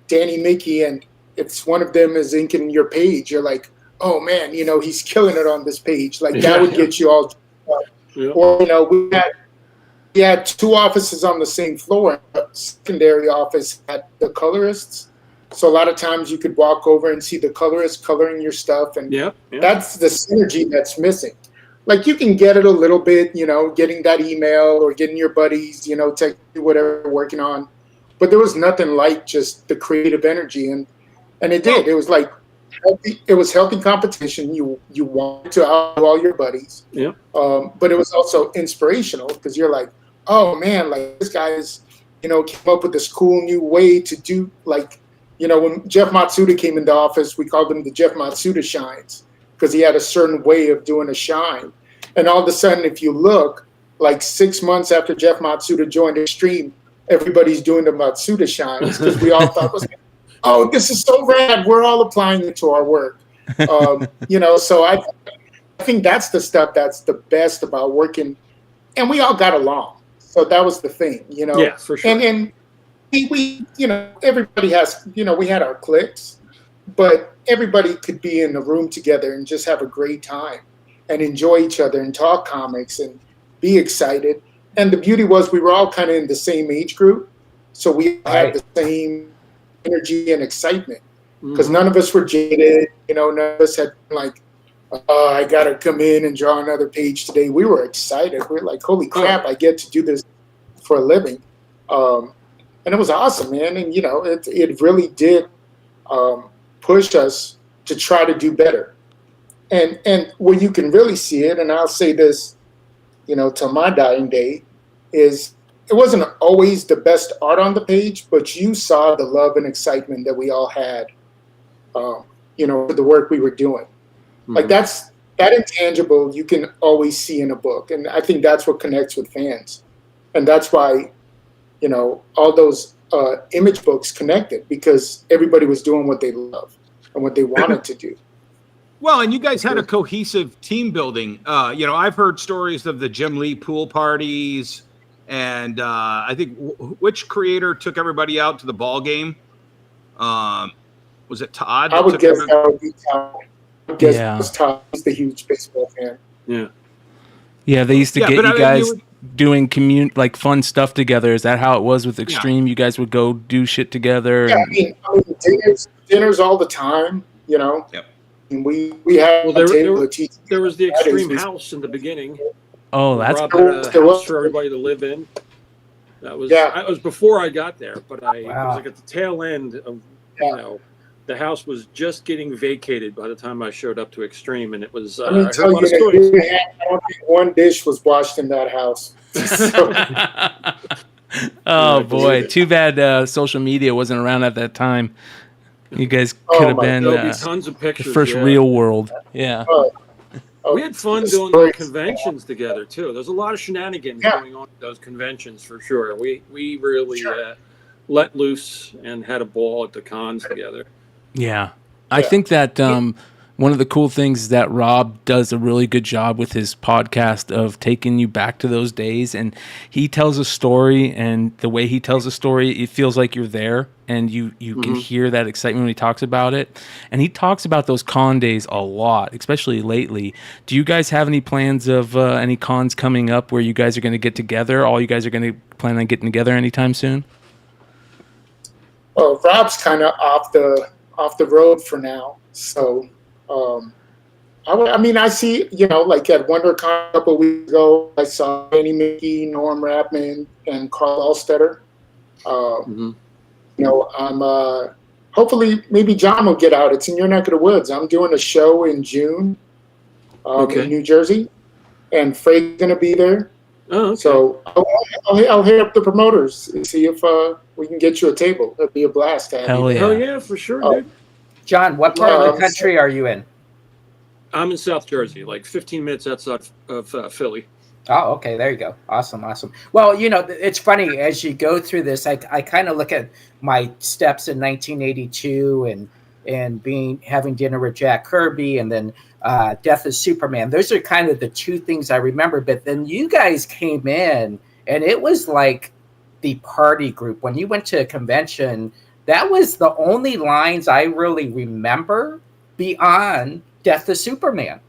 [SPEAKER 8] Danny Mickey, and it's one of them is inking your page. You're like, oh man, he's killing it on this page. That would get you all. Yeah. Or we had two offices on the same floor. A secondary office had the colorists, so a lot of times you could walk over and see the colorist coloring your stuff, and that's the synergy that's missing. You can get it a little bit, getting that email or getting your buddies, text you whatever you're working on. But there was nothing like just the creative energy. And it did. It was healthy competition. You wanted to outdo all your buddies. Yeah. But it was also inspirational because you're like, oh, man, this guy's, came up with this cool new way to do, when Jeff Matsuda came into office, we called him the Jeff Matsuda shines because he had a certain way of doing a shine. And all of a sudden, if you look, 6 months after Jeff Matsuda joined Extreme, everybody's doing the Matsuda shines because we all thought, oh, this is so rad. We're all applying it to our work. So I think that's the stuff that's the best about working. And we all got along. So that was the thing,
[SPEAKER 9] Yeah, for sure.
[SPEAKER 8] And we everybody has, we had our cliques, but everybody could be in the room together and just have a great time and enjoy each other and talk comics and be excited. And the beauty was we were all kind of in the same age group. So we had the same energy and excitement because none of us were jaded. None of us had I got to come in and draw another page today. We were excited. We were like, holy crap, I get to do this for a living. And it was awesome, man. And, it really did push us to try to do better. And where you can really see it, and I'll say this, till my dying day, is it wasn't always the best art on the page, but you saw the love and excitement that we all had, for the work we were doing. That intangible you can always see in a book. And I think that's what connects with fans. And that's why, all those image books connected because everybody was doing what they love and what they wanted to do.
[SPEAKER 6] Well, and you guys had a cohesive team building. I've heard stories of the Jim Lee pool parties, and I think which creator took everybody out to the ball game? Was it Todd?
[SPEAKER 8] I would guess that would be Todd. I guess it was Todd. He's the huge baseball fan.
[SPEAKER 9] Yeah.
[SPEAKER 4] Yeah, they used to get you guys doing fun stuff together. Is that how it was with Extreme? You guys would go do shit together?
[SPEAKER 8] Yeah, dinners all the time, Yep. And we had
[SPEAKER 9] there was the Extreme house in the beginning.
[SPEAKER 4] Oh, that's
[SPEAKER 9] cool. A house for everybody to live in. That was it was before I got there, but it was at the tail end of the house was just getting vacated by the time I showed up to Extreme, and it was. I heard a lot of stories.
[SPEAKER 8] I don't think one dish was washed in that house. So.
[SPEAKER 4] Oh boy, too bad social media wasn't around at that time. You guys could have been
[SPEAKER 9] There'll be tons of
[SPEAKER 4] the
[SPEAKER 9] pictures.
[SPEAKER 4] first real world. Yeah.
[SPEAKER 9] We had fun doing the conventions together too. There's a lot of shenanigans going on at those conventions for sure. We really let loose and had a ball at the cons together.
[SPEAKER 4] Yeah. I think that one of the cool things is that Rob does a really good job with his podcast of taking you back to those days, and he tells a story, and the way he tells a story, it feels like you're there, and you can hear that excitement when he talks about it. And he talks about those con days a lot, especially lately. Do you guys have any plans of any cons coming up where you guys are going to get together? All you guys are going to plan on getting together anytime soon?
[SPEAKER 8] Well, Rob's kind of off the road for now, so I mean, I see, like at WonderCon a couple of weeks ago, I saw Annie Mickey, Norm Rapman, and Carl Alstetter. I'm hopefully maybe John will get out. It's in your neck of the woods. I'm doing a show in June in New Jersey, and Freig's going to be there.
[SPEAKER 9] Oh, okay.
[SPEAKER 8] So I'll hit up the promoters and see if we can get you a table. That'd be a blast to have
[SPEAKER 4] Hell
[SPEAKER 8] you.
[SPEAKER 4] yeah.
[SPEAKER 9] Oh yeah, for sure, dude.
[SPEAKER 7] John, what part of the country are you in?
[SPEAKER 9] I'm in South Jersey, like 15 minutes outside of Philly.
[SPEAKER 7] Oh, okay. There you go. Awesome. Well, it's funny as you go through this. I kind of look at my steps in 1982 and having dinner with Jack Kirby, and then Death of Superman. Those are kind of the two things I remember. But then you guys came in, and it was like the party group. When you went to a convention, that was the only lines I really remember beyond Death of Superman.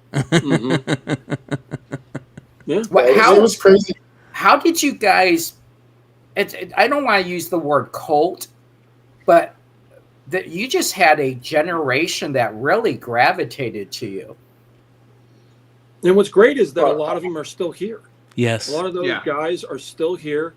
[SPEAKER 9] Yeah,
[SPEAKER 8] it was crazy.
[SPEAKER 7] How did you guys? I don't want to use the word cult, but that you just had a generation that really gravitated to you.
[SPEAKER 9] And what's great is that a lot of them are still here.
[SPEAKER 4] Yes,
[SPEAKER 9] a lot of those guys are still here.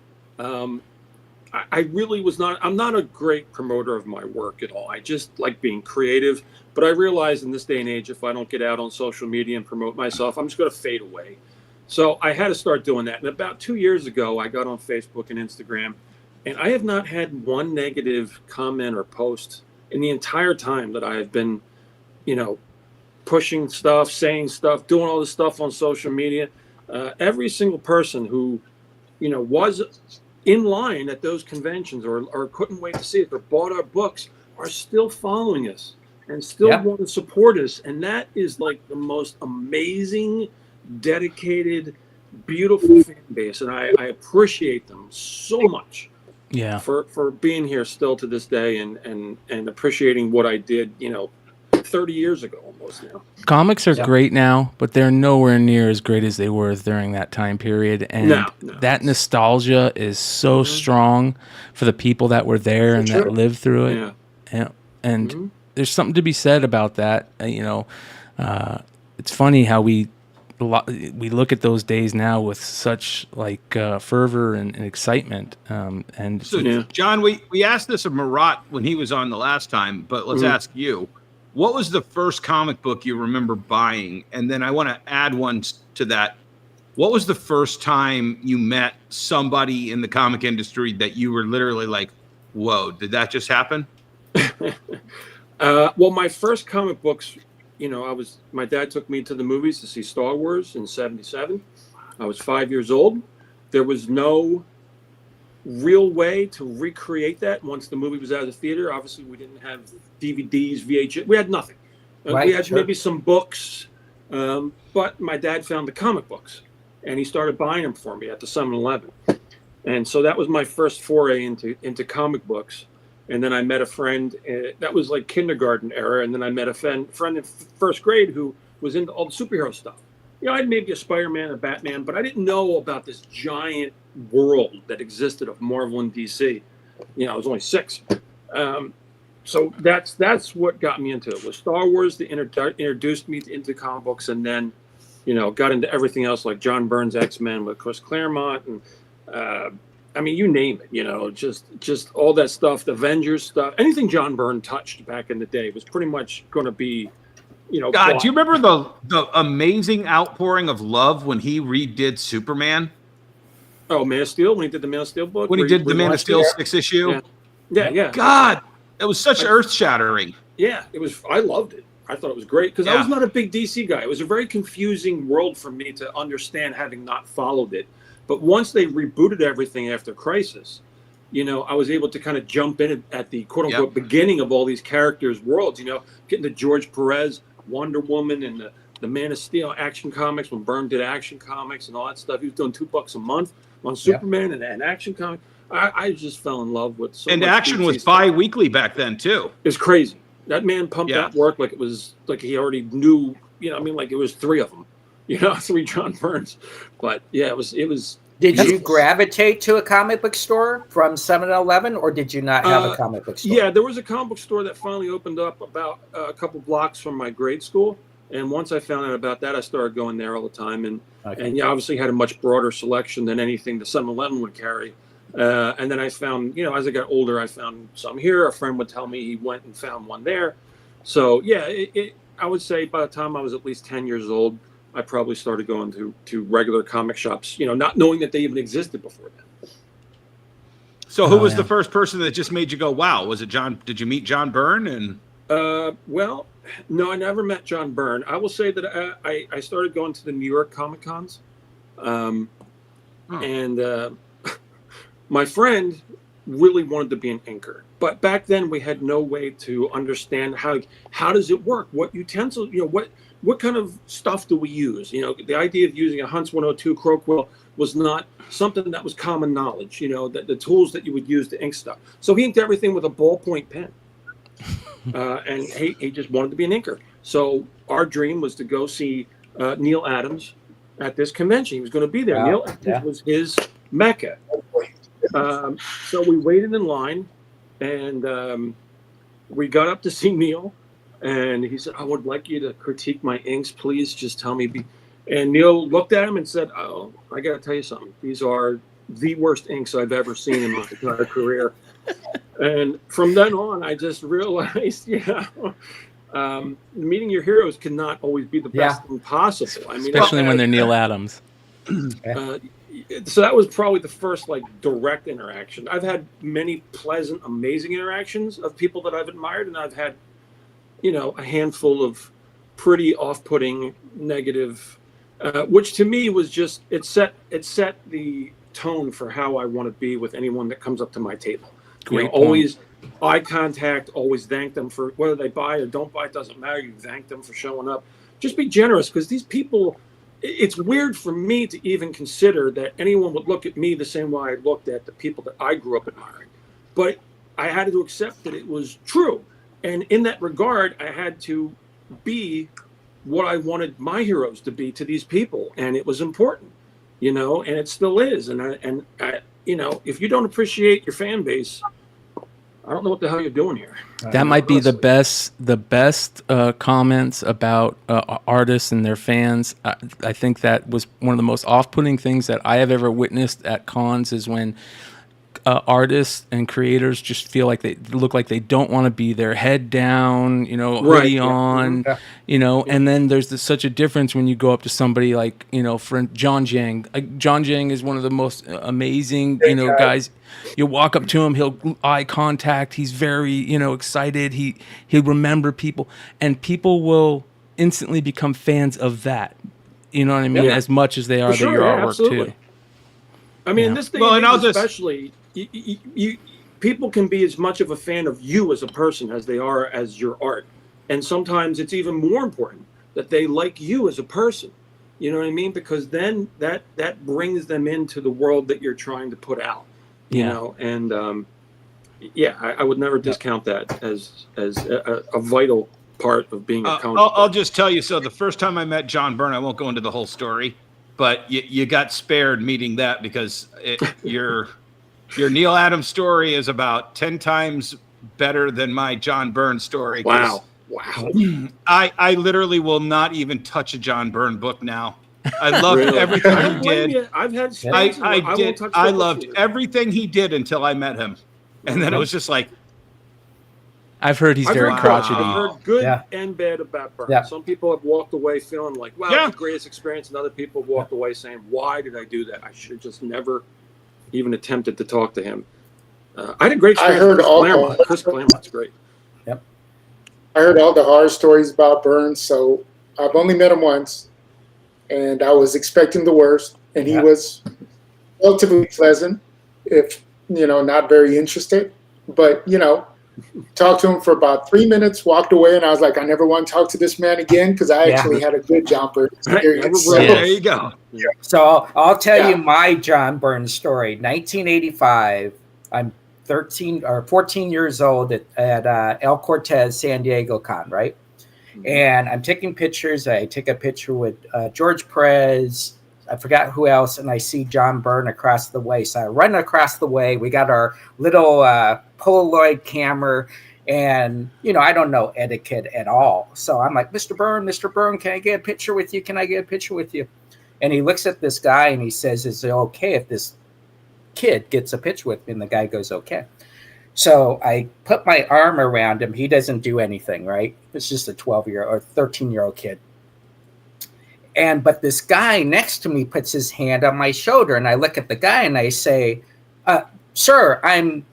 [SPEAKER 9] I really was not. I'm not a great promoter of my work at all. I just like being creative. But I realize in this day and age, if I don't get out on social media and promote myself, I'm just going to fade away. So I had to start doing that. And about 2 years ago, I got on Facebook and Instagram, and I have not had one negative comment or post in the entire time that I have been, pushing stuff, saying stuff, doing all this stuff on social media. Every single person who, was in line at those conventions or couldn't wait to see it or bought our books are still following us and still want to support us. And that is like the most amazing, dedicated, beautiful fan base. And I appreciate them so much for being here still to this day and appreciating what I did, 30 years ago almost now.
[SPEAKER 4] Comics are great now, but they're nowhere near as great as they were during that time period. And that nostalgia is so strong for the people that were there and that lived through it. Yeah. And there's something to be said about that. It's funny how we look at those days now with such fervor and excitement.
[SPEAKER 6] John, we asked this of Marat when he was on the last time, but let's ask you. What was the first comic book you remember buying? And then I want to add one to that. What was the first time you met somebody in the comic industry that you were literally like, whoa, did that just happen?
[SPEAKER 9] Well, my first comic books, my dad took me to the movies to see Star Wars in '77. I was 5 years old. There was no real way to recreate that once the movie was out of the theater. Obviously, we didn't have DVDs, VHS. We had nothing. We had maybe some books, but my dad found the comic books, and he started buying them for me at the 7-Eleven. And so that was my first foray into comic books. And then I met a friend, that was like kindergarten era, and then I met a friend in first grade who was into all the superhero stuff. I had maybe a Spider-Man, a Batman, but I didn't know about this giant world that existed of Marvel and DC. I was only 6. So that's what got me into it, was Star Wars that introduced me into comic books, and then, got into everything else like John Byrne's X-Men with Chris Claremont, and you name it, just all that stuff, the Avengers stuff, anything John Byrne touched back in the day was pretty much going to be,
[SPEAKER 6] God, do you remember the amazing outpouring of love when he redid Superman?
[SPEAKER 9] Oh, Man of Steel, when he did the Man of Steel book?
[SPEAKER 6] When he did the Man of Steel 6 issue?
[SPEAKER 9] Yeah.
[SPEAKER 6] God, it was such earth-shattering.
[SPEAKER 9] Yeah, it was. I loved it. I thought it was great because I was not a big DC guy. It was a very confusing world for me to understand, having not followed it. But once they rebooted everything after Crisis, I was able to kind of jump in at the quote-unquote beginning of all these characters' worlds, getting to George Perez, Wonder Woman, and the Man of Steel Action Comics, when Byrne did Action Comics and all that stuff. He was doing $2 a month on Superman and Action Comics. I just fell in love with so much. And
[SPEAKER 6] Action was bi-weekly back then, too.
[SPEAKER 9] It's crazy. That man pumped out work like it was, like he already knew, like it was 3 of them, 3 John Byrnes. But yeah, it was.
[SPEAKER 7] Did you gravitate to a comic book store from 7-Eleven, or did you not have a comic book store?
[SPEAKER 9] Yeah, there was a comic book store that finally opened up about a couple blocks from my grade school. And once I found out about that, I started going there all the time. And obviously had a much broader selection than anything the 7-Eleven would carry. And then I found, as I got older, I found some here. A friend would tell me he went and found one there. So, yeah, I would say by the time I was at least 10 years old, I probably started going to regular comic shops, not knowing that they even existed before then.
[SPEAKER 6] So who was the first person that just made you go, wow? Was it John? Did you meet John Byrne? And
[SPEAKER 9] well, no, I never met John Byrne. I will say that I started going to the New York Comic Cons. And my friend really wanted to be an inker. But back then we had no way to understand how does it work? What utensils, what kind of stuff do we use? The idea of using a Hunts 102 Croakwell was not something that was common knowledge, that the tools that you would use to ink stuff. So he inked everything with a ballpoint pen. And he just wanted to be an inker. So our dream was to go see Neil Adams at this convention. He was going to be there. Wow. Neil Adams was his mecca. So we waited in line, and we got up to see Neil. And he said, I would like you to critique my inks, please. Just tell me. And Neil looked at him and said, oh, I got to tell you something. These are the worst inks I've ever seen in my entire career. And from then on, I just realized, meeting your heroes cannot always be the best thing possible. I mean,
[SPEAKER 4] especially when they're Neil Adams.
[SPEAKER 9] So that was probably the first direct interaction. I've had many pleasant, amazing interactions of people that I've admired, and I've had a handful of pretty off-putting, negative, which to me was just it set the tone for how I want to be with anyone that comes up to my table. Always eye contact, always thank them for whether they buy or don't buy. It doesn't matter. You thank them for showing up. Just be generous, because these people. It's weird for me to even consider that anyone would look at me the same way I looked at the people that I grew up admiring, but I had to accept that it was true. And in that regard, I had to be what I wanted my heroes to be to these people. And it was important, and it still is. And I, if you don't appreciate your fan base, I don't know what the hell you're doing here.
[SPEAKER 4] That might be the best comments about artists and their fans. I think that was one of the most off-putting things that I have ever witnessed at cons, is when artists and creators just feel like they look like they don't want to be there, head down, hoodie on, and then there's such a difference when you go up to somebody like, friend John Jang. John Jang is one of the most amazing, guys. You walk up to him, he'll eye contact. He's very, excited. He'll remember people, and people will instantly become fans of that. You know what I mean? As much as they are your artwork
[SPEAKER 9] absolutely.
[SPEAKER 4] Too.
[SPEAKER 9] I mean, this thing, especially, people can be as much of a fan of you as a person as they are as your art. And sometimes it's even more important that they like you as a person. You know what I mean? Because then that brings them into the world that you're trying to put out. And I would never discount that as a vital part of being a comic.
[SPEAKER 6] I'll just tell you. So the first time I met John Byrne, I won't go into the whole story, but you got spared meeting that, because your Neil Adams story is about 10 times better than my John Byrne story.
[SPEAKER 9] Wow.
[SPEAKER 6] I literally will not even touch a John Byrne book now. I loved everything he did.
[SPEAKER 9] I've had
[SPEAKER 6] I loved everything he did until I met him. And then it was just like,
[SPEAKER 4] I've heard he's very
[SPEAKER 9] I've
[SPEAKER 4] crotchety.
[SPEAKER 9] heard good
[SPEAKER 7] Yeah.
[SPEAKER 9] and bad about Burns.
[SPEAKER 7] Yeah.
[SPEAKER 9] Some people have walked away feeling like, wow,
[SPEAKER 6] Yeah.
[SPEAKER 9] it's the greatest experience. And other people have walked away saying, why did I do that? I should have just never even attempted to talk to him. I had a great experience
[SPEAKER 8] heard
[SPEAKER 9] with
[SPEAKER 8] all-
[SPEAKER 9] Chris Claremont's great.
[SPEAKER 8] I heard all the horror stories about Burns, so I've only met him once, and I was expecting the worst, and he was relatively pleasant, if not very interested. But talked to him for about 3 minutes, walked away, and I was like, I never want to talk to this man again because I actually had a good John Burns experience. So,
[SPEAKER 6] There you go.
[SPEAKER 7] So I'll tell you my John Burns story. 1985. I'm 13 or 14 years old at El Cortez San Diego Con, right? And I'm taking pictures. I take a picture with George Perez. I forgot who else, and I see John Byrne across the way. So I run across the way. We got our little Polaroid camera, and I don't know etiquette at all. So I'm like, Mr. Byrne, can I get a picture with you? Can I get a picture with you? And he looks at this guy and he says, is it okay if this kid gets a picture with me? And the guy goes, okay. So I put my arm around him. He doesn't do anything, right? It's just a 12-year or 13-year-old kid. But this guy next to me puts his hand on my shoulder, and I look at the guy and I say, sir, and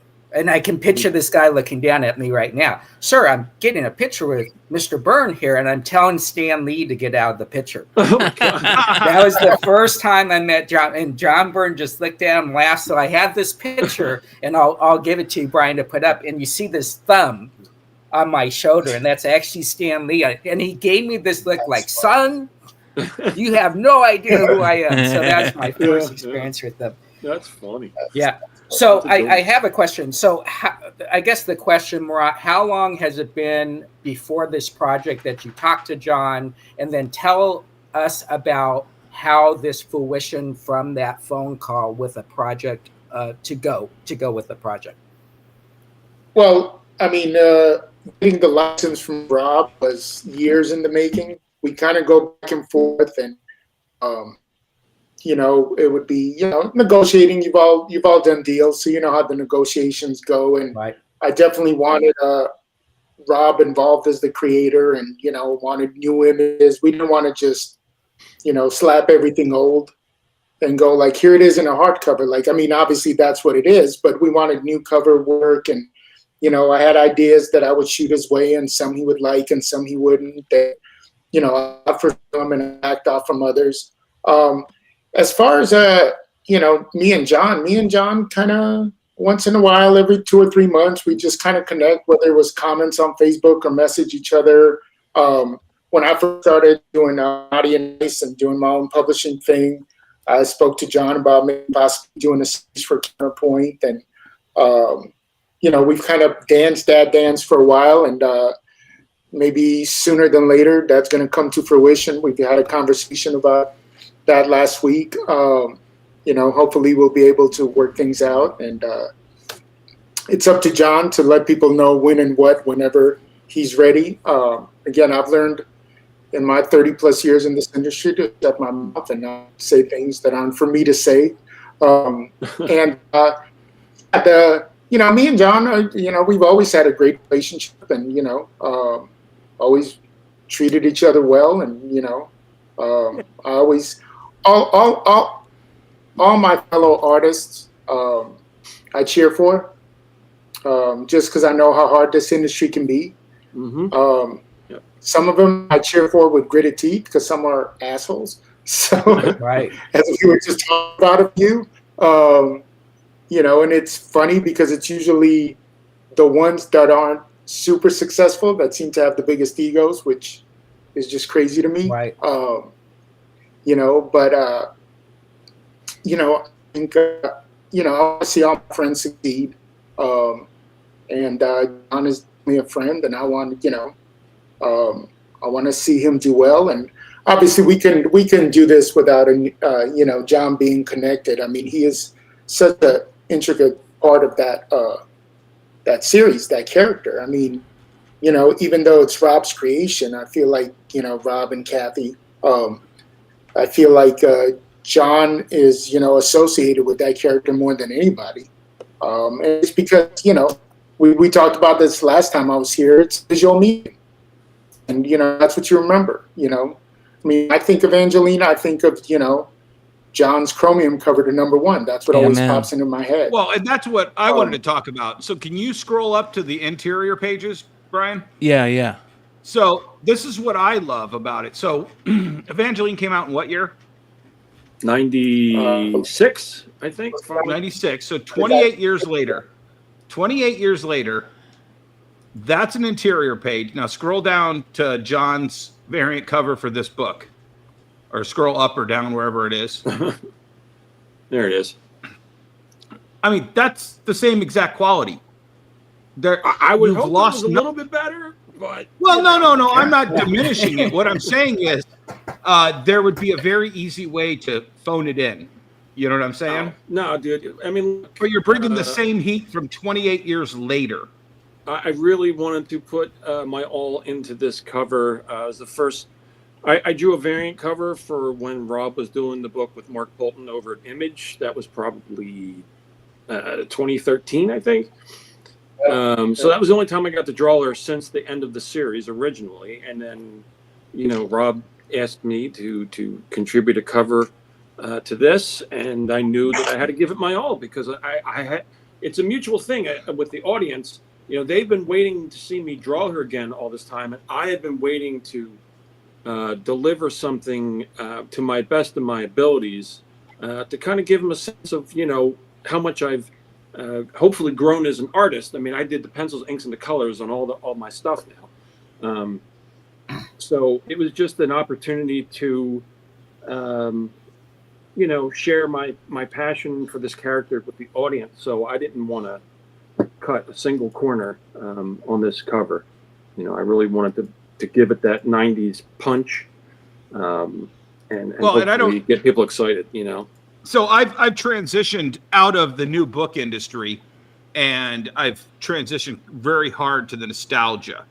[SPEAKER 7] I can picture this guy looking down at me right now. Sir, I'm getting a picture with Mr. Byrne here, and I'm telling Stan Lee to get out of the picture.
[SPEAKER 9] Oh my God.
[SPEAKER 7] That was the first time I met John, and John Byrne just looked down and laughed. So I have this picture, and I'll give it to you, Brian, to put up. And you see this thumb on my shoulder, and that's actually Stan Lee. And he gave me this look like, son, you have no idea who I am. So that's my first experience with them.
[SPEAKER 9] That's funny.
[SPEAKER 7] Yeah. So I have a question. So I guess the question, Marat, how long has it been before this project that you talked to John, and then tell us about how this fruition from that phone call with a project to go with the project? Well, I mean, getting the license from Rob was years in the making. We kind of go back and forth, and it would be, negotiating. You've all done deals, so you know how the negotiations go. And right. I definitely wanted Rob involved as the creator, and wanted new images. We didn't want to just, slap everything old and go like, here it is in a hardcover. Like, I mean, obviously that's what it is, but we wanted new cover work, and I had ideas that I would shoot his way, and some he would like, and some he wouldn't. That, off for some and act off from others. As far as me and John kind of once in a while, every 2 or 3 months, we just kind of connect, whether it was comments on Facebook or message each other. When I first started doing Naughty and Nice and doing my own publishing thing, I spoke to John about maybe possibly doing a series for Counterpoint, and we've kind of danced that dance for a while, and maybe sooner than later, that's going to come to fruition. We've had a conversation about that last week. Hopefully we'll be able to work things out, and it's up to John to let people know when and what, whenever he's ready. Again, I've learned in my 30 plus years in this industry to shut my mouth and not say things that aren't for me to say. Me and John, we've always had a great relationship, and always treated each other well, and I always all my fellow artists I cheer for, just because I know how hard this industry can be. Mm-hmm. Some of them I cheer for with gritted teeth because some are assholes. So right, as we were just talking about a few, and it's funny because it's usually the ones that aren't super successful that seem to have the biggest egos, which is just crazy to me. Right. I think, I want to see all my friends succeed. And John is me a friend, and I want to see him do well. And obviously we can do this without John being connected. I mean, he is such an intricate part of that series, that character. I mean, even though it's Rob's creation, I feel like, Rob and Kathy, I feel like John is, associated with that character more than anybody. And it's because,
[SPEAKER 8] we talked about this last time I was here. It's visual medium, and that's what you remember. I mean, I think of Evangeline. I think of John's Chromium cover to #1. That's what always pops into my head.
[SPEAKER 6] Well, and that's what I wanted to talk about. So can you scroll up to the interior pages, Brian?
[SPEAKER 4] Yeah.
[SPEAKER 6] So this is what I love about it. So Evangeline came out in what year?
[SPEAKER 9] 96, I think.
[SPEAKER 6] 96. So 28 years later. 28 years later, that's an interior page. Now scroll down to John's variant cover for this book. Or scroll up or down, wherever it is.
[SPEAKER 9] There it is.
[SPEAKER 6] I mean, that's the same exact quality.
[SPEAKER 9] I would hope it was a little bit better, but...
[SPEAKER 6] Well, no. I'm not diminishing it. What I'm saying is there would be a very easy way to phone it in. You know what I'm saying?
[SPEAKER 9] No, dude. I mean...
[SPEAKER 6] But you're bringing the same heat from 28 years later.
[SPEAKER 9] I really wanted to put my all into this cover. It was the first... I drew a variant cover for when Rob was doing the book with Mark Bolton over at Image. That was probably 2013, I think. So that was the only time I got to draw her since the end of the series originally. And then, Rob asked me to contribute a cover to this, and I knew that I had to give it my all because I had. It's a mutual thing with the audience. They've been waiting to see me draw her again all this time, and I have been waiting to deliver something to my best of my abilities to kind of give them a sense of how much I've hopefully grown as an artist. I mean, I did the pencils, inks, and the colors on all my stuff now. So it was just an opportunity to share my passion for this character with the audience. So I didn't want to cut a single corner on this cover. I really wanted to give it that 90s punch and hopefully get people excited,
[SPEAKER 6] So I've transitioned out of the new book industry, and I've transitioned very hard to the nostalgia.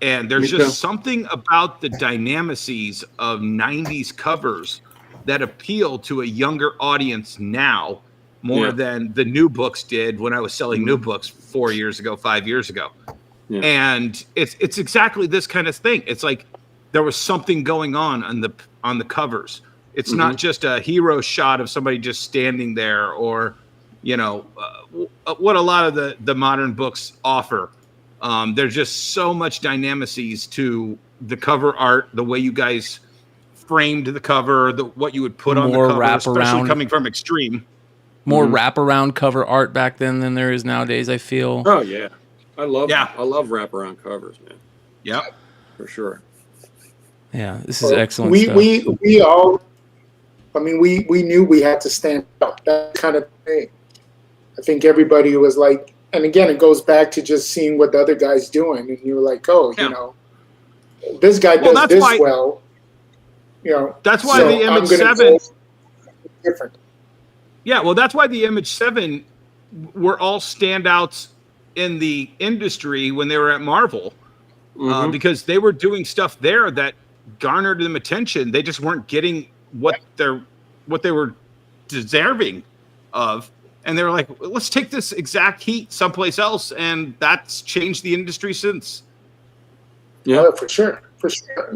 [SPEAKER 6] And there's just something about the dynamices of 90s covers that appeal to a younger audience now more than the new books did when I was selling new books 4 years ago, 5 years ago. Yeah. And it's exactly this kind of thing. It's like there was something going on the covers. It's not just a hero shot of somebody just standing there, or what a lot of the modern books offer. There's just so much dynamices to the cover art, the way you guys framed the cover, what you would put on the cover, especially coming from Extreme.
[SPEAKER 4] More wraparound cover art back then than there is nowadays, I feel.
[SPEAKER 9] Oh yeah. I love wraparound covers, man.
[SPEAKER 6] Yeah,
[SPEAKER 9] for sure.
[SPEAKER 4] Yeah, this is excellent.
[SPEAKER 8] We all, I mean, we knew we had to stand out. That kind of thing. I think everybody was like, and again, it goes back to just seeing what the other guy's doing, and you were like, oh, this guy does this well.
[SPEAKER 6] That's why the Image 7
[SPEAKER 8] different.
[SPEAKER 6] Yeah, well, that's why the Image 7 were all standouts in the industry when they were at Marvel, because they were doing stuff there that garnered them attention. They just weren't getting what they were deserving of, and they were like, let's take this exact heat someplace else, and that's changed the industry since.
[SPEAKER 8] Yeah, for sure.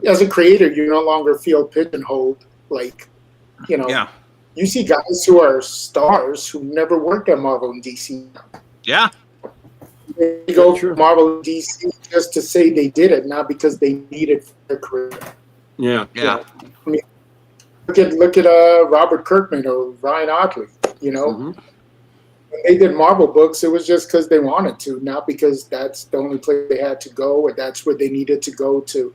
[SPEAKER 8] As a creator, you no longer feel pigeonholed. Like, you see guys who are stars who never worked at Marvel and DC.
[SPEAKER 6] Yeah.
[SPEAKER 8] They go from Marvel and DC just to say they did it, not because they need it for their career.
[SPEAKER 9] Yeah.
[SPEAKER 6] Yeah.
[SPEAKER 8] I mean, look at Robert Kirkman or Ryan Otley. When they did Marvel books, it was just because they wanted to, not because that's the only place they had to go, or that's where they needed to go to,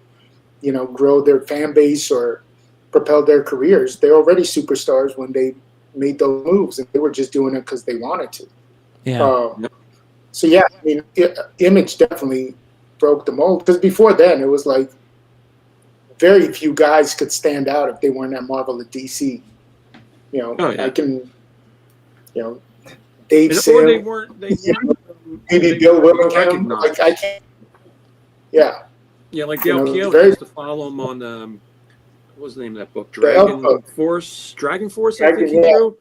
[SPEAKER 8] grow their fan base or propel their careers. They're already superstars when they made those moves, and they were just doing it because they wanted to.
[SPEAKER 4] Yeah.
[SPEAKER 8] So yeah, I mean, Image definitely broke the mold, because before then it was like very few guys could stand out if they weren't at Marvel or DC. I can, Dave Sim, maybe Bill Willingham. Like I can't. Yeah.
[SPEAKER 9] Yeah, like Dale Keough used to follow him on what was the name of that book? Dragon Force. I think he drew.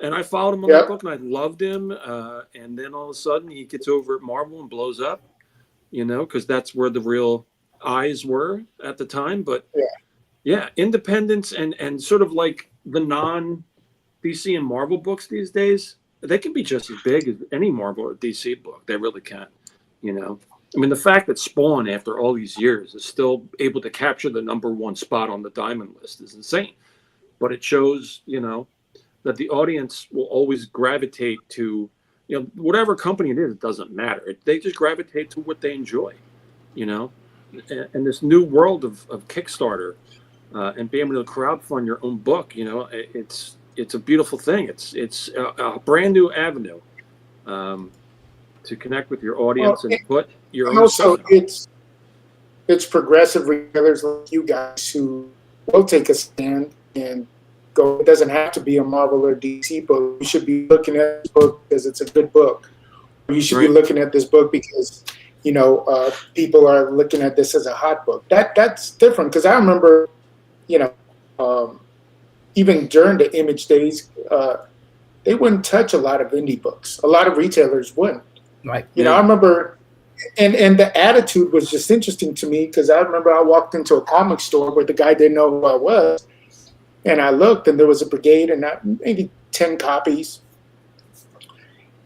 [SPEAKER 9] And I followed him on that book, and I loved him. And then all of a sudden, he gets over at Marvel and blows up, because that's where the real eyes were at the time. But yeah, independence and sort of like the non-DC and Marvel books these days, they can be just as big as any Marvel or DC book. They really can, I mean, the fact that Spawn, after all these years, is still able to capture the #1 spot on the Diamond list is insane. But it shows, that the audience will always gravitate to, whatever company it is, it doesn't matter. They just gravitate to what they enjoy, And this new world of Kickstarter and being able to crowdfund your own book, it's a beautiful thing. It's a brand new avenue to connect with your audience and put your own
[SPEAKER 8] also
[SPEAKER 9] stuff out.
[SPEAKER 8] it's progressive retailers like you guys who will take a stand and go, it doesn't have to be a Marvel or DC book. You should be looking at this book because it's a good book. You should be looking at this book because, people are looking at this as a hot book. That's different because I remember, even during the Image days, they wouldn't touch a lot of indie books. A lot of retailers wouldn't.
[SPEAKER 7] Right.
[SPEAKER 8] I remember, and the attitude was just interesting to me because I remember I walked into a comic store where the guy didn't know who I was. And I looked, and there was a brigade, and maybe 10 copies.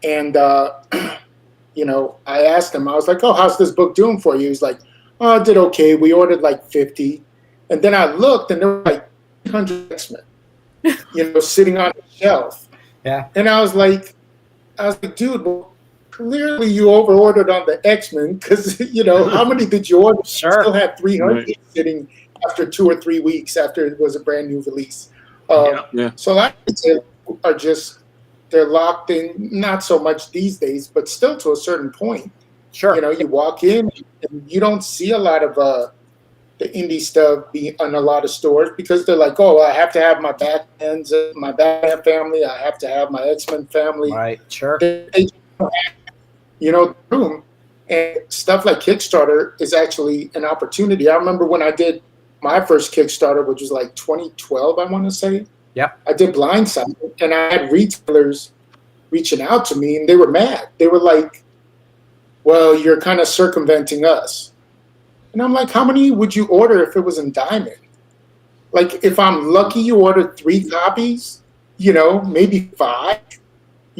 [SPEAKER 8] And, I asked him, I was like, oh, how's this book doing for you? He was like, oh, it did okay. We ordered like 50. And then I looked, and there were like 100 X-Men, sitting on the shelf.
[SPEAKER 7] Yeah.
[SPEAKER 8] And I was like, dude, well, clearly you overordered on the X-Men because, how many did you order?
[SPEAKER 7] Sure.
[SPEAKER 8] You still had 300 sitting after 2 or 3 weeks after it was a brand new release. So a lot of people are just, they're locked in, not so much these days, but still to a certain point.
[SPEAKER 7] Sure.
[SPEAKER 8] You walk in and you don't see a lot of the indie stuff be on a lot of stores because they're like, oh, I have to have my Batman's, my Batman family. I have to have my X-Men family.
[SPEAKER 7] Right, sure.
[SPEAKER 8] They don't have, room. And stuff like Kickstarter is actually an opportunity. I remember when I did my first Kickstarter, which was like 2012, I want to say.
[SPEAKER 7] Yep.
[SPEAKER 8] I did Blindside, and I had retailers reaching out to me, and they were mad. They were like, well, you're kind of circumventing us. And I'm like, how many would you order if it was in Diamond? Like, if I'm lucky, you ordered 3 copies, maybe 5,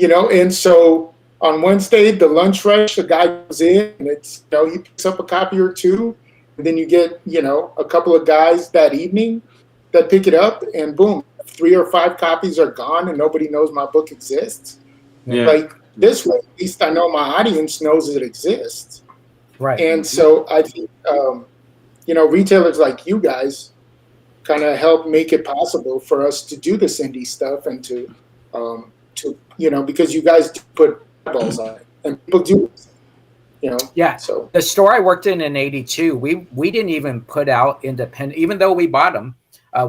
[SPEAKER 8] and so on Wednesday, the lunch rush, a guy goes in, and it's, he picks up a copy or 2. And then you get, a couple of guys that evening that pick it up, and boom, 3 or 5 copies are gone, and nobody knows my book exists.
[SPEAKER 9] Yeah.
[SPEAKER 8] Like this way, at least I know my audience knows it exists.
[SPEAKER 7] Right.
[SPEAKER 8] And so I think, retailers like you guys kind of help make it possible for us to do this indie stuff and to because you guys do put eyeballs on it, and people do.
[SPEAKER 7] Yeah.
[SPEAKER 8] So
[SPEAKER 7] the store I worked in '82, we didn't even put out independent, even though we bought them.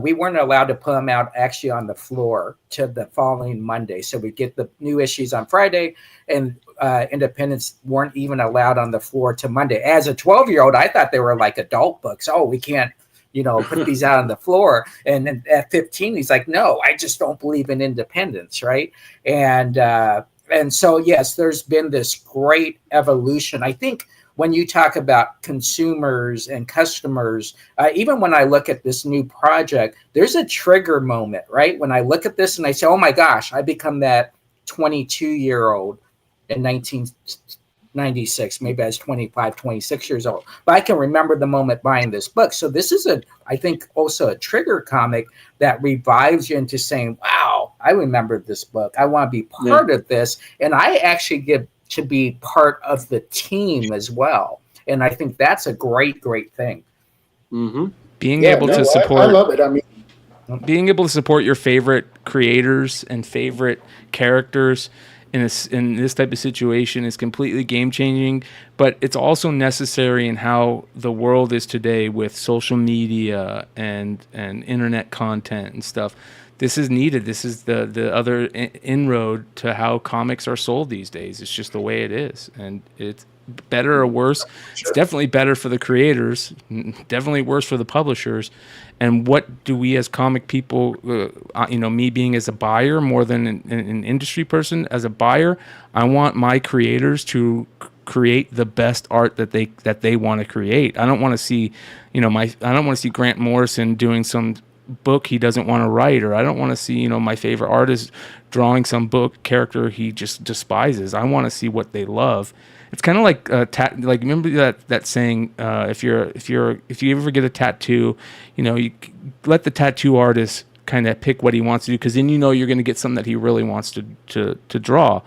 [SPEAKER 7] We weren't allowed to put them out actually on the floor to the following Monday. So we get the new issues on Friday, and independents weren't even allowed on the floor to Monday. As a 12-year-old, I thought they were like adult books. Oh, we can't, put these out on the floor. And then at 15, he's like, no, I just don't believe in independence, right? And so, yes, there's been this great evolution. I think when you talk about consumers and customers, even when I look at this new project, there's a trigger moment, right? When I look at this and I say, oh my gosh, I become that 22-year-old in 1996. Maybe I was 25, 26 years old. But I can remember the moment buying this book. So this is, I think, also a trigger comic that revives you into saying, wow, I remember this book. I want to be part of this. And I actually get to be part of the team as well. And I think that's a great, great thing.
[SPEAKER 9] Mm-hmm.
[SPEAKER 4] Being able to support,
[SPEAKER 8] I love it. I mean,
[SPEAKER 4] being able to support your favorite creators and favorite characters in this type of situation is completely game changing, but it's also necessary in how the world is today with social media and internet content and stuff. This is needed. This is the other inroad to how comics are sold these days. It's just the way it is, and better or worse? It's definitely better for the creators, definitely worse for the publishers. And what do we as comic people, me being as a buyer more than an industry person, as a buyer, I want my creators to create the best art that they want to create. I don't want to see, I don't want to see Grant Morrison doing some book he doesn't want to write, or I don't want to see, my favorite artist drawing some book character he just despises. I want to see what they love. It's kind of like like remember that saying, if you ever get a tattoo, you let the tattoo artist kind of pick what he wants to do, because then you're going to get something that he really wants to draw.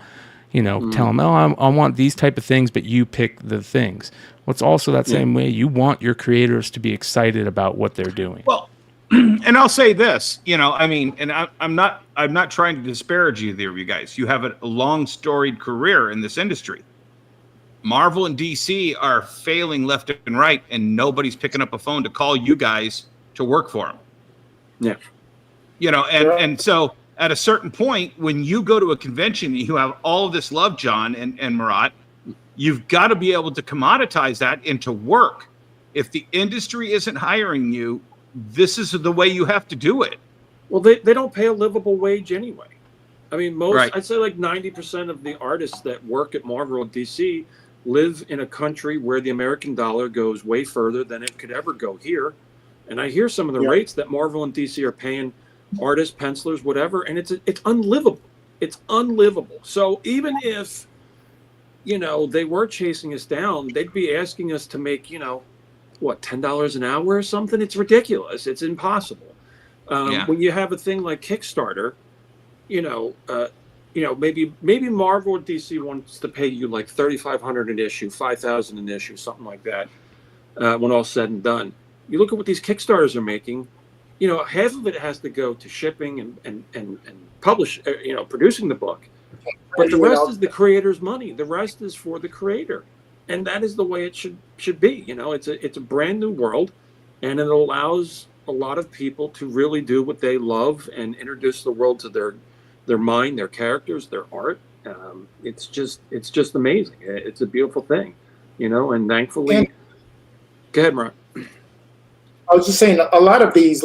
[SPEAKER 4] Tell him, I want these type of things, but you pick the things. Well, it's also that same way. You want your creators to be excited about what they're doing.
[SPEAKER 6] Well, and I'll say this, and I'm not trying to disparage either of you guys. You have a long storied career in this industry. Marvel and DC are failing left and right, and nobody's picking up a phone to call you guys to work for them.
[SPEAKER 9] Yeah.
[SPEAKER 6] And so at a certain point, when you go to a convention, you have all of this love, John and Marat, you've got to be able to commoditize that into work. If the industry isn't hiring you, this is the way you have to do it.
[SPEAKER 9] Well, they don't pay a livable wage anyway. I mean, I'd say like 90% of the artists that work at Marvel and DC live in a country where the American dollar goes way further than it could ever go here. And I hear some of the rates that Marvel and DC are paying artists, pencilers, whatever, and it's unlivable. It's unlivable. So even if, they were chasing us down, they'd be asking us to make, $10 an hour or something? It's ridiculous. It's impossible. When you have a thing like Kickstarter, maybe Marvel or DC wants to pay you like $3,500 an issue, $5,000 an issue, something like that. When all's said and done, you look at what these Kickstarters are making. Half of it has to go to shipping and producing the book, but the rest is the creator's money. The rest is for the creator, and that is the way it should be. It's a brand new world, and it allows a lot of people to really do what they love and introduce the world to their mind, their characters, their art. It's just amazing. It's a beautiful thing, and thankfully. Go ahead, Marat.
[SPEAKER 8] I was just saying, a lot of these,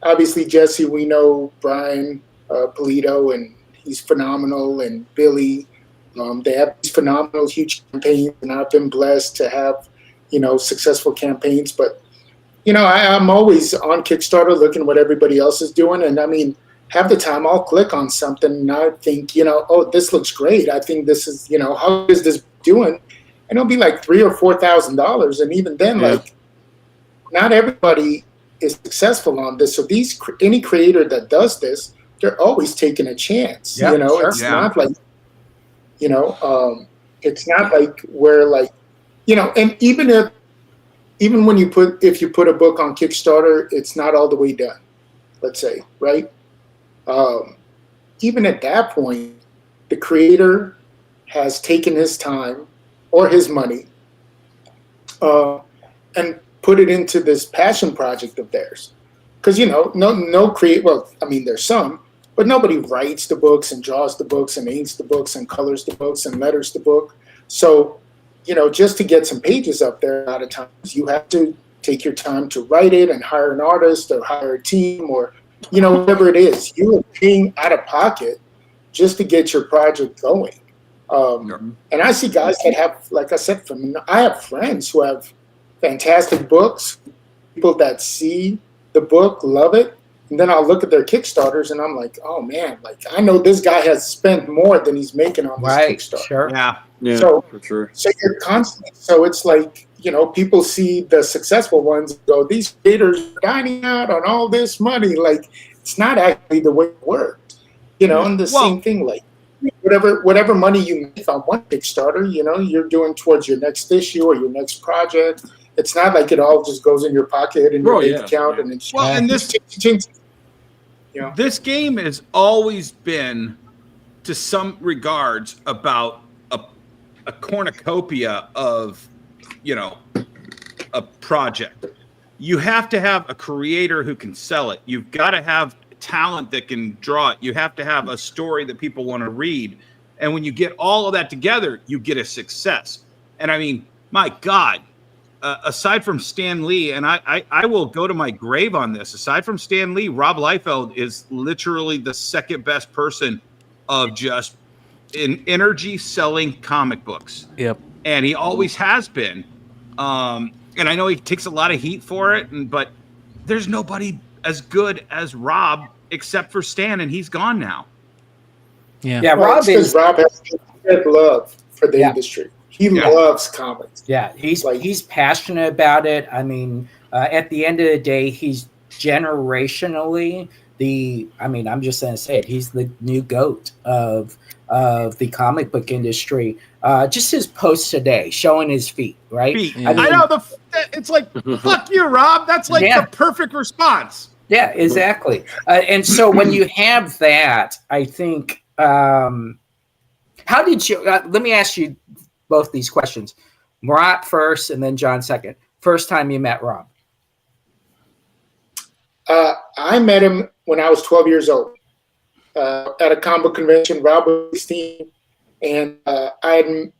[SPEAKER 8] obviously Jesse, we know Brian Polito, and he's phenomenal, and Billy. They have these phenomenal, huge campaigns, and I've been blessed to have, successful campaigns. But, I'm always on Kickstarter looking what everybody else is doing. And half the time I'll click on something and I think, this looks great. I think this is, how is this doing? And it'll be like $3,000 or $4,000. And even then, not everybody is successful on this. So any creator that does this, they're always taking a chance. It's not like, it's not like where and even when if you put a book on Kickstarter, it's not all the way done, let's say, right? Even at that point, the creator has taken his time or his money and put it into this passion project of theirs. Because, there's some, but nobody writes the books and draws the books and inks the books and colors the books and letters the book. So, just to get some pages up there, a lot of times you have to take your time to write it and hire an artist or hire a team or, whatever it is. You are paying out of pocket just to get your project going. And I see guys that have, like I said, I have friends who have fantastic books, people that see the book, love it, and then I'll look at their Kickstarters and I'm like, oh man, I know this guy has spent more than he's making on this Kickstarter.
[SPEAKER 7] Sure.
[SPEAKER 9] Yeah,
[SPEAKER 8] so,
[SPEAKER 9] for sure.
[SPEAKER 8] So you're constantly, so it's like, people see the successful ones and go, these creators are dining out on all this money. It's not actually the way it worked, and the same thing, whatever money you make on one Kickstarter, you're doing towards your next issue or your next project. It's not like it all just goes in your pocket and your bank account and it's
[SPEAKER 6] and this game has always been, to some regards, about a cornucopia of a project. You have to have a creator who can sell it. You've got to have talent that can draw it. You have to have a story that people want to read. And when you get all of that together, you get a success. And I mean, my God, aside from Stan Lee, and I will go to my grave on this, aside from Stan Lee, Rob Liefeld is literally the second best person of just in energy selling comic books.
[SPEAKER 4] Yep.
[SPEAKER 6] And he always has been. And I know he takes a lot of heat for it, but there's nobody as good as Rob except for Stan, and he's gone now.
[SPEAKER 4] Yeah.
[SPEAKER 7] Yeah,
[SPEAKER 8] Well,
[SPEAKER 7] Rob
[SPEAKER 8] because Rob has love for the industry. He loves comics.
[SPEAKER 7] Yeah, he's passionate about it. I mean, at the end of the day, he's generationally I'm just going to say it. He's the new GOAT of the comic book industry. Just his post today, showing his feet, right?
[SPEAKER 6] I know it's like, fuck you, Rob. That's like the perfect response.
[SPEAKER 7] Yeah, exactly. And so when you have that, I think, how did you, let me ask you both these questions. Marat first and then John second. First time you met Rob.
[SPEAKER 8] I met him when I was 12 years old at a comic book convention, Rob was 16. And I had,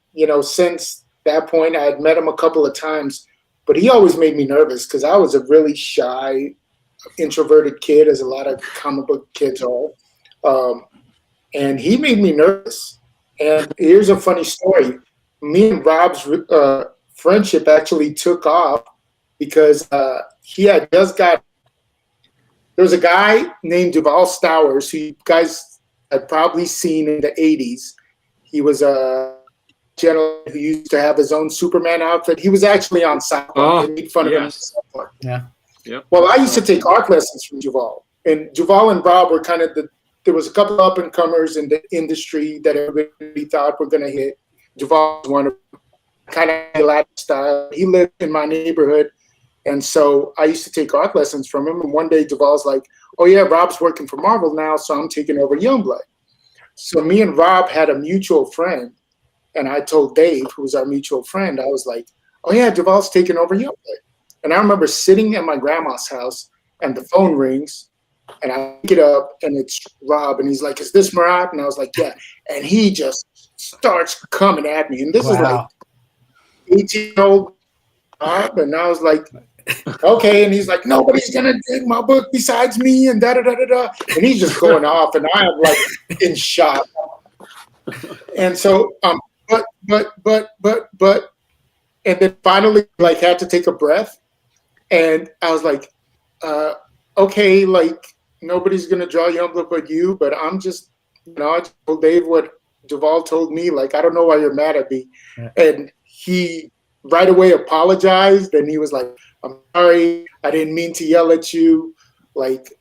[SPEAKER 8] since that point, I had met him a couple of times, but he always made me nervous because I was a really shy, introverted kid, as a lot of comic book kids are. And he made me nervous. And here's a funny story. Me and Rob's friendship actually took off because he had just got. There was a guy named Duval Stowers who you guys had probably seen in the 80s. He was a gentleman who used to have his own Superman outfit. He was actually on South Park. They made fun of him on South Park.
[SPEAKER 7] Yeah.
[SPEAKER 8] Well, I used to take art lessons from Duval. And Duval and Rob were kind of there was a couple of up-and-comers in the industry that everybody thought were going to hit. Duval was one of them, kind of Latin style. He lived in my neighborhood. And so I used to take art lessons from him. And one day Duval's like, oh, yeah, Rob's working for Marvel now, so I'm taking over Youngblood. So me and Rob had a mutual friend. And I told Dave, who was our mutual friend, I was like, oh, yeah, Duval's taking over Youngblood. And I remember sitting at my grandma's house and the phone rings. And I pick it up and it's Rob. And he's like, is this Marat? And I was like, yeah. And he just starts coming at me. And this is like 18-year-old Rob. And I was like, okay. And he's like, nobody's going to dig my book besides me and da-da-da-da-da. And he's just going off. And I am like in shock. And so, but, and then finally, like, had to take a breath. And I was like, okay, like, nobody's going to draw Youngblood but you, but I'm just, I told Dave what Duval told me, like, I don't know why you're mad at me. Yeah. And he right away apologized. And he was like, I'm sorry, I didn't mean to yell at you. Like,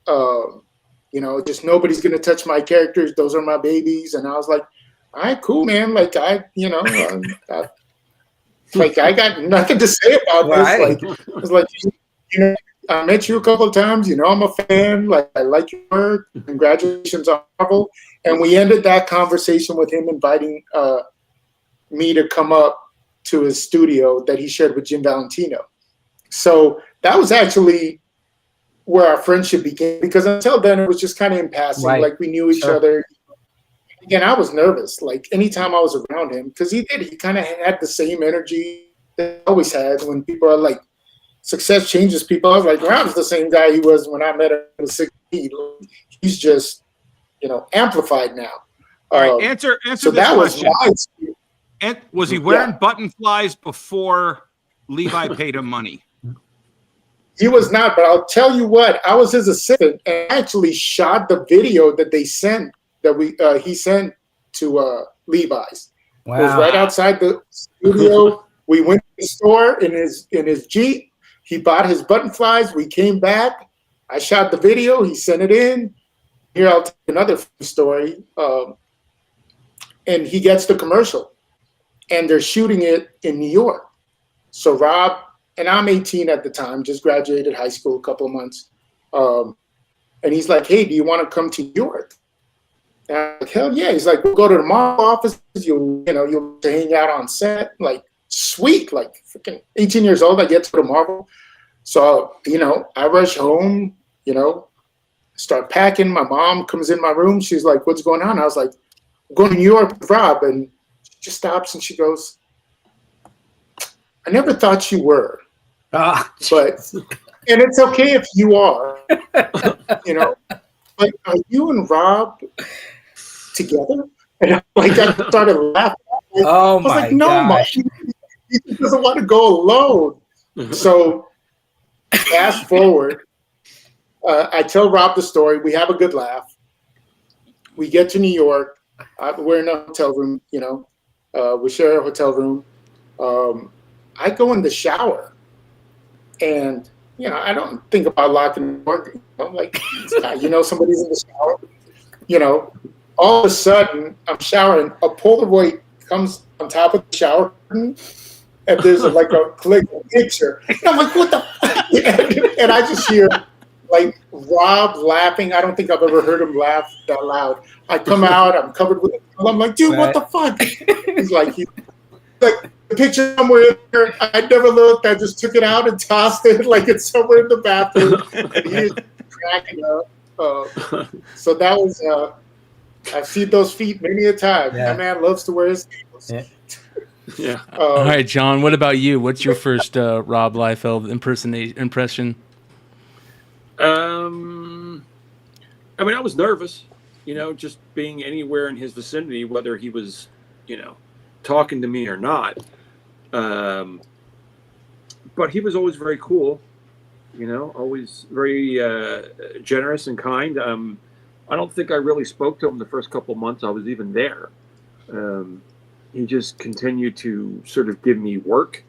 [SPEAKER 8] just nobody's going to touch my characters. Those are my babies. And I was like, all right, cool, man. Like, I got nothing to say about this. Like, I was like, I met you a couple of times. I'm a fan. Like, I like your work. Congratulations on Marvel. And we ended that conversation with him inviting me to come up to his studio that he shared with Jim Valentino. So that was actually where our friendship began, because until then it was just kind of in passing. Right. Like, we knew each other. Again, I was nervous. Like, anytime I was around him, because he kind of had the same energy that he always had. When people are like, success changes people. I was like, Rob's the same guy he was when I met him at 16. He's just, amplified now.
[SPEAKER 6] All right, answer
[SPEAKER 8] so
[SPEAKER 6] this
[SPEAKER 8] that
[SPEAKER 6] question.
[SPEAKER 8] Was
[SPEAKER 6] and was he wearing button flies before Levi paid him money?
[SPEAKER 8] He was not, but I'll tell you what, I was his assistant and actually shot the video that they sent, that he sent to Levi's. Wow. It was right outside the studio. We went to the store in his Jeep. He bought his button flies. We came back. I shot the video. He sent it in. Here, I'll tell you another story. And he gets the commercial. And they're shooting it in New York. So Rob, and I'm 18 at the time, just graduated high school a couple of months. And he's like, hey, do you want to come to New York? And I'm like, hell yeah. He's like, we'll go to the Marvel office. You'll hang out on set. Like, sweet. Like, freaking 18 years old, I get to the Marvel. So, I rush home, start packing. My mom comes in my room. She's like, what's going on? I was like, going to New York with Rob, and she just stops and she goes, I never thought you were. But, and it's okay if you are, you know, but are you and Rob together? And I started laughing. I was like, no,
[SPEAKER 7] gosh.
[SPEAKER 8] he doesn't want to go alone. So fast forward, I tell Rob the story. We have a good laugh. We get to New York. We're in a hotel room, you know. We share a hotel room. I go in the shower, and you know, I don't think about locking the door. You know, like, you know, somebody's in the shower. You know, all of a sudden, I'm showering. A Polaroid comes on top of the shower curtain, and there's like a click picture. And I'm like, what the fuck? And I just hear like Rob laughing. I don't think I've ever heard him laugh that loud. I come out, I'm covered with it. I'm like, dude, what the fuck? He's like, the picture somewhere in there. I never looked. I just took it out and tossed it like it's somewhere in the bathroom. And he's cracking up. So that was, I've seen those feet many a time. Yeah. That man loves to wear his heels.
[SPEAKER 4] Yeah. All right, John, what about you? What's your first Rob Liefeld impression?
[SPEAKER 9] I mean, I was nervous, you know, just being anywhere in his vicinity, whether he was, you know, talking to me or not. But he was always very cool, you know, always very generous and kind. I don't think I really spoke to him the first couple months I was even there. He just continued to sort of give me work,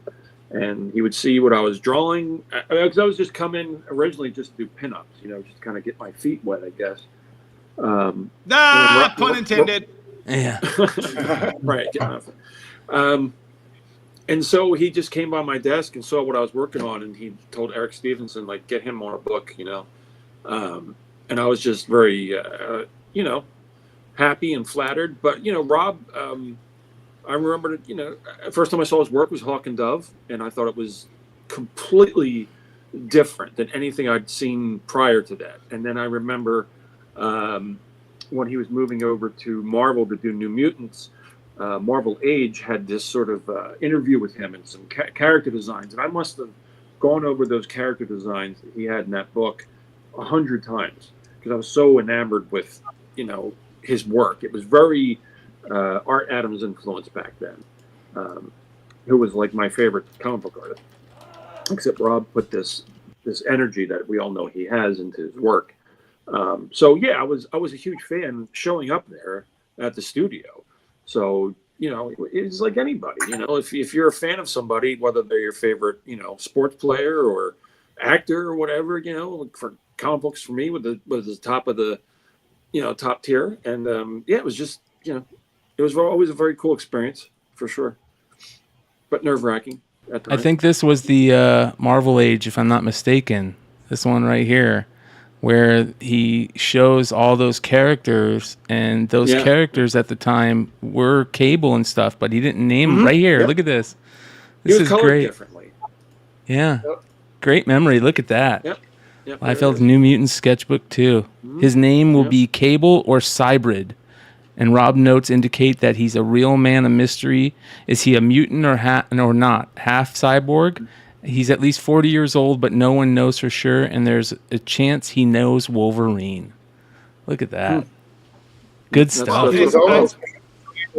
[SPEAKER 9] and he would see what I was drawing. Because I was just coming originally just to do pinups, you know, just kind of get my feet wet, I guess.
[SPEAKER 6] Pun intended.
[SPEAKER 4] Yeah.
[SPEAKER 9] Right. And so he just came by my desk and saw what I was working on, and he told Eric Stevenson, like, get him on a book, you know. And I was just very, you know, happy and flattered. But, you know, Rob, I remember, you know, first time I saw his work was Hawk and Dove, and I thought it was completely different than anything I'd seen prior to that. And then I remember when he was moving over to Marvel to do New Mutants, Marvel Age had this sort of interview with him and some character designs. And I must have gone over those character designs that he had in that book 100 times because I was so enamored with, you know, his work. It was very Art Adams influence back then, who was like my favorite comic book artist. Except Rob put this energy that we all know he has into his work. So yeah, I was a huge fan showing up there at the studio. So, you know, it's like anybody, you know, if you're a fan of somebody, whether they're your favorite, you know, sports player or actor or whatever, you know, for comic books for me was the top of the, you know, top tier. And yeah, it was just, you know, it was always a very cool experience for sure, but nerve-wracking.
[SPEAKER 4] I think this was the Marvel Age, if I'm not mistaken. This one right here, where he shows all those characters, and those characters at the time were Cable and stuff, but he didn't name them right here. Yep. Look at this. This is great. Differently. Yeah. Yep. Great memory. Look at that. Yep. Liefeld's New Mutants sketchbook too. His name will be Cable or Cybrid. And Rob notes indicate that he's a real man of mystery. Is he a mutant or not? Half cyborg? He's at least 40 years old, but no one knows for sure. And there's a chance he knows Wolverine. Look at that. Good stuff.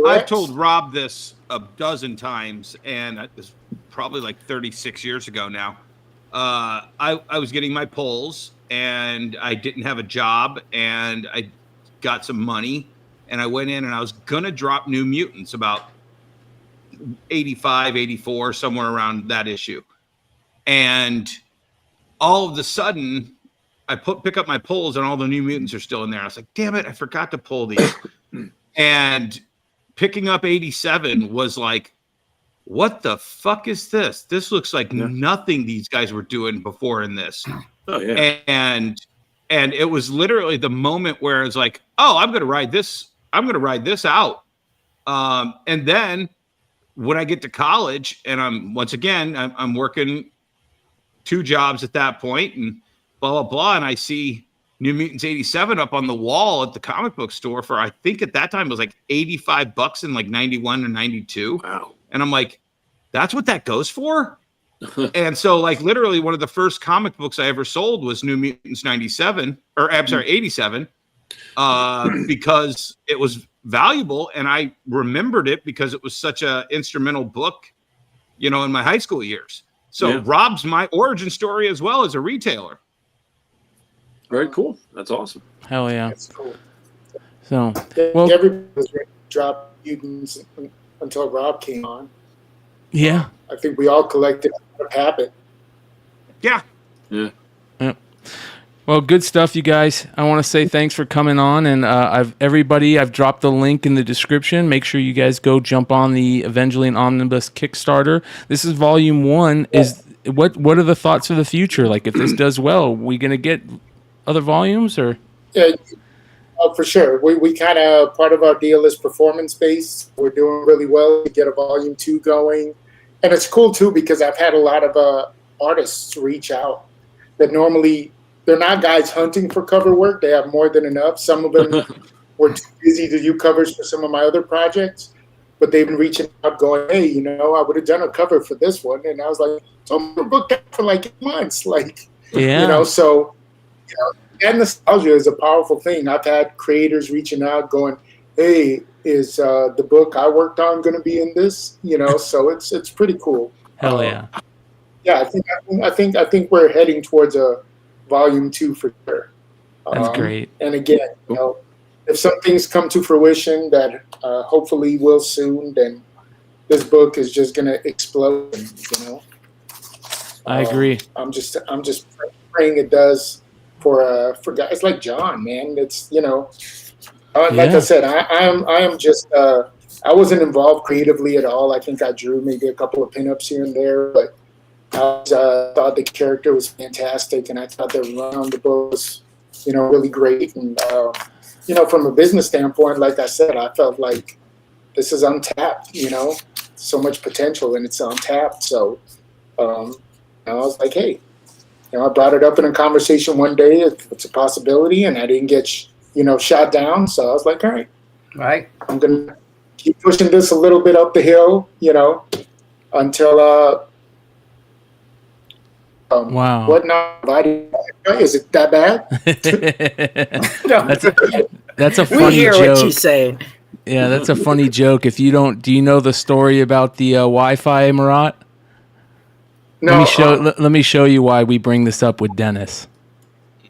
[SPEAKER 6] I've told Rob this a dozen times, and it's probably like 36 years ago now. I was getting my pulls, and I didn't have a job, and I got some money. And I went in and I was going to drop New Mutants about 85, 84, somewhere around that issue. And all of a sudden, I pick up my pulls and all the New Mutants are still in there. I was like, damn it, I forgot to pull these. And picking up 87 was like, what the fuck is this? This looks like nothing these guys were doing before in this. Oh, yeah. And it was literally the moment where it's like, oh, I'm going to ride this out. And then when I get to college and I'm working 2 jobs at that point and blah, blah, blah. And I see New Mutants 87 up on the wall at the comic book store for, I think at that time it was like $85 in like 91 or 92.
[SPEAKER 9] Wow.
[SPEAKER 6] And I'm like, that's what that goes for? And so like literally one of the first comic books I ever sold was New Mutants 97, or I'm sorry, 87, because it was valuable. And I remembered it because it was such a instrumental book, you know, in my high school years. So Rob's my origin story as well as a retailer.
[SPEAKER 9] Very cool. That's awesome.
[SPEAKER 4] Hell yeah.
[SPEAKER 8] That's cool.
[SPEAKER 4] So, well,
[SPEAKER 8] everybody was ready to drop mutants until Rob came on.
[SPEAKER 4] Yeah.
[SPEAKER 8] I think we all collected a habit.
[SPEAKER 6] Yeah.
[SPEAKER 9] Yeah.
[SPEAKER 4] Well, good stuff, you guys. I want to say thanks for coming on, and I've dropped the link in the description. Make sure you guys go jump on the Avengelyne Omnibus Kickstarter. This is Volume 1. Is what are the thoughts for the future? Like, if this does well, we gonna get other volumes or?
[SPEAKER 8] Yeah, for sure. We kind of, part of our deal is performance based. We're doing really well to get a Volume 2 going, and it's cool too because I've had a lot of artists reach out that normally. They're not guys hunting for cover work. They have more than enough. Some of them were too busy to do covers for some of my other projects, but they've been reaching out going, hey, you know, I would have done a cover for this one. And I was like, so I'm going to book that for like 8 months. Like, you know, so, you know, that nostalgia is a powerful thing. I've had creators reaching out going, hey, is the book I worked on going to be in this? You know, so it's pretty cool.
[SPEAKER 4] Hell yeah.
[SPEAKER 8] Yeah, I think we're heading towards a Volume 2 for sure.
[SPEAKER 4] That's great.
[SPEAKER 8] And again, you know, if some things come to fruition that hopefully will soon, then this book is just gonna explode. You know,
[SPEAKER 4] I agree.
[SPEAKER 8] I'm just praying it does for guys like John, man. It's, you know, like I said, I am just I wasn't involved creatively at all. I think I drew maybe a couple of pinups here and there, but. I thought the character was fantastic, and I thought the run on the book was, you know, really great. And you know, from a business standpoint, like I said, I felt like this is untapped. You know, so much potential, and it's untapped. So I was like, hey, you know, I brought it up in a conversation one day. It's a possibility, and I didn't get shot down. So I was like, all right, I'm gonna keep pushing this a little bit up the hill, you know, until
[SPEAKER 4] wow.
[SPEAKER 8] What not? Is it that bad?
[SPEAKER 4] That's a funny joke.
[SPEAKER 7] We hear what she's saying.
[SPEAKER 4] Yeah, that's a funny joke. If you don't, do you know the story about the Wi-Fi, Marat?
[SPEAKER 8] No.
[SPEAKER 4] Let me show you why we bring this up with Dennis.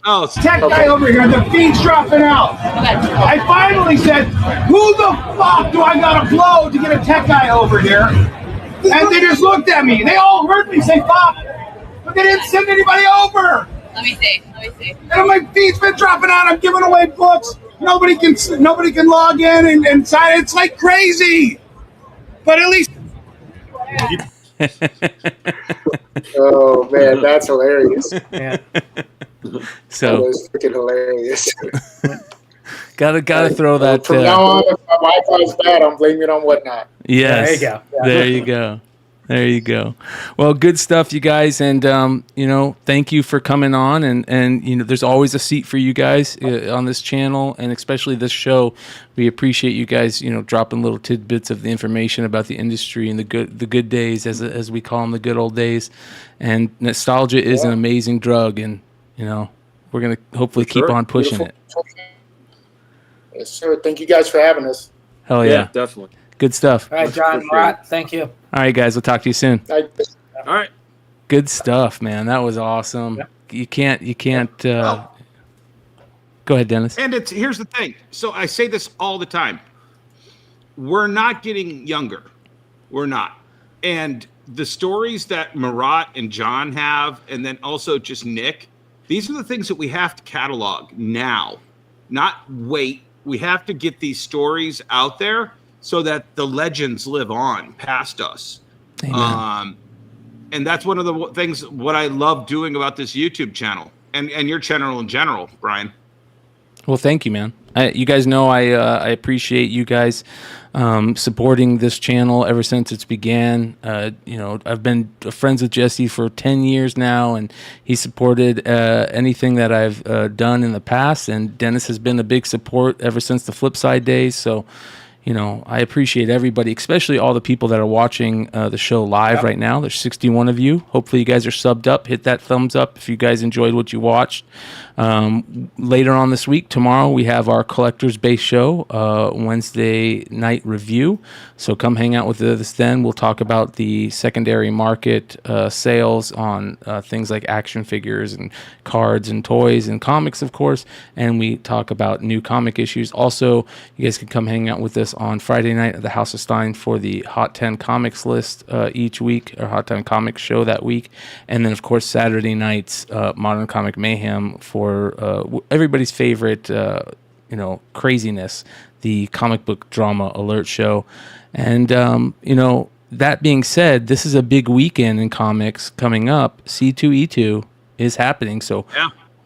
[SPEAKER 6] Oh, it's
[SPEAKER 10] tech guy over here. The feed's dropping out. I finally said, "Who the fuck do I gotta blow to get a tech guy over here?" And they just looked at me. They all heard me say, "Fuck." But they didn't send anybody over.
[SPEAKER 11] Let me see.
[SPEAKER 10] And I'm like, feed's been dropping out. I'm giving away books. Nobody can log in and sign. It's like crazy. But at least.
[SPEAKER 8] Oh man, that's hilarious.
[SPEAKER 7] Yeah.
[SPEAKER 4] So
[SPEAKER 8] that was freaking hilarious.
[SPEAKER 4] Gotta throw that.
[SPEAKER 8] From now on, if my Wi-Fi is bad, I'm blaming it on whatnot.
[SPEAKER 4] Yes.
[SPEAKER 7] There you go.
[SPEAKER 4] There you go. There you go. Well, good stuff, you guys, and you know, thank you for coming on. And you know, there's always a seat for you guys on this channel, and especially this show. We appreciate you guys, you know, dropping little tidbits of the information about the industry and the good days, as we call them, the good old days. And nostalgia is an amazing drug, and you know, we're gonna hopefully keep on pushing it.
[SPEAKER 8] Yes, sir. Thank you guys for having us.
[SPEAKER 4] Hell yeah,
[SPEAKER 9] definitely.
[SPEAKER 4] Good stuff.
[SPEAKER 7] All right, John, Marat, thank you.
[SPEAKER 4] All right, guys, we'll talk to you soon.
[SPEAKER 9] All right.
[SPEAKER 4] Good stuff, man. That was awesome. You can't. Go ahead, Dennis.
[SPEAKER 6] And here's the thing. So I say this all the time. We're not getting younger. We're not. And the stories that Marat and John have, and then also just Nick, these are the things that we have to catalog now, not wait. We have to get these stories out there so that the legends live on past us.
[SPEAKER 4] Amen.
[SPEAKER 6] And that's one of the things, what I love doing about this YouTube channel and your channel in general, Brian.
[SPEAKER 4] Well, thank you, man. You guys know I appreciate you guys supporting this channel ever since it's began. I've been friends with Jesse for 10 years now, and he supported anything that I've done in the past. And Dennis has been a big support ever since the Flipside days. So, I appreciate everybody, especially all the people that are watching the show live right now. There's 61 of you. Hopefully you guys are subbed up. Hit that thumbs up if you guys enjoyed what you watched. Later on this week, tomorrow, we have our Collectors Base show, Wednesday night review. So come hang out with us then. We'll talk about the secondary market sales on things like action figures and cards and toys and comics, of course. And we talk about new comic issues. Also, you guys can come hang out with us on Friday night at the House of Stein for the Hot 10 Comics list each week, or Hot 10 Comics show that week. And then, of course, Saturday nights, Modern Comic Mayhem for everybody's favorite, craziness, the Comic Book Drama Alert show. And, that being said, this is a big weekend in comics coming up. C2E2 is happening. So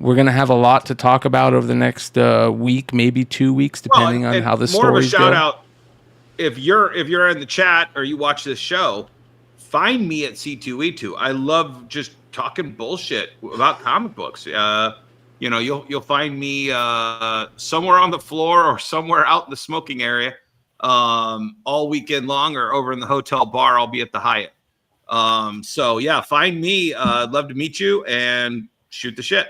[SPEAKER 4] we're going to have a lot to talk about over the next week, maybe 2 weeks, depending on how the stories go.
[SPEAKER 6] More of a shout out, if you're in the chat or you watch this show, find me at C2E2. I love just talking bullshit about comic books. You'll find me somewhere on the floor or somewhere out in the smoking area all weekend long, or over in the hotel bar. I'll be at the Hyatt. Find me. I'd love to meet you and shoot the shit.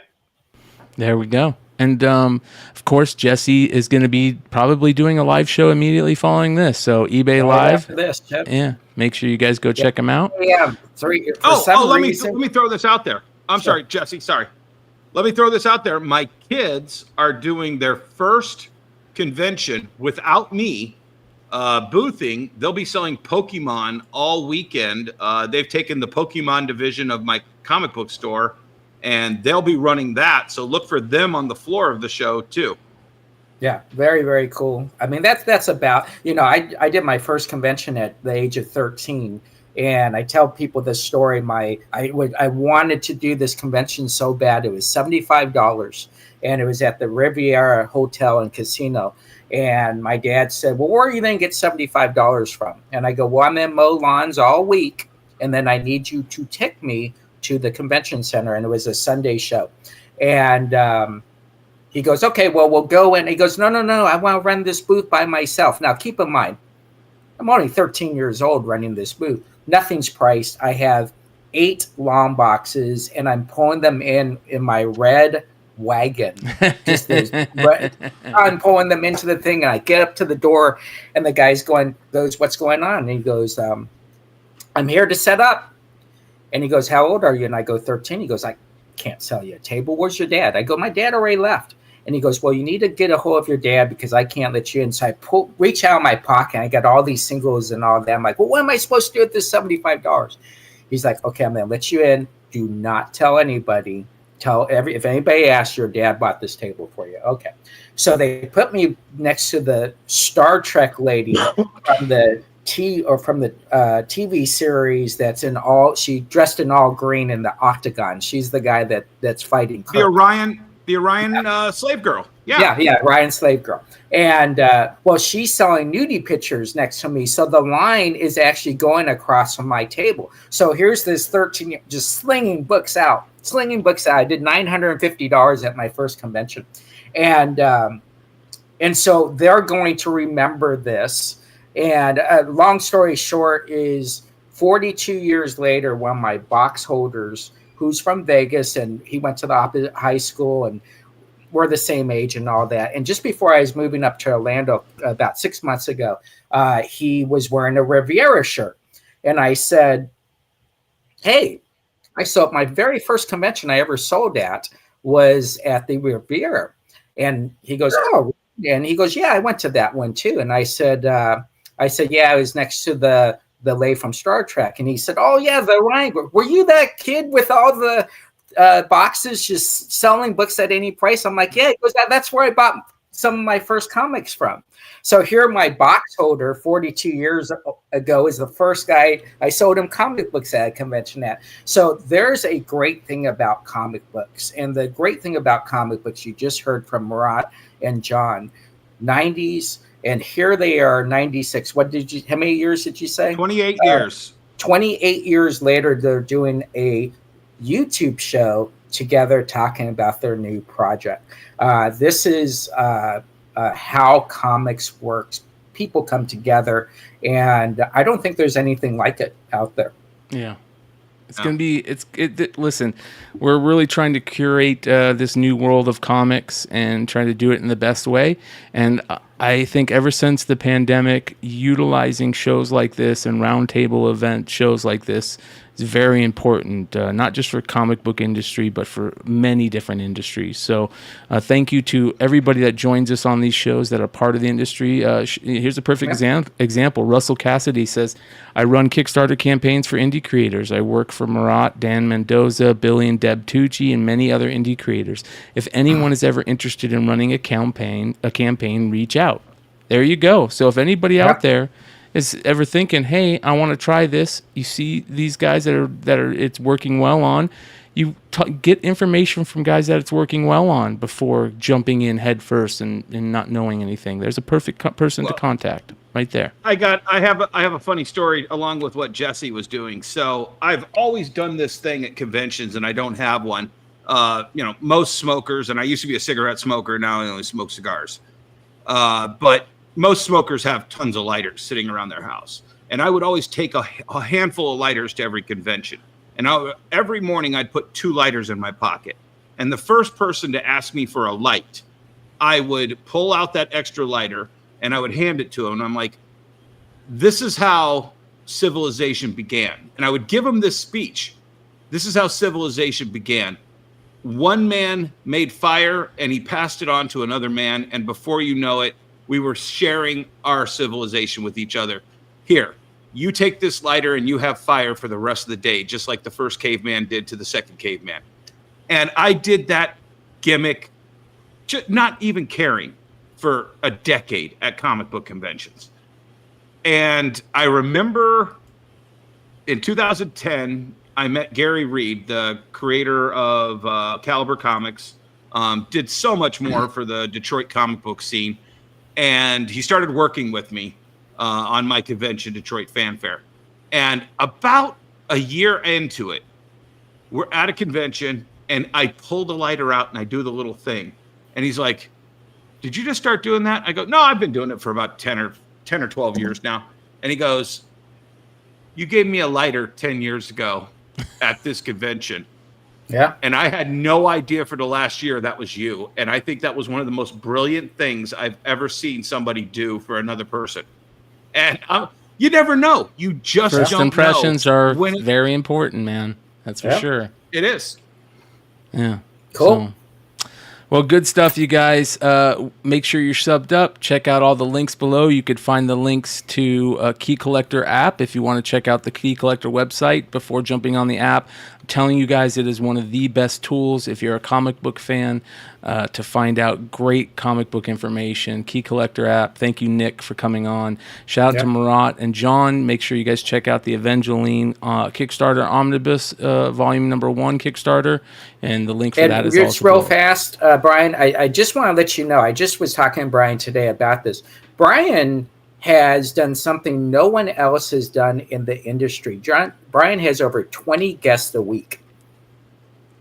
[SPEAKER 4] There we go. And of course, Jesse is going to be probably doing a live show immediately following this. So eBay Live.
[SPEAKER 7] After this, yep.
[SPEAKER 4] Yeah. Make sure you guys go check him out.
[SPEAKER 7] Yeah.
[SPEAKER 6] Let me throw this out there. I'm sorry, Jesse. Sorry. Let me throw this out there. My kids are doing their first convention without me boothing. They'll be selling Pokemon all weekend. They've taken the Pokemon division of my comic book store, and they'll be running that. So look for them on the floor of the show too.
[SPEAKER 7] Yeah, very, very cool. I mean, that's about, I did my first convention at the age of 13. And I tell people this story. I wanted to do this convention so bad. It was $75, and it was at the Riviera Hotel and Casino. And my dad said, "Well, where are you going to get $75 from?" And I go, "Well, I'm in mow lawns all week, and then I need you to take me to the convention center." And it was a Sunday show. And he goes, "Okay, well, we'll go in." He goes, No, I want to run this booth by myself. Now, keep in mind, I'm only 13 years old running this booth. Nothing's priced. I have 8 long boxes, and I'm pulling them in my red wagon. I'm pulling them into the thing, and I get up to the door, and the guy's goes, "What's going on?" And he goes, "I'm here to set up." And he goes, "How old are you?" And I go, 13. He goes, "I can't sell you a table. Where's your dad?" I go, "My dad already left." And he goes, "Well, you need to get a hold of your dad because I can't let you in." So I reach out of my pocket. And I got all these singles and all that. I'm like, "Well, what am I supposed to do with this $75? He's like, "Okay, I'm going to let you in. Do not tell anybody. If anybody asks, your dad bought this table for you." Okay. So they put me next to the Star Trek lady from the TV series she dressed in all green in the Octagon. She's the guy that's fighting Kirk.
[SPEAKER 6] The Orion slave girl.
[SPEAKER 7] Yeah, Ryan Slave Girl. And, she's selling nudie pictures next to me. So the line is actually going across from my table. So here's this 13 just slinging books out. I did $950 at my first convention. And so they're going to remember this. And long story short is 42 years later, one of my box holders, who's from Vegas, and he went to the opposite high school, and we're the same age and all that. And just before I was moving up to Orlando about 6 months ago, he was wearing a Riviera shirt. And I said, "Hey, I sold my very first convention I ever sold at was at the Riviera." And he goes, "Oh," and he goes, "Yeah, I went to that one too." And I said, "Yeah, I was next to the lady from Star Trek." And he said, "Oh yeah, the Ryan. Were you that kid with all the boxes just selling books at any price?" I'm like, "Yeah." He goes, "That's where I bought some of my first comics from." So here, my box holder 42 years ago is the first guy I sold him comic books at a convention at. So there's a great thing about comic books. And the great thing about comic books, you just heard from Marat and John, 90s, and here they are, 96. How many years did you say?
[SPEAKER 6] 28 years.
[SPEAKER 7] 28 years later, they're doing a YouTube show together talking about their new project. This is how comics works. People come together, and I don't think there's anything like it out there.
[SPEAKER 4] Yeah. It's going to be, listen, we're really trying to curate this new world of comics and trying to do it in the best way. And I think ever since the pandemic, utilizing shows like this and roundtable event shows like this is very important, not just for comic book industry, but for many different industries. So thank you to everybody that joins us on these shows that are part of the industry. Here's a perfect example. Russell Cassidy says, I run Kickstarter campaigns for indie creators. I work for Marat, Dan Mendoza, Billy and Deb Tucci, and many other indie creators. If anyone is ever interested in running a campaign, reach out. There you go. So if anybody out there is ever thinking, hey, I want to try this, you see these guys that are it's working well on, you get information from guys that it's working well on before jumping in head first and not knowing anything. There's a perfect person to contact right there.
[SPEAKER 6] I have a funny story along with what Jesse was doing. So I've always done this thing at conventions, and I don't have one. Most smokers, and I used to be a cigarette smoker, now I only smoke cigars. But most smokers have tons of lighters sitting around their house. And I would always take a handful of lighters to every convention. And every morning I'd put 2 lighters in my pocket. And the first person to ask me for a light, I would pull out that extra lighter and I would hand it to him. And I'm like, this is how civilization began. And I would give him this speech. This is how civilization began. One man made fire and he passed it on to another man. And before you know it, we were sharing our civilization with each other. Here, you take this lighter and you have fire for the rest of the day, just like the first caveman did to the second caveman. And I did that gimmick, not even caring, for a decade at comic book conventions. And I remember in 2010, I met Gary Reed, the creator of Caliber Comics, did so much more for the Detroit comic book scene. And he started working with me on my convention, Detroit Fanfare. And about a year into it, we're at a convention, and I pull the lighter out, and I do the little thing. And he's like, did you just start doing that? I go, no, I've been doing it for about 10 or 12 years now. And he goes, you gave me a lighter 10 years ago at this convention.
[SPEAKER 7] Yeah.
[SPEAKER 6] And I had no idea for the last year that was you. And I think that was one of the most brilliant things I've ever seen somebody do for another person. And you never know. You just
[SPEAKER 4] First
[SPEAKER 6] don't
[SPEAKER 4] impressions
[SPEAKER 6] know
[SPEAKER 4] are
[SPEAKER 6] when
[SPEAKER 4] very important, man. That's for sure.
[SPEAKER 6] It is.
[SPEAKER 4] Yeah.
[SPEAKER 7] Cool.
[SPEAKER 4] So, well, good stuff, you guys. Make sure you're subbed up. Check out all the links below. You could find the links to Key Collector app if you want to check out the Key Collector website before jumping on the app. I'm telling you guys, it is one of the best tools if you're a comic book fan to find out great comic book information. Key Collector app. Thank you, Nick, for coming on. Shout out to Marat and John. Make sure you guys check out the Evangeline Kickstarter Omnibus Volume number 1 Kickstarter, and the link for that is
[SPEAKER 7] just
[SPEAKER 4] also
[SPEAKER 7] real
[SPEAKER 4] below.
[SPEAKER 7] fast, Brian. I just want to let you know. I just was talking to Brian today about this. Brian has done something no one else has done in the industry. Brian has over 20 guests a week.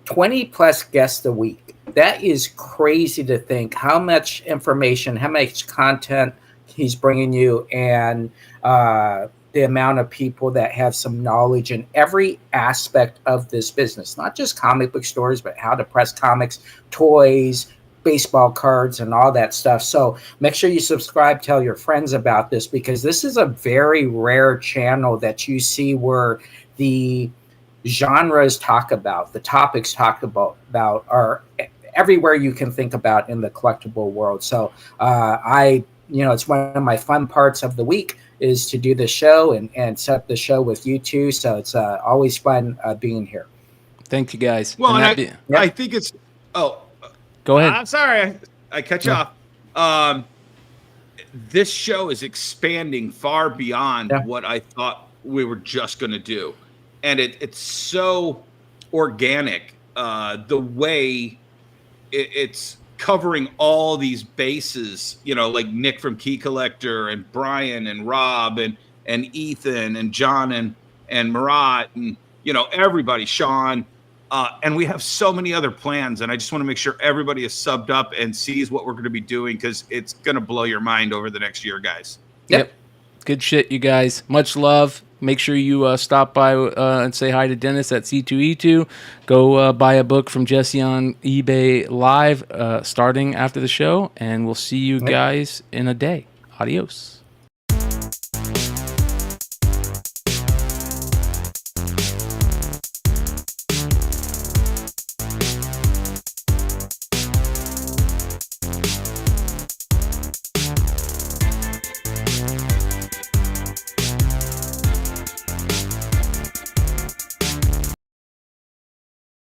[SPEAKER 7] 20 plus guests a week. That is crazy to think how much information, how much content he's bringing you, and the amount of people that have some knowledge in every aspect of this business, not just comic book stores, but how to press comics, toys, baseball cards, and all that stuff. So make sure you subscribe, tell your friends about this, because this is a very rare channel that you see where the genres talk about, the topics talk about are everywhere you can think about in the collectible world. So it's one of my fun parts of the week is to do the show and set up the show with you two. So it's always fun being here.
[SPEAKER 4] Thank you, guys.
[SPEAKER 6] Well, and I think it's
[SPEAKER 4] go ahead.
[SPEAKER 6] I'm sorry, I cut you off. This show is expanding far beyond what I thought we were just going to do, and it's so organic. The way it's covering all these bases, you know, like Nick from Key Collector and Brian and Rob and Ethan and John and Marat and, you know, everybody, Sean. And we have so many other plans, and I just want to make sure everybody is subbed up and sees what we're going to be doing, because it's going to blow your mind over the next year, guys.
[SPEAKER 4] Yep. Good shit, you guys. Much love. Make sure you stop by and say hi to Dennis at C2E2. Go buy a book from Jesse on eBay Live starting after the show, and we'll see you guys in a day. Adios.